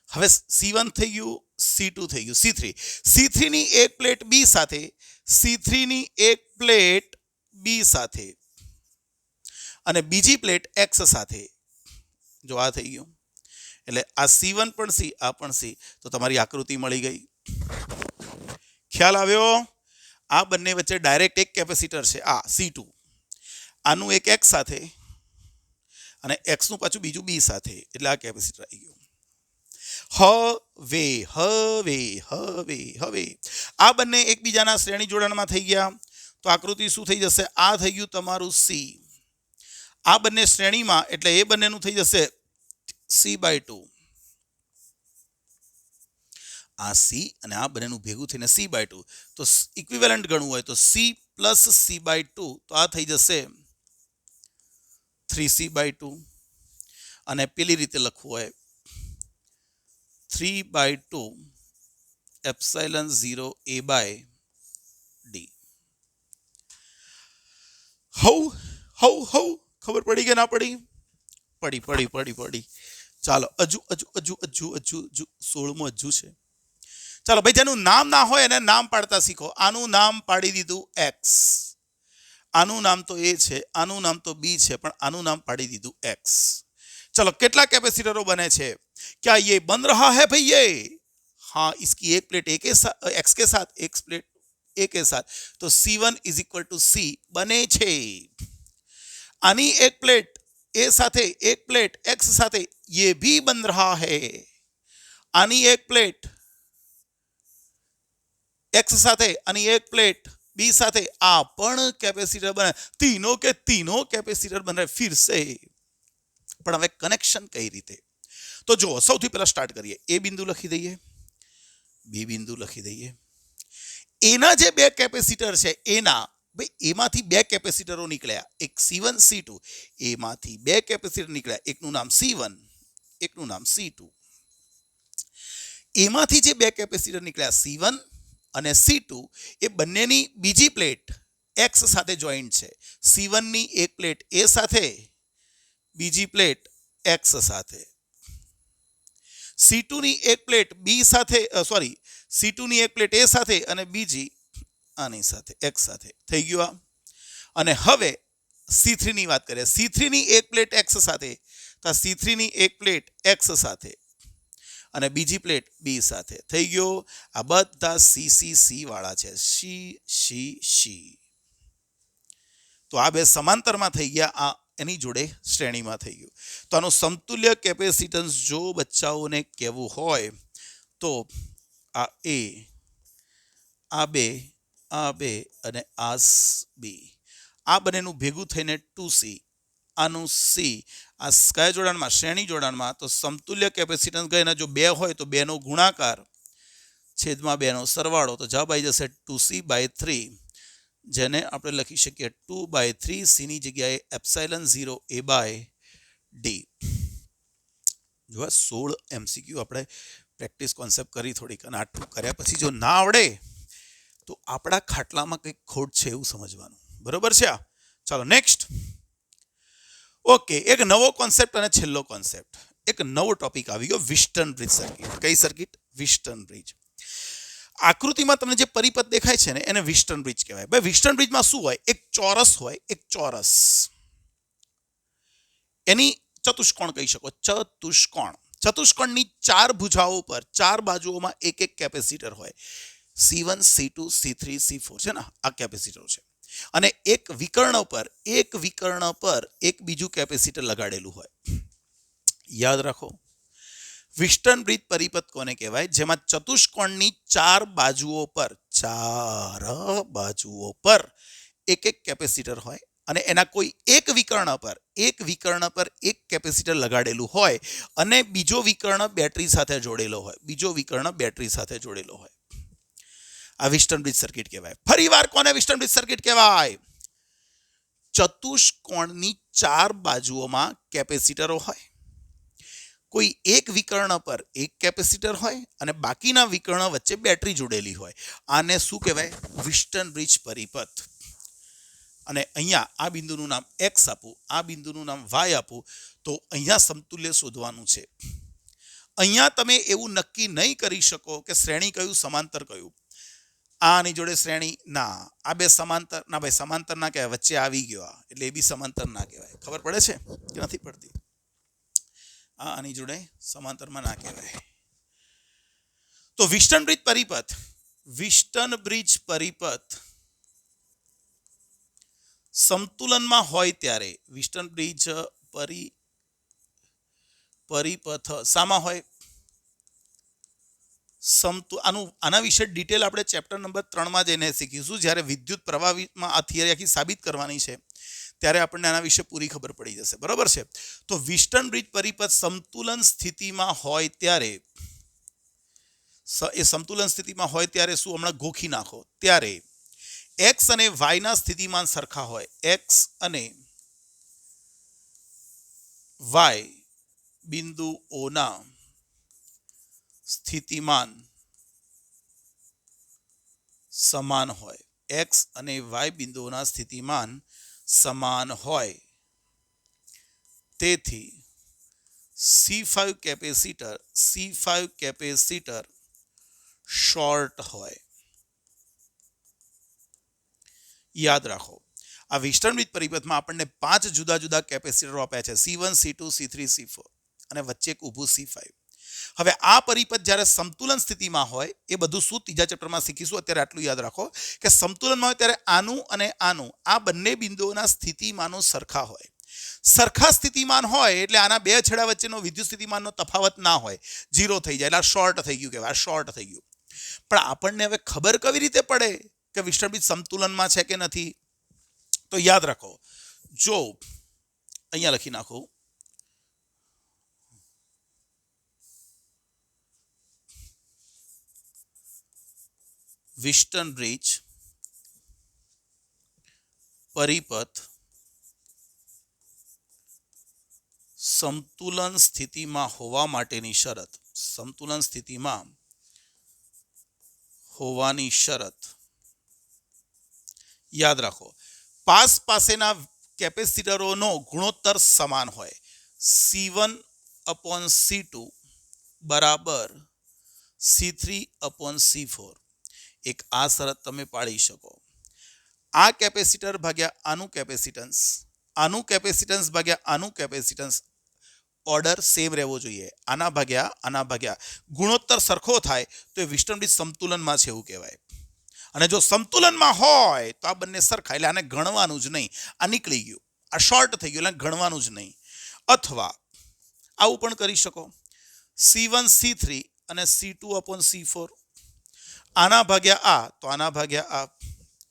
હવે C1 થઈ ગયું, C2 થઈ ગયું, C3 ની એક પ્લેટ બી સાથે, C3 ની એક પ્લેટ બી સાથે અને બીજી પ્લેટ x સાથે. જો આ થઈ ગયું, એટલે આ C1 પણ C, આ પણ C, તો તમારી આકૃતિ મળી ગઈ. ખ્યાલ આવ્યો? આ બંને વચ્ચે ડાયરેક્ટ એક કેપેસિટર છે, આ C2, આનું એક x સાથે અને x નું પાછું બીજું બી સાથે, એટલે આ કેપેસિટર આવી ગયું. હવે આ બંને એકબીજાના શ્રેણી જોડાણમાં થઈ ગયા, તો આકૃતિ શું થઈ જશે? આ થઈ ગયું તમારું C. આ બંને શ્રેણીમાં, એટલે એ બંનેનું થઈ જશે C/2. આ સી અને આ બંનેનું ભેગું થઈને c/2 તો ઇક્વિવેલન્ટ ગણવું હોય તો c પ્લસ c/2 તો આ થઈ જશે 3c/2 અને પેલી રીતે લખવું હોય 3/2 એપ્સિલોન 0 a/d. હવ ખબર પડી કે ના પડી? પડી. ચાલો હજુ 16મો હજુ છે. ચાલો ભાઈ, જેનું નામ ના હોય એને નામ પાડતા શીખો. આનું નામ પાડી દીધું x, આનું નામ તો a છે, આનું નામ તો b છે, પણ આનું નામ પાડી દીધું x. चलो कितना कैपेसिटरों बने छे? क्या ये बन रहा है भाई? ये हाँ, इसकी एक प्लेट ए के साथ एक्स के साथ, एक प्लेट ए के साथ, तो C1 is equal to C बने छे. आनी एक प्लेट ए साथे एक प्लेट एक्स साथे ये भी बन रहा है. आनी एक प्लेट एक्स साथे आनी एक प्लेट बी साथे आ पण कैपेसिटर बने. तीनों के तीनों कैपेसिटर बन रहे फिर से. પણ હવે કનેક્શન કઈ રીતે? તો જો સૌથી પહેલા સ્ટાર્ટ કરીએ. એ બિંદુ લખી દઈએ, બી બિંદુ લખી દઈએ. એના જે બે કેપેસિટર છે એના ભાઈ એમાંથી બે કેપેસિટરો નીકળ્યા, એક C1 C2. એમાંથી બે કેપેસિટર નીકળ્યા, એકનું નામ C1, એકનું નામ C2. એમાંથી જે બે કેપેસિટર નીકળ્યા C1 અને C2 એ બંનેની બીજી પ્લેટ X સાથે જોઈન્ટ છે. C1 ની એક પ્લેટ A સાથે, બીજી પ્લેટ X સાથે. C2 ની એક પ્લેટ B સાથે, C2 ની એક પ્લેટ A સાથે અને બીજી આની સાથે X સાથે. થઈ ગયું આ. અને હવે C3 ની વાત કરીએ. C3 ની એક પ્લેટ X સાથે, તો C3 ની એક પ્લેટ X સાથે અને બીજી પ્લેટ B સાથે. થઈ ગયો. આ બધા C વાળા છે. C. તો આ બે સમાંતરમાં થઈ ગયા, આ એની જોડે શ્રેણીમાં થઈ ગયું. તો આનું સમતુલ્ય કેપેસિટન્સ જો બચ્ચાઓને કહેવું હોય તો આ A, આ બે અને આ B, આ બંનેનું ભેગું થઈને 2C, આનું C. આ કયા જોડાણમાં? શ્રેણી જોડાણમાં. તો સમતુલ્ય કેપેસિટન્સ ગયે જો 2 હોય તો 2 નો ગુણાકાર છેદમાં 2 નો સરવાળો, તો જવાબ આવી જશે 2C/3, જેને આપણે લખી શકીએ 2/3 C ની જગ્યાએ એપ્સિલોન 0 a/d. જો 16 MCQ આપણે પ્રેક્ટિસ કોન્સેપ્ટ કરી થોડીક, અને આટલું કર્યા પછી જો ના આવડે તો આપણા ખાટલામાં કંઈક ખોટ છે એવું સમજવાનું. બરોબર છે? ચાલો નેક્સ્ટ. ઓકે, એક નવો કોન્સેપ્ટ અને છેલ્લો કોન્સેપ્ટ. એક નવો ટોપિક આવી ગયો, વિસ્ટન બ્રિજ સર્કિટ. કઈ સર્કિટ? વિસ્ટન બ્રિજ. આકૃતિમાં તમને જે પરિપથ દેખાય છે ને એને વિસ્ટન બ્રિજ કહેવાય. ભાઈ વિસ્ટન બ્રિજમાં શું હોય? એક ચોરસ હોય, એક ચોરસ. એની ચતુષ્કોણ કહી શકો, ચતુષ્કોણ. ચતુષ્કોણની 4 ભુજાઓ પર 4 બાજુઓમાં એક એક કેપેસિટર હોય. C1 C2 C3 C4 છે ને, આ કેપેસિટર છે. અને એક વિકર્ણ પર એક બીજું કેપેસિટર લગાડેલું હોય. યાદ રાખો, વિસ્ટન બ્રિજ પરિપથ કોને કહેવાય? જેમાં ચતુષ્કોણની 4 બાજુઓ પર એક એક કેપેસિટર હોય અને એના કોઈ એક વિકર્ણ પર એક કેપેસિટર લગાડેલું હોય અને બીજો વિકર્ણ બેટરી સાથે જોડેલો હોય. આ વિસ્ટન બ્રિજ સર્કિટ કહેવાય. ફરીવાર કોને વિસ્ટન બ્રિજ સર્કિટ કહેવાય? ચતુષ્કોણની 4 બાજુઓમાં કેપેસિટરો હોય, કોઈ એક વિકર્ણ પર એક કેપેસિટર હોય અને બાકીના વિકર્ણ વચ્ચે બેટરી જોડેલી હોય. આને શું કહેવાય? વિસ્ટન બ્રિજ પરિપથ. અને અહીંયા આ બિંદુનું નામ X આપું, આ બિંદુનું નામ Y આપું, તો અહીંયા સમતુલ્ય શોધવાનું છે. અહીંયા તમે એવું નક્કી નહીં કરી શકો કે શ્રેણી કયું, સમાંતર કયું. આની જોડે શ્રેણી ના, આ બે સમાંતર ના. ભાઈ સમાંતર ના કહેવાય, વચ્ચે આવી ગયો એટલે એ બી સમાંતર ના કહેવાય. ખબર પડે છે કે નથી પડતી? આની જોડે સમાંતરમાં ના કહેવાય. તો વિસ્ટન બ્રિજ પરિપથ સંતુલનમાં હોય ત્યારે વિસ્ટન બ્રિજ પરિપથ શામાં હોય? આના વિશે ડિટેલ આપણે ચેપ્ટર નંબર 3માં જઈને શીખીશું. જ્યારે વિદ્યુત પ્રવાહમાં આ થિયરી આખી સાબિત કરવાની છે ત્યારે આપણને આના વિશે પૂરી ખબર પડી જશે. બરોબર છે? તો વિસ્ટન બ્રિજ પરિપથ સમતુલન સ્થિતિમાં હોય ત્યારે એ સમતુલન સ્થિતિમાં હોય ત્યારે શું હમણાં ગોખી નાખો ત્યારે એક્સ અને વાયના સ્થિતિમાન સરખા હોય, એક્સ અને વાય બિંદુઓના સ્થિતિમાન સમાન હોય, એક્સ અને વાય બિંદુઓના સ્થિતિમાન સમાન હોય, તેથી C5 કેપેસિટર શોર્ટ હોય. યાદ રાખો આ વેસ્ટર્ન બ્રિજ પરિપથમાં આપણને 5 જુદા જુદા કેપેસિટરો આપ્યા છે, C1 C2 C3 C4 અને વચ્ચે એક ઊભું C5. હવે આ પરિપથ જ્યારે સમતુલન સ્થિતિમાં હોય એ બધું શું ત્રીજા ચેપ્ટરમાં શીખીશું. અત્યારે આટલું યાદ રાખો કે સમતુલનમાં હોય ત્યારે આનું અને આનું આ બંને બિંદુઓના સ્થિતિમાનો સરખા હોય. સરખા સ્થિતિમાન હોય એટલે આના બે છેડા વચ્ચેનો વિદ્યુત સ્થિતિમાનનો તફાવત ના હોય, 0 થઈ જાય એટલે આ શોર્ટ થઈ ગયું કહેવાય, આ શોર્ટ થઈ ગયું. પણ આપણને હવે ખબર કેવી રીતે પડે કે વેસ્ટર્ન બ્રિજ સમતુલનમાં છે કે નથી? તો યાદ રાખો, જો અહીંયા લખી નાખો વેસ્ટર્ન બ્રિજ પરિપથ સમતુલન સ્થિતિમાં હોવા માટેની શરત, સમતુલન સ્થિતિમાં હોવાની શરત યાદ રાખો, પાસેના કેપેસિટરોનો ગુણોત્તર સમાન હોય, C1/C2 બરાબર C3/C4. એક આ શરત તમે પાડી શકો. આ કેપેસિટર ભાગ્યા આનું કેપેસિટન્સ ભાગ્યા આનું કેપેસિટન્સ ઓર્ડર સેમ રહેવો જોઈએ. આના ભાગ્યા ગુણોત્તર સરખો થાય તો એ વેસ્ટર્ન બ્રિજ સમતુલનમાં છે એવું કહેવાય. અને જો સમતુલનમાં હોય તો આ બંને સરખા એટલે આને ગણવાનું જ નહીં, આ નીકળી ગયું, આ શોર્ટ થઈ ગયું એટલે ગણવાનું જ નહીં. અથવા આવું પણ કરી શકો, C1 C3 અને C2/C4 આના ભાગ્યા આ તો આના ભાગ્યા આ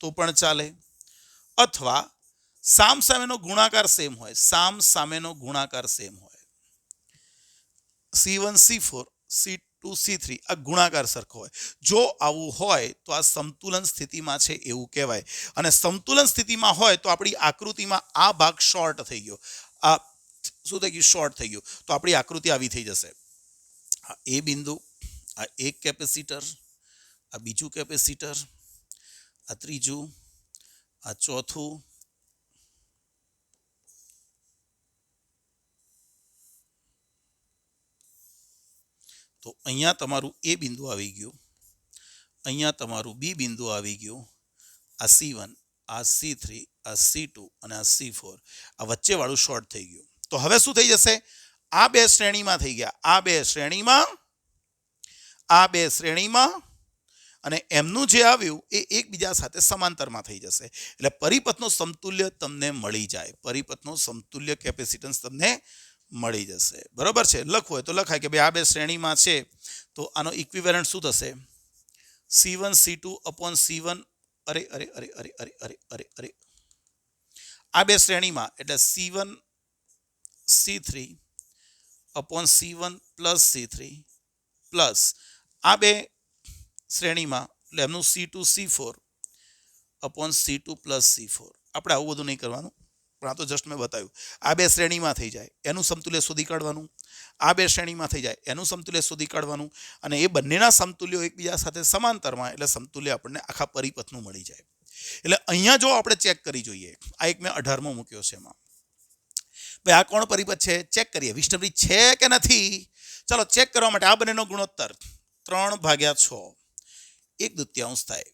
તો પણ ચાલે. અથવા સામસામેનો ગુણાકાર સેમ હોય, C1 C4 C2 C3 આ ગુણાકાર સરખો હોય. જો આવું હોય તો આ સમતુલન સ્થિતિમાં છે એવું કહેવાય. અને સમતુલન સ્થિતિમાં હોય તો આપણી આકૃતિમાં આ ભાગ શોર્ટ થઈ ગયો, આ શું થઈ ગયું? શોર્ટ થઈ ગયું. તો આપણી આકૃતિ આવી થઈ જશે. આ એ બિંદુ, આ એક કેપેસિટર, આ બીજું કેપેસિટર, આ ત્રીજું, આ ચોથું, તો અહીંયા તમારું એ બિંદુ આવી ગયું, અહીંયા તમારું બી બિંદુ આવી ગયું, આ C1, આ C3, આ C2 અને આ C4, આ વચ્ચેવાળું શોર્ટ થઈ ગયું. તો હવે શું થઈ જશે? આ બે શ્રેણીમાં થઈ ગયા, આ બે શ્રેણીમાં અને એમનું જે આવ્યું એ એકબીજા સાથે સમાંતરમાં થઈ જશે. એટલે પરિપથનો સમતુલ્ય તમને મળી જાય, પરિપથનો સમતુલ્ય કેપેસિટન્સ તમને મળી જશે. બરોબર છે? લખવું હોય તો લખાય કે ભાઈ આ બે શ્રેણીમાં છે તો આનો ઇક્વિવેલન્ટ શું થશે? C1 C2/C1 અરે આ બે શ્રેણીમાં એટલે C1 C3/C1 plus C3 plus આ બે શ્રેણીમાં એટલે એમનું C2 C4/C2 પ્લસ C4. આપણે આવું બધું નહીં કરવાનું, પણ આ તો જસ્ટ મેં બતાવ્યું. આ બે શ્રેણીમાં થઈ જાય એનું સમતુલ્ય શોધી કાઢવાનું, આ બે શ્રેણીમાં થઈ જાય એનું સમતુલ્ય શોધી કાઢવાનું, અને એ બંનેના સમતુલ્યો એકબીજા સાથે સમાંતરમાં એટલે સમતુલ્ય આપણને આખા પરિપથનું મળી જાય. એટલે અહીંયા જો આપણે ચેક કરી જોઈએ, આ એક મેં 18મો મૂક્યો છે એમાં, ભાઈ આ કોણ પરિપથ છે? ચેક કરીએ વેસ્ટર્ન બ્રિજ છે કે નથી. ચાલો ચેક કરવા માટે આ બંનેનો ગુણોત્તર 3/6 1/2 થાય.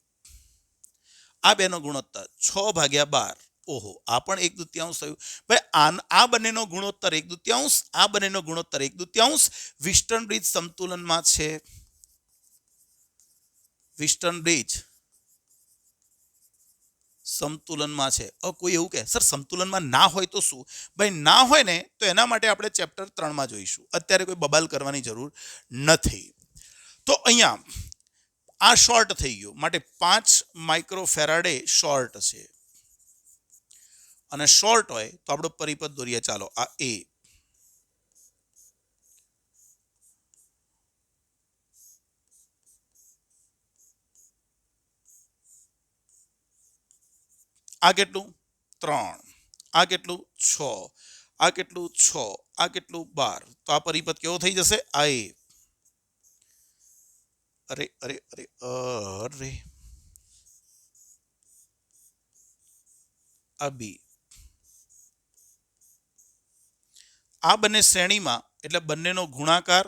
આ બેનો ગુણોત્તર 6/12. ઓહો, આ પણ 1/2 થયું. ભાઈ આ બંનેનો ગુણોત્તર 1/2, આ બંનેનો ગુણોત્તર 1/2. વેસ્ટર્ન બ્રિજ સમતુલનમાં છે. વેસ્ટર્ન બ્રિજ સમતુલનમાં છે. કોઈ એવું કહે સર સમતુલનમાં ના હોય તો શું? ભાઈ ના હોય ને તો એના માટે આપણે ચેપ્ટર 3માં જોઈશું. અત્યારે કોઈ બબાલ કરવાની જરૂર નથી. તો અહીંયા આ શોર્ટ થઈ ગયું માટે 5 માઇક્રોફેરાડે શોર્ટ છે. અને શોર્ટ હોય તો આપણો પરિપથ દોરીએ. ચાલો આ એ, આ કેટલું 3, આ કેટલું 6, આ કેટલું 6, આ કેટલું 12. તો આ પરિપથ કેવો થઈ જશે? આ એ. અરે અરે અરે અરે આ બી. આ બંને શ્રેણીમાં એટલે બંનેનો ગુણાકાર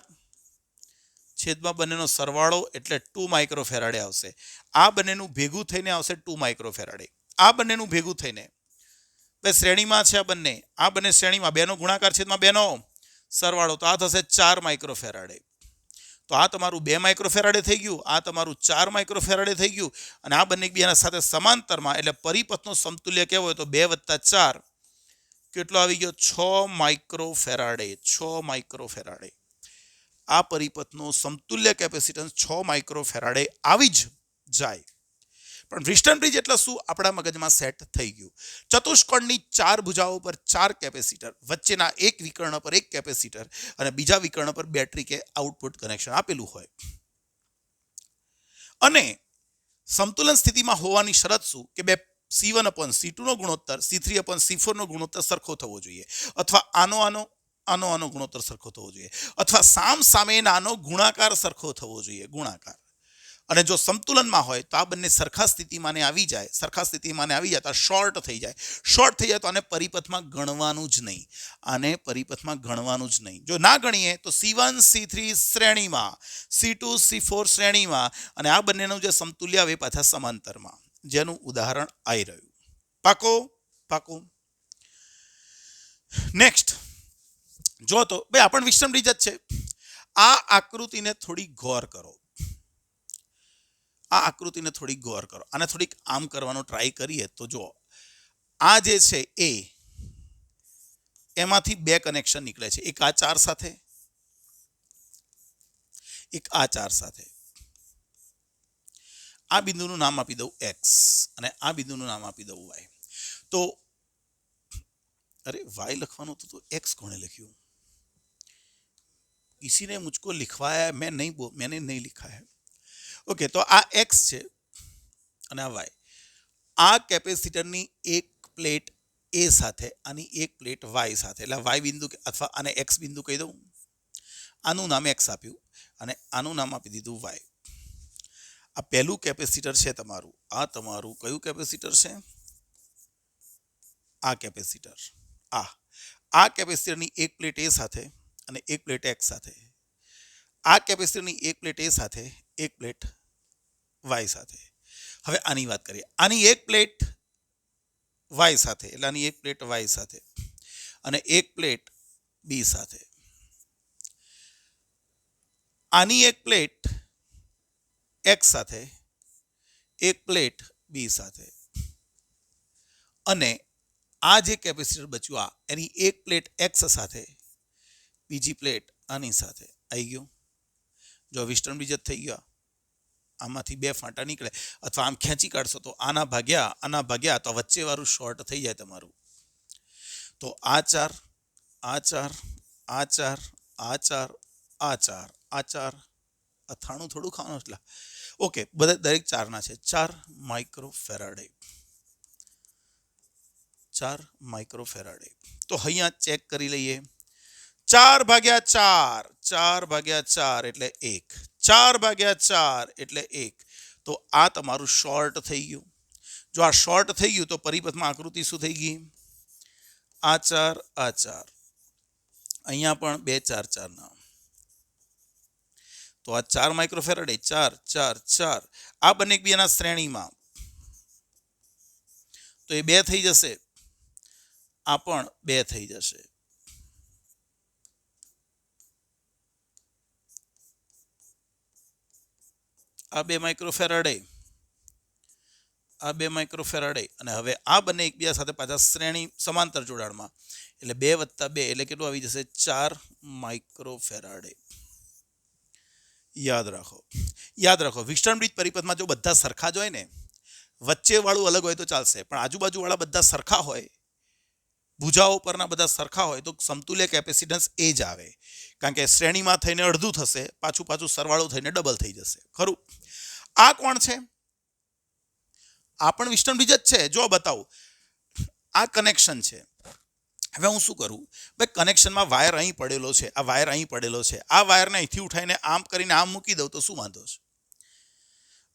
છેદમાં બંનેનો સરવાળો એટલે 2 માઇક્રોફેરાડે આવશે. આ બંનેનું ભેગું થઈને આવશે 2 માઇક્રોફેરાડે. આ બંનેનું ભેગું થઈને શ્રેણીમાં છે આ બંને શ્રેણીમાં બેનો ગુણાકાર છેદમાં બેનો સરવાળો તો આ થશે 4 માઇક્રોફેરાડે. તો આ તમારું 2 માઇક્રોફેરાડે થઈ ગયું, આ તમારું 4 માઇક્રોફેરાડે થઈ ગયું અને આ બંને એકબીજાના સાથે સમાંતરમાં એટલે પરિપથનો સમતુલ્ય કેવો હોય તો 2 + 4 કેટલો આવી ગયો 6 માઇક્રોફેરાડે. 6 માઇક્રોફેરાડે. આ પરિપથનો સમતુલ્ય કેપેસિટન્સ 6 માઇક્રોફેરાડે આવી જ જાય. પણ વ્હિસ્ટન બ્રિજ એટલે શું આપણા મગજમાં સેટ થઈ ગયું. ચતુષ્કોણની 4 ભુજાઓ પર 4 કેપેસિટર, વચ્ચેના એક વિકર્ણ પર એક કેપેસિટર અને બીજા વિકર્ણ પર બેટરી કે આઉટપુટ કનેક્શન આપેલું હોય. અને સમતુલન સ્થિતિમાં હોવાની શરત શું કે બે C1/C2 નો ગુણોત્તર C3/C4 નો ગુણોત્તર સરખો થવો જોઈએ, અથવા આનો ગુણોત્તર સરખો થવો જોઈએ, અથવા સામસામેનાનો ગુણાકાર સરખો થવો જોઈએ. ગુણાકાર. અને જો સંતુલનમાં હોય તો આ બંને સરખા સ્થિતિમાં આવી જાય તો શોર્ટ થઈ જાય તો આને પરિપથમાં ગણવાનું જ નહીં. જો ના ગણીએ તો C1 C3 શ્રેણીમાં, C2 C4 શ્રેણીમાં અને આ બંનેનું જે સમતુલ્ય આવે પાછા સમાંતરમાં, જેનું ઉદાહરણ આવી રહ્યું. પાકો. નેક્સ્ટ જો તો ભાઈ આપણ વ્હિસ્ટન બ્રિજ જ છે. આ આકૃતિને થોડી ગૌર કરો. આને થોડીક આમ કરવાનો ટ્રાય કરીએ તો જો આ જે છે એમાંથી 2 કનેક્શન નીકળે છે. એક આ 4 સાથે, એક આ 4 સાથે. આ બિંદુનું નામ આપી દઉં x અને આ બિંદુનું નામ આપી દઉં y. તો અરે y લખવાનું તો x કોણે લખ્યું? किसी ने मुझको लिखवाया है, मैंने नहीं लिखा है. ओके, तो આ x છે અને આ y. આ કેપેસિટરની એક પ્લેટ a સાથે, આની એક પ્લેટ y સાથે, એટલે y બિંદુ અથવા આને x બિંદુ કહી દઉં. આનું નામ x આપ્યું અને આનું નામ આપી દીધું y. આ પહેલું કેપેસિટર છે તમારું. આ તમારું કયું કેપેસિટર છે? આ કેપેસિટર. આ કેપેસિટરની એક પ્લેટ a સાથે અને એક પ્લેટ x સાથે. આ કેપેસિટરની એક પ્લેટ a સાથે, એક પ્લેટ y સાથે. હવે આની વાત કરીએ. આની એક પ્લેટ y સાથે, એટલે આની એક પ્લેટ y સાથે અને એક પ્લેટ b સાથે. આની એક પ્લેટ x સાથે, એક પ્લેટ b સાથે અને આ જે કેપેસિટર બચ્યું એની એક પ્લેટ x સાથે, બીજી પ્લેટ આની સાથે. આવી ગયું. જો વ્હિસ્ટન બ્રિજ જ થઈ ગયો. આમાંથી 2 ફાંટા નીકળે અથવા આમ ખેંચી કાઢશો તો આના ભાગ્યા તો વચ્ચે વાળું શોર્ટ થઈ જાય તમારું. તો આ 4, આ 4, આ 4, આ 4, આ 4, આ 4, અથાણું થોડું ખાવાનું એટલે ઓકે, બધા દરેક 4ના છે. 4 માઇક્રોફેરાડે. 4 માઇક્રોફેરાડે. તો અહીંયા ચેક કરી લઈએ. 4/4 એટલે 1. 4/4 એટલે 1. તો આ તમારું શોર્ટ થઈ ગયું. જો આ શોર્ટ થઈ ગયું તો પરિપથમાં આકૃતિ શું થઈ ગઈ? આ 4, આ 4. અહીંયા પણ 2 4 4 ના. તો આ 4 માઇક્રોફેરાડે, 4 4 4. આ બંને એકબીજાના શ્રેણીમાં તો એ 2 થઈ જશે. આ પણ 2 થઈ જશે. આ 2 માઇક્રોફેરાડે, આ 2 માઇક્રોફેરાડે અને હવે આ બંને એકબીજા સાથે પાછા શ્રેણી સમાંતર જોડાણમાં, એટલે 2 + 2 એટલે કેટલું આવી જશે? 4 માઇક્રોફેરાડે. યાદ રાખો વ્હિસ્ટન બ્રિજ પરિપથમાં જો બધા સરખા જ હોય ને, વચ્ચે વાળું અલગ હોય તો ચાલશે, પણ આજુબાજુ વાળા બધા સરખા હોય, ભુજાઓ પરના બધા સરખા હોય તો સમતુલ્ય કેપેસિટન્સ એ જ આવે. કારણ કે શ્રેણીમાં થઈને અડધું થશે, પાછું સરવાળો થઈને ડબલ થઈ જશે. ખરું? આ કોણ છે? આ પણ વિસ્ટર્ન બ્રિજ જ છે. જો બતાવું, આ કનેક્શન છે. હવે હું શું કરું ભાઈ, કનેક્શનમાં વાયર અહીં પડેલો છે, આ વાયર અહીં પડેલો છે, આ વાયરને અહીંથી ઉઠાવીને આમ કરીને આમ મૂકી દઉં તો શું વાંધો છે?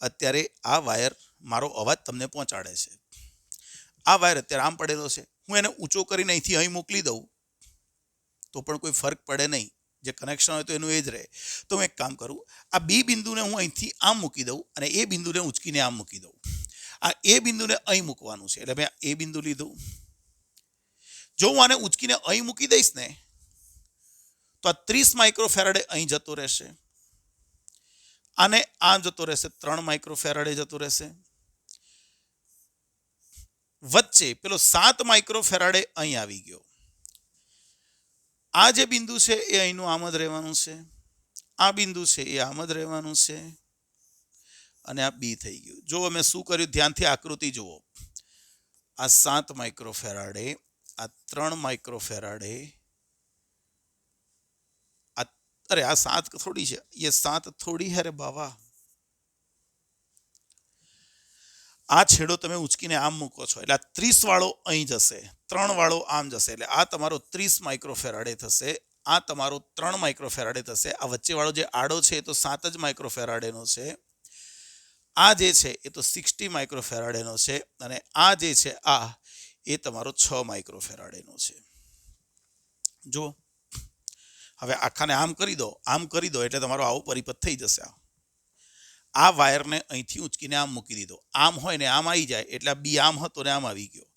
અત્યારે આ વાયર મારો અવાજ તમને પહોંચાડે છે. આ વાયર અત્યારે આમ પડેલો છે, હું એને ઊંચો કરીને અહીંથી અહીં મોકલી દઉં તો પણ કોઈ ફરક પડે નહીં. જે કનેક્શન હોય તો એનું એ જ રહે. તો હું એક કામ કરું, આ બી બિંદુને હું અહીંથી આમ મૂકી દઉં અને એ બિંદુને ઉંચકીને આમ મૂકી દઉં. આ એ બિંદુને અહીં મૂકવાનું છે, એટલે મેં એ બિંદુ લીધું. જો હું આને ઉંચકીને અહીં મૂકી દઈશ ને તો આ 30 માઇક્રોફેરાડે અહીં જતો રહેશે, આને આમ જતો રહેશે, 3 માઇક્રોફેરાડે જતો રહેશે. વચ્ચે પેલો 7 માઇક્રોફેરાડે અહીં આવી ગયો. આ જે બિંદુ છે એ અહીંનું આમ જ રહેવાનું છે, આ બિંદુ છે એ આમ જ રહેવાનું છે અને આ બી થઈ ગયું. જો અમે શું કર્યું, ધ્યાનથી આકૃતિ જુઓ. આ 7 માઇક્રોફેરાડે, આ 3 માઇક્રોફેરાડે, અરે આ 7 થોડી છે, ये 7 થોડી है रे बाबा. આ છેડો તમે ઉંચકીને આમ મૂકો છો એટલે આ 30 વાળો અહીં જશે, 3 વાળો આમ જશે, એટલે આ તમારો 30 માઇક્રોફેરાડે થશે, આ તમારો 3 માઇક્રોફેરાડે થશે. આ વચ્ચે વાળો જે આડો છે એ તો 7 જ માઇક્રોફેરાડેનો છે. આ જે છે એ તો 60 માઇક્રોફેરાડેનો છે અને આ જે છે આ એ તમારો 6 માઇક્રોફેરાડેનો છે. જો હવે આખાને આમ કરી દો એટલે તમારો આવો પરિપથ થઈ જશે. આ વાયરને અહીંથી ઉંચકીને આમ મૂકી દીધો, આમ હોય ને આમ આવી જાય એટલે બી આમ હતો ને આમ આવી ગયો.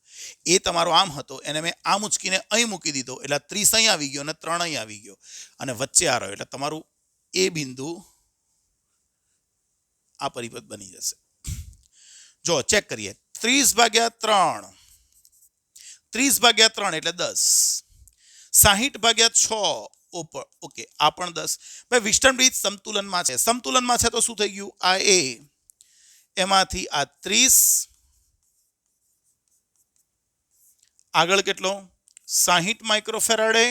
એ તમારો આમ હતો એને મેં આમ ઉંચકીને અહીં મૂકી દીધો એટલે 30 અહીં આવી ગયો અને 3 અહીં આવી ગયો અને વચ્ચે આ રહ્યો એટલે તમારું એ બિંદુ આ પરિપથ બની જશે. જો ચેક કરીએ, 30/3, 30/3 એટલે 10, 60/6, ઓકે આ પણ 10. ભાઈ વિસ્ટર્ન બ્રિજ સમતુલનમાં છે, સમતુલનમાં છે તો શું થઈ ગયું, આ એ એમાંથી આ 30 આગળ કેટલો 60 માઇક્રોફેરાડે,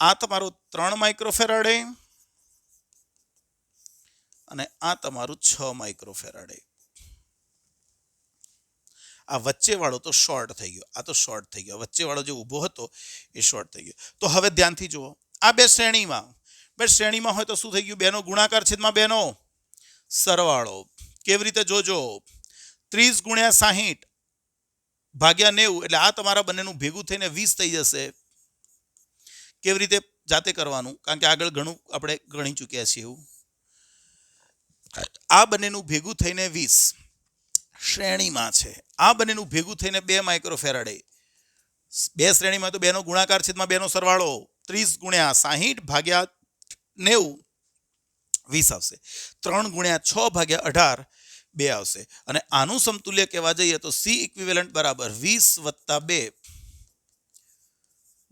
આ તમારો 3 માઇક્રોફેરાડે અને આ તમારું 6 માઇક્રોફેરાડે. આ વચ્ચે વાળો તો શોર્ટ થઈ ગયો, આ તો શોર્ટ થઈ ગયો, વચ્ચે વાળો જે ઊભો હતો એ શોર્ટ થઈ ગયો. તો હવે ધ્યાનથી જુઓ, આ બે શ્રેણીમાં હોય તો શું થઈ ગયું, બેનો ગુણાકાર છેદમાં બેનો સરવાળો. કેવી રીતે જોજો, 30 × 60 ભાગ્યા 90 એટલે આ તમારા બંનેનું ભેગું થઈને 20 થઈ જશે. કેવી રીતે જાતે કરવાનું, કારણ કે આગળ ઘણું આપણે ગણી ચૂક્યા છીએ એવું. આ બંનેનું ભેગું થઈને 20 શ્રેણીમાં છે, આ બંનેનું ભેગું થઈને 2 માઇક્રોફેરાડે. બે શ્રેણીમાં તો બેનો ગુણાકાર છેદમાં બેનો સરવાળો, 30 × 60 ભાગ્યા 90 20 આવશે, 3 × 6 ભાગ્યા 18 2 આવશે. અને આનું સમતુલ્ય કહેવા જઈએ તો C ઇક્વિવેલન્ટ બરાબર 20 + 2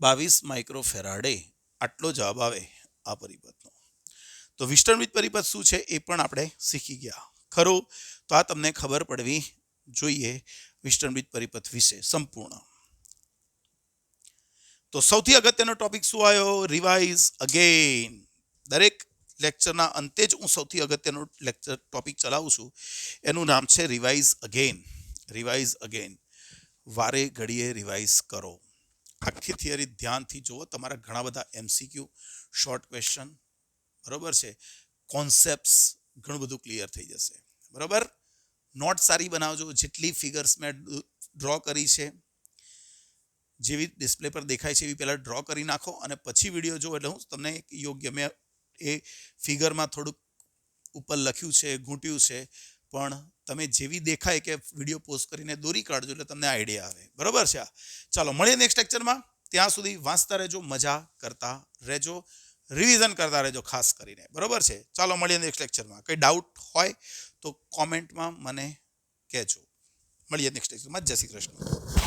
22 માઇક્રોફેરાડે. આટલો જવાબ આવે આ પરિપથનો. તો વિસ્ટર્ન બ્રિજ પરિપથ શું છે એ પણ આપણે શીખી ગયા ખરું. તો આ તમને ખબર પડવી જોઈએ વિસ્ટર્ન બ્રિજ પરિપથ વિશે સંપૂર્ણ. તો સૌથી અગત્યનો ટોપિક શું આવ્યો, રિવાઇઝ અગેન. દરેક લેક્ચરના અંતે જ હું સૌથી અગત્યનો ટોપિક ચલાવું છું, એનું નામ છે રિવાઇઝ અગેન. રિવાઇઝ અગેન, વારે ઘડીએ રિવાઇઝ કરો. આખી થિયરી ધ્યાનથી જુઓ, તમારા ઘણા બધા MCQ, શોર્ટ ક્વેશ્ચન, બરોબર છે, કોન્સેપ્ટ્સ ઘણું બધું ક્લિયર થઈ જશે. બરાબર, નોટ સારી બનાવજો. જેટલી ફિગર્સ મેં ડ્રો કરી છે, જેવી ડિસ્પ્લે પર દેખાય છે એવી પહેલાં ડ્રો કરી નાખો અને પછી વિડીયો જો, એટલે હું તમને યોગ્ય, મેં એ ફિગરમાં થોડુંક ઉપર લખ્યું છે, ઘૂંટ્યું છે, પણ તમે જેવી દેખાય કે વિડીયો પોઝ કરીને દોરી કાઢજો એટલે તમને આઈડિયા આવે. બરાબર છે. ચાલો મળીએ નેક્સ્ટ લેક્ચરમાં. ત્યાં સુધી વાંચતા રહેજો, મજા કરતા રહેજો, રિવિઝન કરતા રહેજો ખાસ કરીને. બરાબર છે. ચાલો મળીએ નેક્સ્ટ લેક્ચરમાં. કંઈ ડાઉટ હોય તો કોમેન્ટમાં મને કહેજો. મળીએ નેક્સ્ટ લેક્ચરમાં. જય શ્રી કૃષ્ણ.